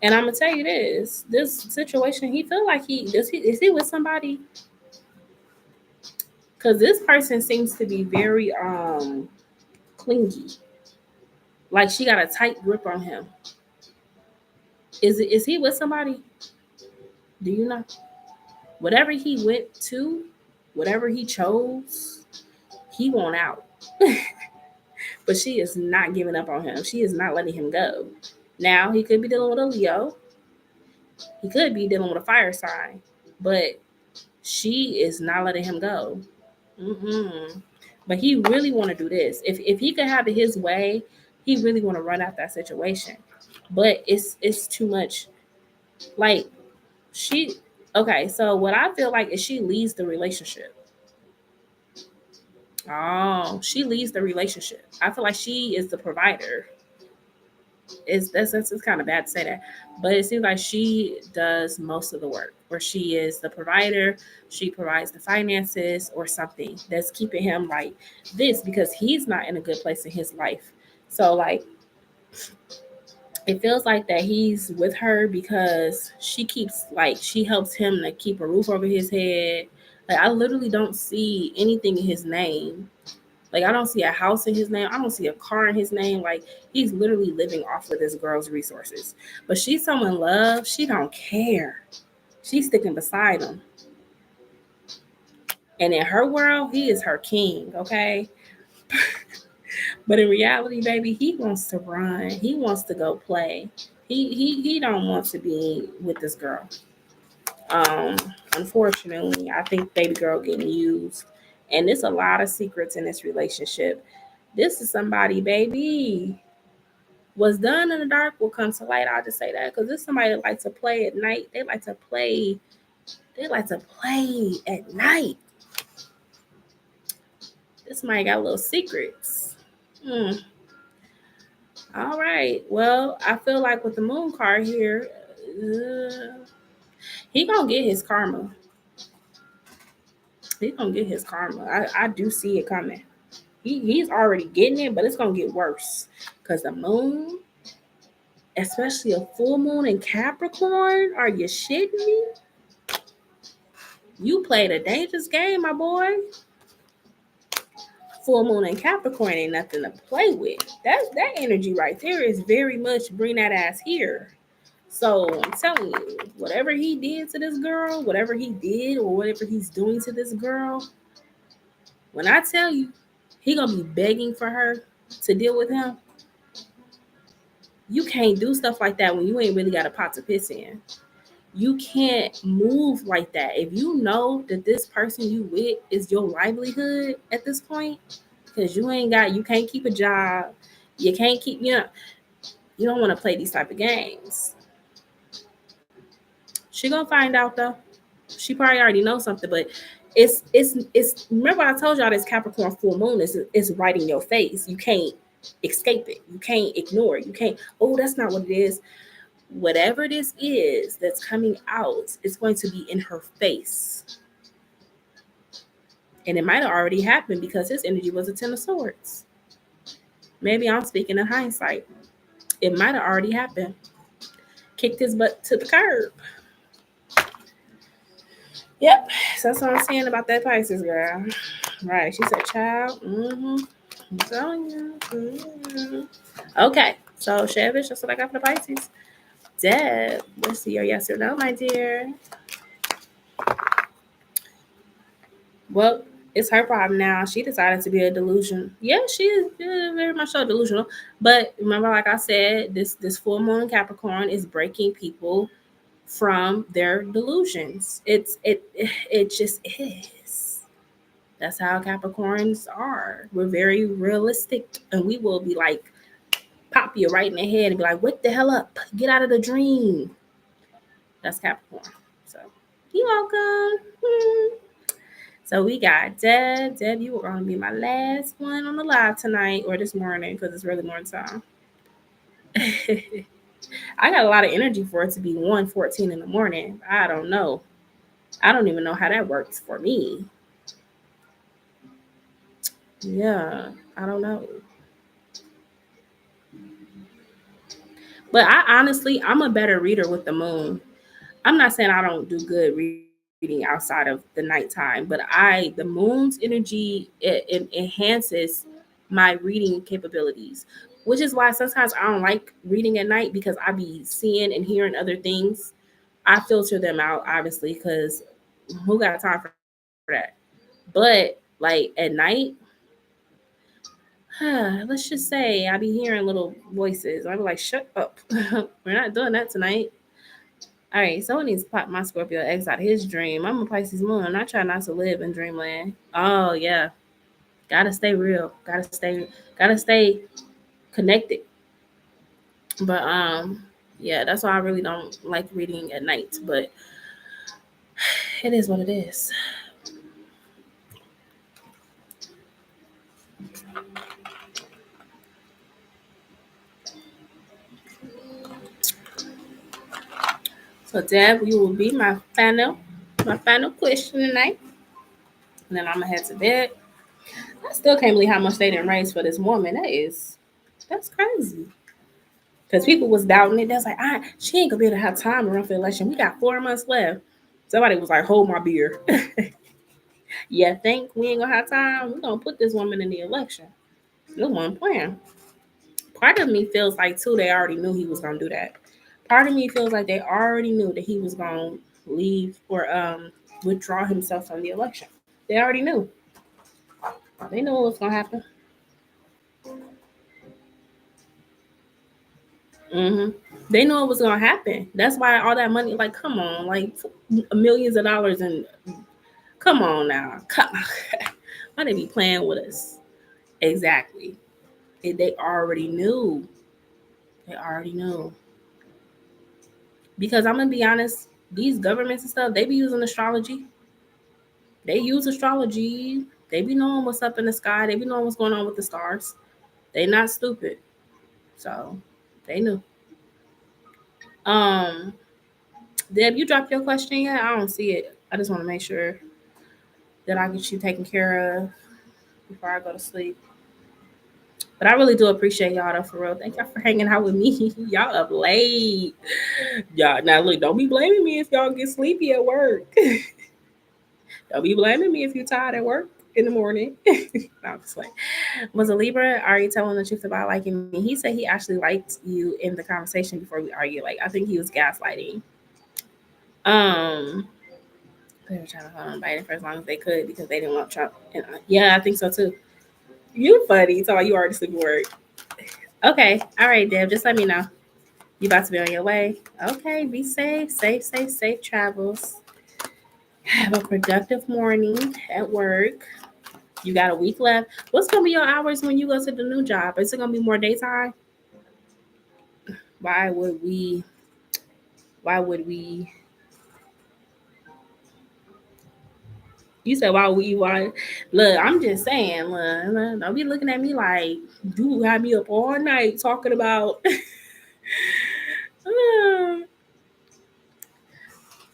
Speaker 1: And I'm gonna tell you this situation, he feel like is he with somebody? Because this person seems to be very clingy. Like she got a tight grip on him. Is he with somebody? Do you know? Whatever he went to, whatever he chose, he won't out. But she is not giving up on him. She is not letting him go. Now he could be dealing with a Leo. He could be dealing with a fire sign, but she is not letting him go. But he really want to do this. If he could have it his way, he really want to run out that situation. But it's too much. Like she, okay. So what I feel like is she leads the relationship. Oh, she leads the relationship. I feel like she is the provider. It's kind of bad to say that, but it seems like she does most of the work, or she is the provider. She provides the finances or something that's keeping him like this because he's not in a good place in his life. So like it feels like that he's with her because she helps him to keep a roof over his head. Like I literally don't see anything in his name. Like I don't see a house in his name. I don't see a car in his name. Like he's literally living off of this girl's resources. But she's someone in love. She don't care. She's sticking beside him. And in her world, he is her king, okay? But in reality, baby, he wants to run. He wants to go play. He don't want to be with this girl. Um, Unfortunately, I think baby girl getting used. And there's a lot of secrets in this relationship. This is somebody, baby. What's done in the dark will come to light. I'll just say that because this is somebody that likes to play at night. They like to play. They like to play at night. This somebody got little secrets. All right. Well, I feel like with the moon card here, he gonna get his karma. He gonna get his karma. I do see it coming. He's already getting it, but it's gonna get worse because the moon, especially a full moon in Capricorn. Are you shitting me? You played a dangerous game, my boy. Full moon in Capricorn ain't nothing to play with. That energy right there is very much bring that ass here. So I'm telling you, whatever he did to this girl, whatever he did or whatever he's doing to this girl, when I tell you, he gonna be begging for her to deal with him. You can't do stuff like that when you ain't really got a pot to piss in. You can't move like that. If you know that this person you with is your livelihood at this point, because you can't keep a job, you can't keep, you don't want to play these type of games. She gonna find out though. She probably already knows something, but it's remember I told y'all this Capricorn full moon is right in your face. You can't escape it. You can't ignore it. You can't, oh, that's not what it is. Whatever this is that's coming out, it's going to be in her face. And it might have already happened because his energy was a Ten of Swords. Maybe I'm speaking in hindsight. It might have already happened. Kicked his butt to the curb. Yep. So that's what I'm saying about that Pisces girl. Right. She said, child. I'm telling you. Okay. So, Shavish, that's what I got for the Pisces. Deb, let's see your yes or no, my dear. Well, it's her problem now. She decided to be a delusion. Yeah, she is very much so delusional. But remember, like I said, this full moon in Capricorn is breaking people from their delusions. It just is. That's how Capricorns are. We're very realistic, and we will be like pop you right in the head and be like, "Wake the hell up! Get out of the dream." That's Capricorn. So you're welcome. So we got Deb. Deb, you were going to be my last one on the live tonight or this morning because it's really morning time. I got a lot of energy for it to be 1:14 in the morning. I don't know. I don't even know how that works for me. Yeah, I don't know. But I honestly, I'm a better reader with the moon. I'm not saying I don't do good reading outside of the nighttime, but the moon's energy it enhances my reading capabilities, which is why sometimes I don't like reading at night because I be seeing and hearing other things. I filter them out obviously because who got time for that? But like at night, let's just say I be hearing little voices. I be like, shut up. We're not doing that tonight. All right, someone needs to pop my Scorpio X out of his dream. I'm a Pisces moon, and I try not to live in dreamland. Oh yeah, gotta stay real. Gotta stay connected. But yeah, that's why I really don't like reading at night. But it is what it is. So Deb, you will be my final question tonight, and then I'm gonna head to bed. I still can't believe how much they didn't raise for this woman. That's crazy. Because people was doubting it. They was like, she ain't gonna be able to have time to run for election. We got 4 months left. Somebody was like, hold my beer. Yeah, think we ain't gonna have time? We're gonna put this woman in the election. This one plan. Part of me feels like too they already knew he was gonna do that. Part of me feels like they already knew that he was gonna leave or withdraw himself from the election. They already knew. They knew what was gonna happen. hmm They knew it was gonna happen. That's why all that money, like, come on, like millions of dollars, and come on now, come on. Why they be playing with us? Exactly. They already knew. They already knew. Because I'm gonna be honest, these governments and stuff, they be using astrology. They use astrology. They be knowing what's up in the sky. They be knowing what's going on with the stars. They not stupid. So they knew. Um, Deb, you dropped your question yet? I don't see it. I just want to make sure that I get you taken care of before I go to sleep. But I really do appreciate y'all though, for real. Thank y'all for hanging out with me. Y'all up late. Y'all now look, don't be blaming me if y'all get sleepy at work. Don't be blaming me if you're tired at work in the morning. No, I'm just like, was a Libra, are you telling the truth about liking me? He said he actually liked you in the conversation before we argued. Like, I think he was gaslighting. Um, they were trying to hold on Biden for as long as they could because they didn't want Trump. And yeah, I think so too. You funny. So you already sleep at work. Okay. All right, Deb. Just let me know. You about to be on your way. Okay. Be safe. Safe travels. Have a productive morning at work. You got a week left. What's gonna be your hours when you go to the new job? Is it gonna be more daytime? Why would we? Why would we? You said why would we? Why? Look, I'm just saying. Look, don't be looking at me like you had me up all night talking about.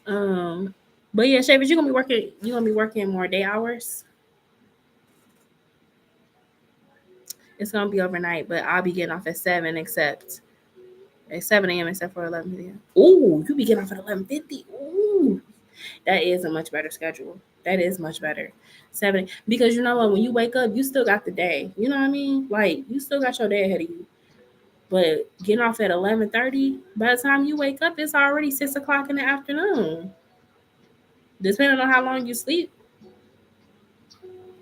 Speaker 1: um, but yeah, Shavers, you gonna be working. You gonna be working more day hours. It's gonna be overnight, but I'll be getting off at 7, except at 7 a.m. except for 11 p.m. Ooh, you be getting off at 11:50. Ooh. That is a much better schedule. That is much better. 7 because you know what? When you wake up, you still got the day. You know what I mean? Like you still got your day ahead of you. But getting off at 11:30, by the time you wake up, it's already 6 o'clock in the afternoon. Depending on how long you sleep.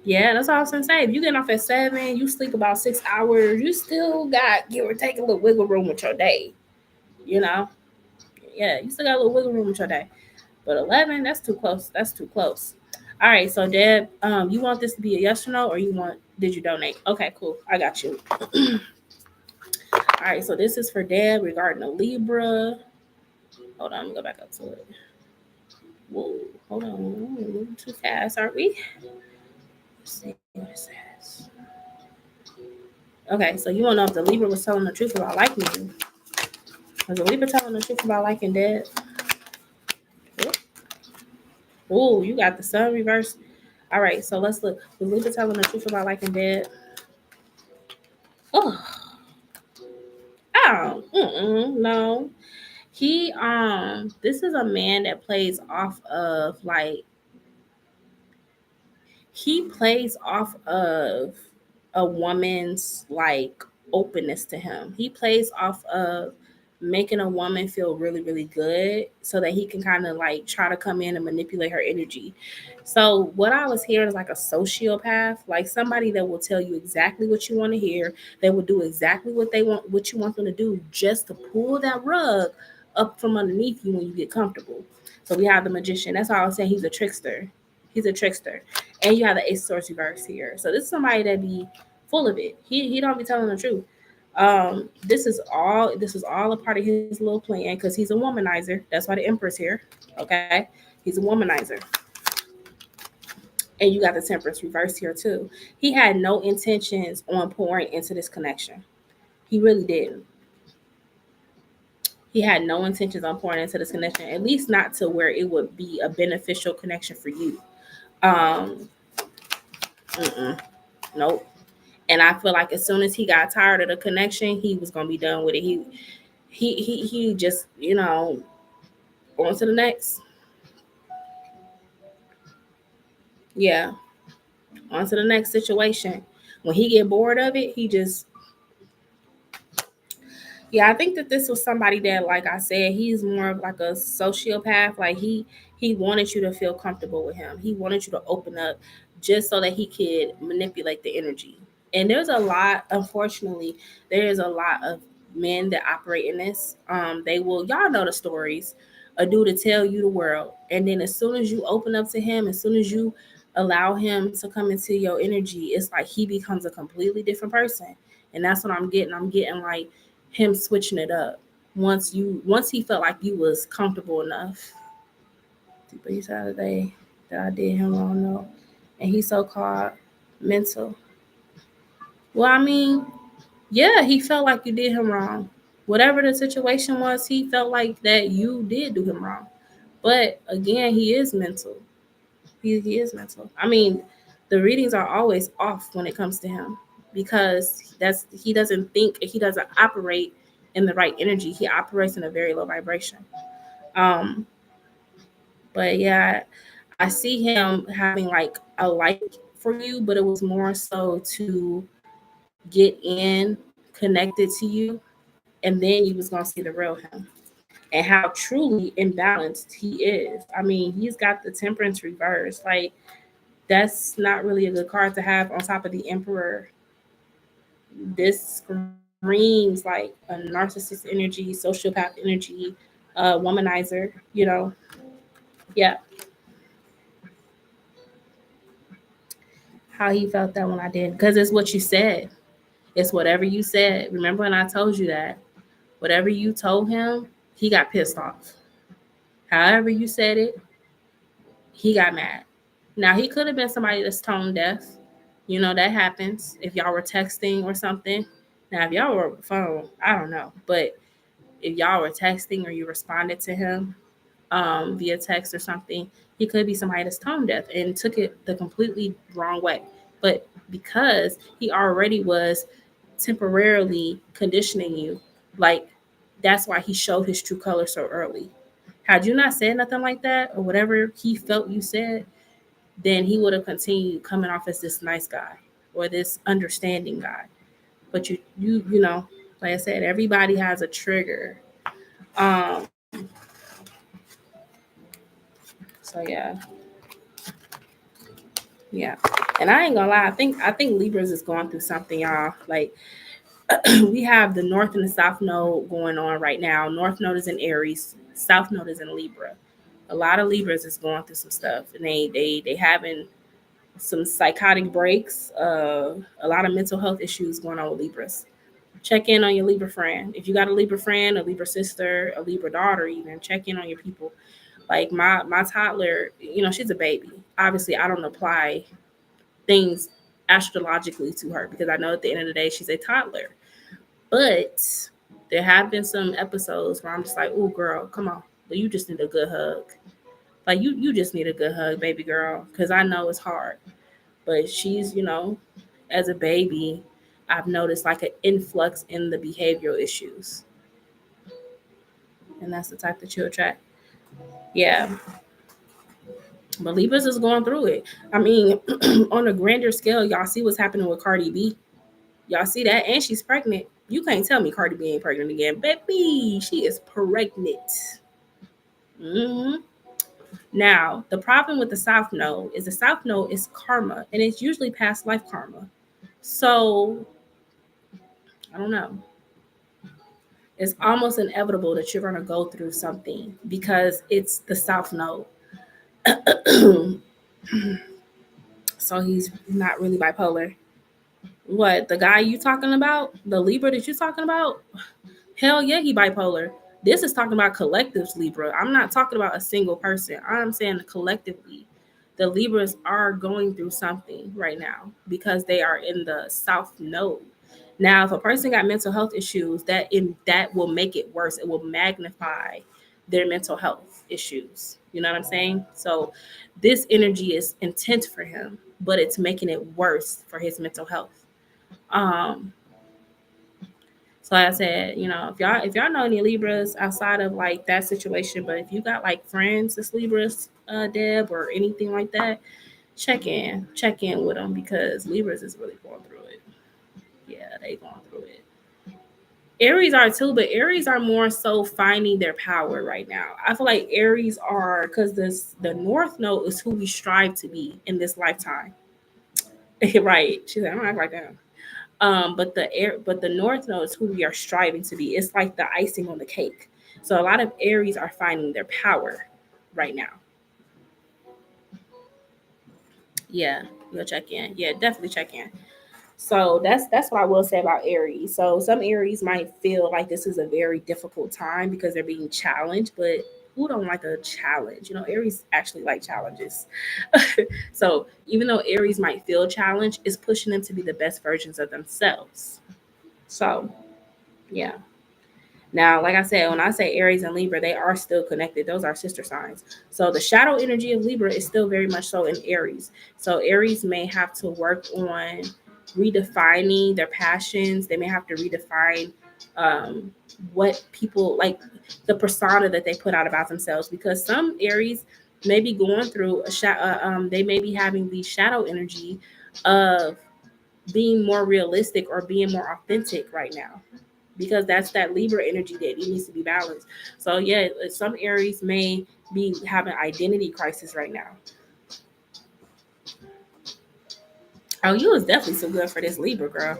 Speaker 1: Yeah, that's all I was gonna say. If you get off at 7, you sleep about 6 hours, you still got give or take a little wiggle room with your day. You know? Yeah, you still got a little wiggle room with your day. But 11, that's too close. That's too close. All right, so Deb, you want this to be a yes or no, or you want? Did you donate? Okay, cool. I got you. All right, so this is for Deb regarding a Libra. Hold on, let me go back up to it. Whoa, hold on, we're moving too fast, aren't we? Let's see what it says. Okay, so you want to know if the Libra was telling the truth about liking you? Was the Libra telling the truth about liking Deb? Oh, you got the sun reversed. All right, so let's look. Was Libra telling the truth about liking Deb? Oh, no. This is a man that plays off of like he plays off of a woman's like openness to him. He plays off of making a woman feel really, really good so that he can kind of like try to come in and manipulate her energy. So what I was hearing is like a sociopath, like somebody that will tell you exactly what you want to hear. They will do exactly what they want, what you want them to do, just to pull that rug up from underneath you when you get comfortable. So we have the magician. That's all I was saying. He's a trickster. He's a trickster. And you have the Ace of Swords reverse here. So this is somebody that be full of it. He don't be telling the truth. This is all a part of his little plan because he's a womanizer. That's why the Emperor's here. Okay, he's a womanizer. And you got the Temperance reverse here too. He had no intentions on pouring into this connection. He really didn't. He had no intentions on pouring into this connection, at least not to where it would be a beneficial connection for you. Um, nope. And I feel like as soon as he got tired of the connection, he was gonna be done with it. He just on to the next. Yeah, on to the next situation. When he get bored of it, he just yeah. I think that this was somebody that, like I said, he's more of like a sociopath. Like he wanted you to feel comfortable with him. He wanted you to open up just so that he could manipulate the energy. And there's a lot, unfortunately, there is a lot of men that operate in this. They will, y'all know the stories. A dude to tell you the world, and then as soon as you open up to him, as soon as you allow him to come into your energy, it's like he becomes a completely different person. And that's what I'm getting. I'm getting like him switching it up. Once he felt like you was comfortable enough. But he said that I did him wrong, no. And he's so called mental. Well, I mean, yeah, he felt like you did him wrong. Whatever the situation was, he felt like that you did do him wrong. But again, he is mental. He is mental. I mean, the readings are always off when it comes to him because he doesn't think, he doesn't operate in the right energy. He operates in a very low vibration. Um, but yeah, I see him having like a like for you, but it was more so to get in connected to you, and then you was gonna see the real him and how truly imbalanced he is. I mean, he's got the temperance reverse. Like that's not really a good card to have on top of the Emperor. This screams like a narcissist energy, sociopath energy, womanizer. Yeah, how he felt that when I did, because it's what you said. It's whatever you said. Remember when I told you that? Whatever you told him, he got pissed off. However you said it, he got mad. Now he could have been somebody that's tone deaf. That happens if y'all were texting or something. Now if y'all were on the phone, I don't know. But if y'all were texting or you responded to him via text or something, he could be somebody that's tone deaf and took it the completely wrong way. But because he already was temporarily conditioning you, like that's why he showed his true color so early. Had you not said nothing like that, or whatever he felt you said, then he would have continued coming off as this nice guy or this understanding guy. But you know, like I said, everybody has a trigger. Um, so yeah. And I ain't gonna lie, I think Libras is going through something, y'all. Like we have the North and the South Node going on right now. North Node is in Aries, South Node is in Libra. A lot of Libras is going through some stuff, and they having some psychotic breaks. A lot of mental health issues going on with Libras. Check in on your Libra friend. If you got a Libra friend, a Libra sister, a Libra daughter, even check in on your people. Like my toddler, you know, she's a baby. Obviously, I don't apply things astrologically to her because I know at the end of the day she's a toddler. But there have been some episodes where I'm just like, "Oh, girl, come on, you just need a good hug. Like you just need a good hug, baby girl, because I know it's hard." But she's, you know, as a baby, I've noticed like an influx in the behavioral issues, and that's the type that you attract. Yeah, but Libras is going through it. I mean, on a grander scale, y'all see what's happening with Cardi B. Y'all see that, and she's pregnant. You can't tell me Cardi B ain't pregnant again, baby. She is pregnant. hmm Now, the problem with the South Node is the South Node is karma, and it's usually past life karma. So I don't know. It's almost inevitable that you're gonna go through something because it's the South Node. So he's not really bipolar. What, the guy you talking about? The Libra that you talking about? Hell yeah, he bipolar. This is talking about collectives, Libra. I'm not talking about a single person. I'm saying collectively. The Libras are going through something right now because they are in the South Node. Now, if a person got mental health issues, that will make it worse. It will magnify their mental health issues. You know what I'm saying? So this energy is intense for him, but it's making it worse for his mental health. Um, so like I said, you know, if y'all know any Libras outside of like that situation, but if you got like friends that's Libras, Deb, or anything like that, check in with them because Libras is really going through it. Yeah, they going through it. Aries are too, but Aries are more so finding their power right now. I feel like Aries are because the North Node is who we strive to be in this lifetime. Right? She's like, I don't act like that. But the North Node is who we are striving to be. It's like the icing on the cake. So a lot of Aries are finding their power right now. Yeah, you'll check in. Yeah, definitely check in. So that's what I will say about Aries. So some Aries might feel like this is a very difficult time because they're being challenged, but who don't like a challenge? You know, Aries actually like challenges. So even though Aries might feel challenged, it's pushing them to be the best versions of themselves. So yeah. Now, like I said, when I say Aries and Libra, they are still connected. Those are sister signs. So the shadow energy of Libra is still very much so in Aries. So Aries may have to work on redefining their passions. They may have to redefine um, what people like, the persona that they put out about themselves. Because some Aries may be going through they may be having the shadow energy of being more realistic or being more authentic right now because that's that Libra energy that it needs to be balanced. So yeah, some Aries may be having identity crisis right now. Oh, you was definitely so good for this Libra girl.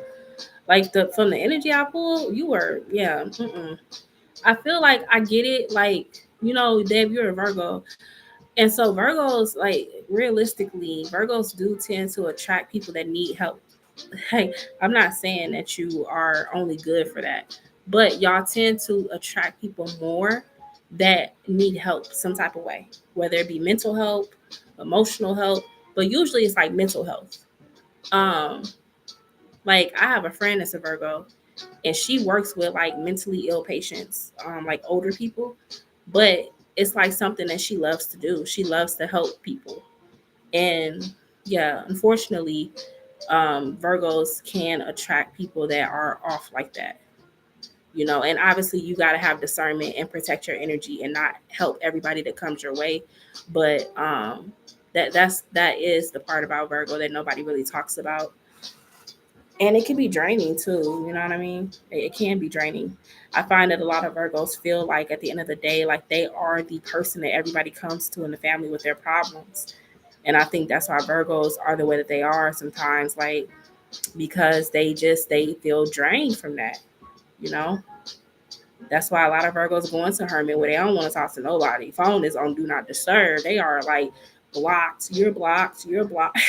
Speaker 1: Like the from the energy I pulled, you were yeah. I feel like I get it. Like you know, Deb, you're a Virgo, and so Virgos, like realistically, Virgos do tend to attract people that need help. Hey, I'm not saying that you are only good for that, but y'all tend to attract people more that need help some type of way, whether it be mental help, emotional help, but usually it's like mental health. Um, like I have a friend that's a Virgo, and she works with like mentally ill patients, like older people, but it's like something that she loves to do. She loves to help people, and yeah, unfortunately, Virgos can attract people that are off like that. And obviously you got to have discernment and protect your energy and not help everybody that comes your way. But that is the part about Virgo that nobody really talks about. And it can be draining too, you know what I mean? It can be draining. I find that a lot of Virgos feel like at the end of the day, like they are the person that everybody comes to in the family with their problems. And I think that's why Virgos are the way that they are sometimes, like because they feel drained from that, you know? That's why a lot of Virgos go into hermit where they don't want to talk to nobody. Phone is on do not disturb. They are like blocked. You're blocked. You're blocked.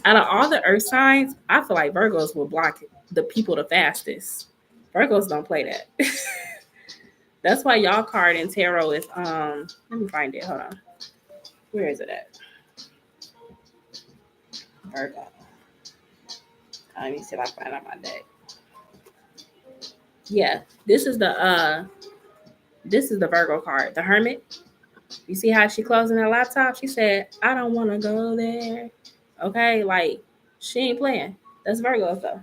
Speaker 1: Out of all the earth signs, I feel like Virgos will block the people the fastest. Virgos don't play that. That's why y'all card in tarot is let me find it. Hold on. Where is it at? Virgo. Let me see if I can find it on my deck. Yeah, this is the Virgo card, the Hermit. You see how she closing her laptop? She said, I don't want to go there. Okay, like she ain't playing. That's Virgo though.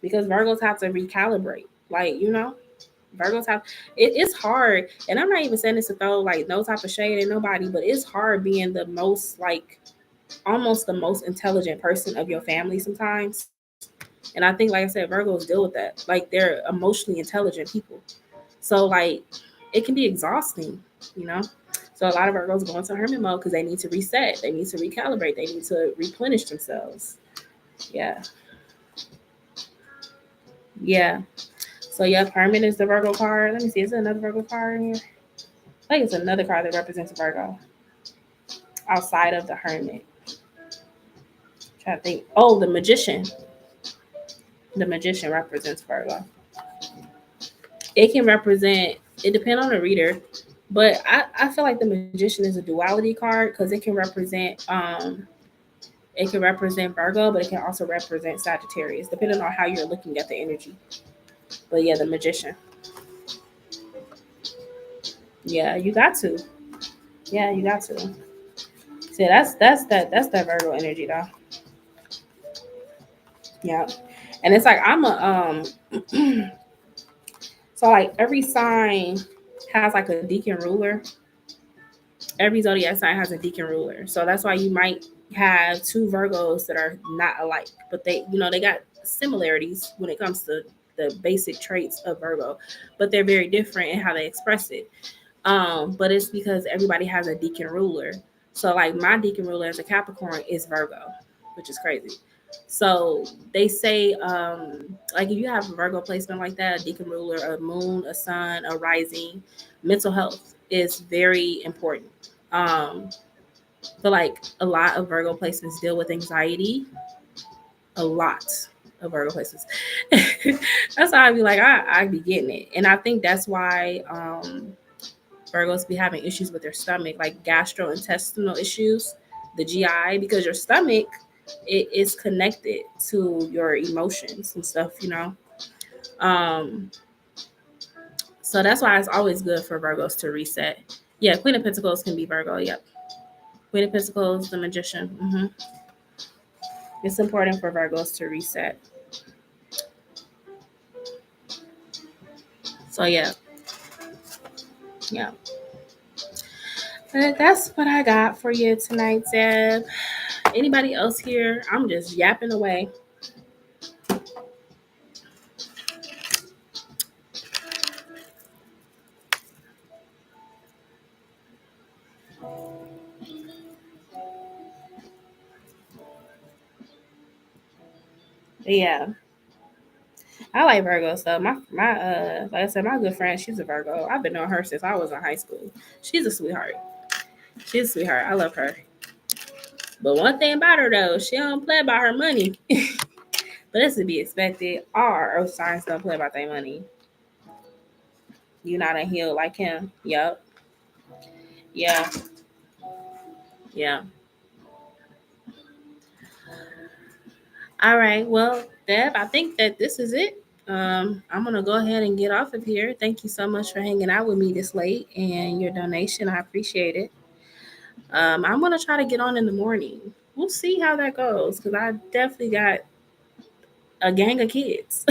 Speaker 1: Because Virgos have to recalibrate. Like, Virgos have it's hard. And I'm not even saying this to throw like no type of shade at nobody, but it's hard being the most like almost the most intelligent person of your family sometimes. And I think, like I said, Virgos deal with that. Like they're emotionally intelligent people. So like it can be exhausting, you know. So a lot of Virgos go into hermit mode because they need to reset, they need to recalibrate, they need to replenish themselves. Yeah, yeah. So yeah, hermit is the Virgo card. Let me see, is there another Virgo card in here? I think it's another card that represents Virgo outside of the hermit. Try to think. Oh, the magician. The magician represents Virgo. It can represent. It depends on the reader, but I feel like the magician is a duality card because it can represent Virgo, but it can also represent Sagittarius, depending on how you're looking at the energy. But yeah, the magician. Yeah, you got to. Yeah, you got to. See, that's that Virgo energy though. Yeah, and it's like I'm a so like every sign has like a deacon ruler. Every zodiac sign has a deacon ruler, so that's why you might have two Virgos that are not alike, but they got similarities when it comes to the basic traits of Virgo, but they're very different in how they express it. But it's because everybody has a deacon ruler. So like my deacon ruler as a Capricorn is Virgo, which is crazy. So they say, like if you have a Virgo placement like that, a deacon ruler, a moon, a sun, a rising, mental health is very important. But like a lot of Virgo placements deal with anxiety, a lot of Virgo placements. That's why I be like, I be getting it, and I think that's why Virgos be having issues with their stomach, like gastrointestinal issues, the GI, because your stomach it is connected to your emotions and stuff. Um, so that's why it's always good for Virgos to reset. Yeah, Queen of Pentacles can be Virgo. Yep, Queen of Pentacles, the Magician. It's important for Virgos to reset. So yeah. But that's what I got for you tonight, Deb. Anybody else here? I'm just yapping away. But yeah, I like Virgo stuff. My like I said, my good friend, she's a Virgo. I've been knowing her since I was in high school. She's a sweetheart. She's a sweetheart. I love her. But one thing about her though, she don't play about her money. But that's to be expected. All our earth signs don't play about their money. You not a heel like him. Yup. Yeah. Yeah. All right. Well, Deb, I think that this is it. I'm gonna go ahead and get off of here. Thank you so much for hanging out with me this late and your donation. I appreciate it. I'm gonna try to get on in the morning. We'll see how that goes because I definitely got a gang of kids.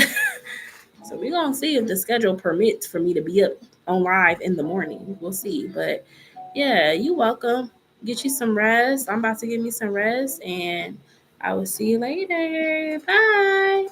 Speaker 1: So we're gonna see if the schedule permits for me to be up on live in the morning. We'll see. But yeah, you welcome. Get you some rest. I'm about to give me some rest, and I will see you later. Bye.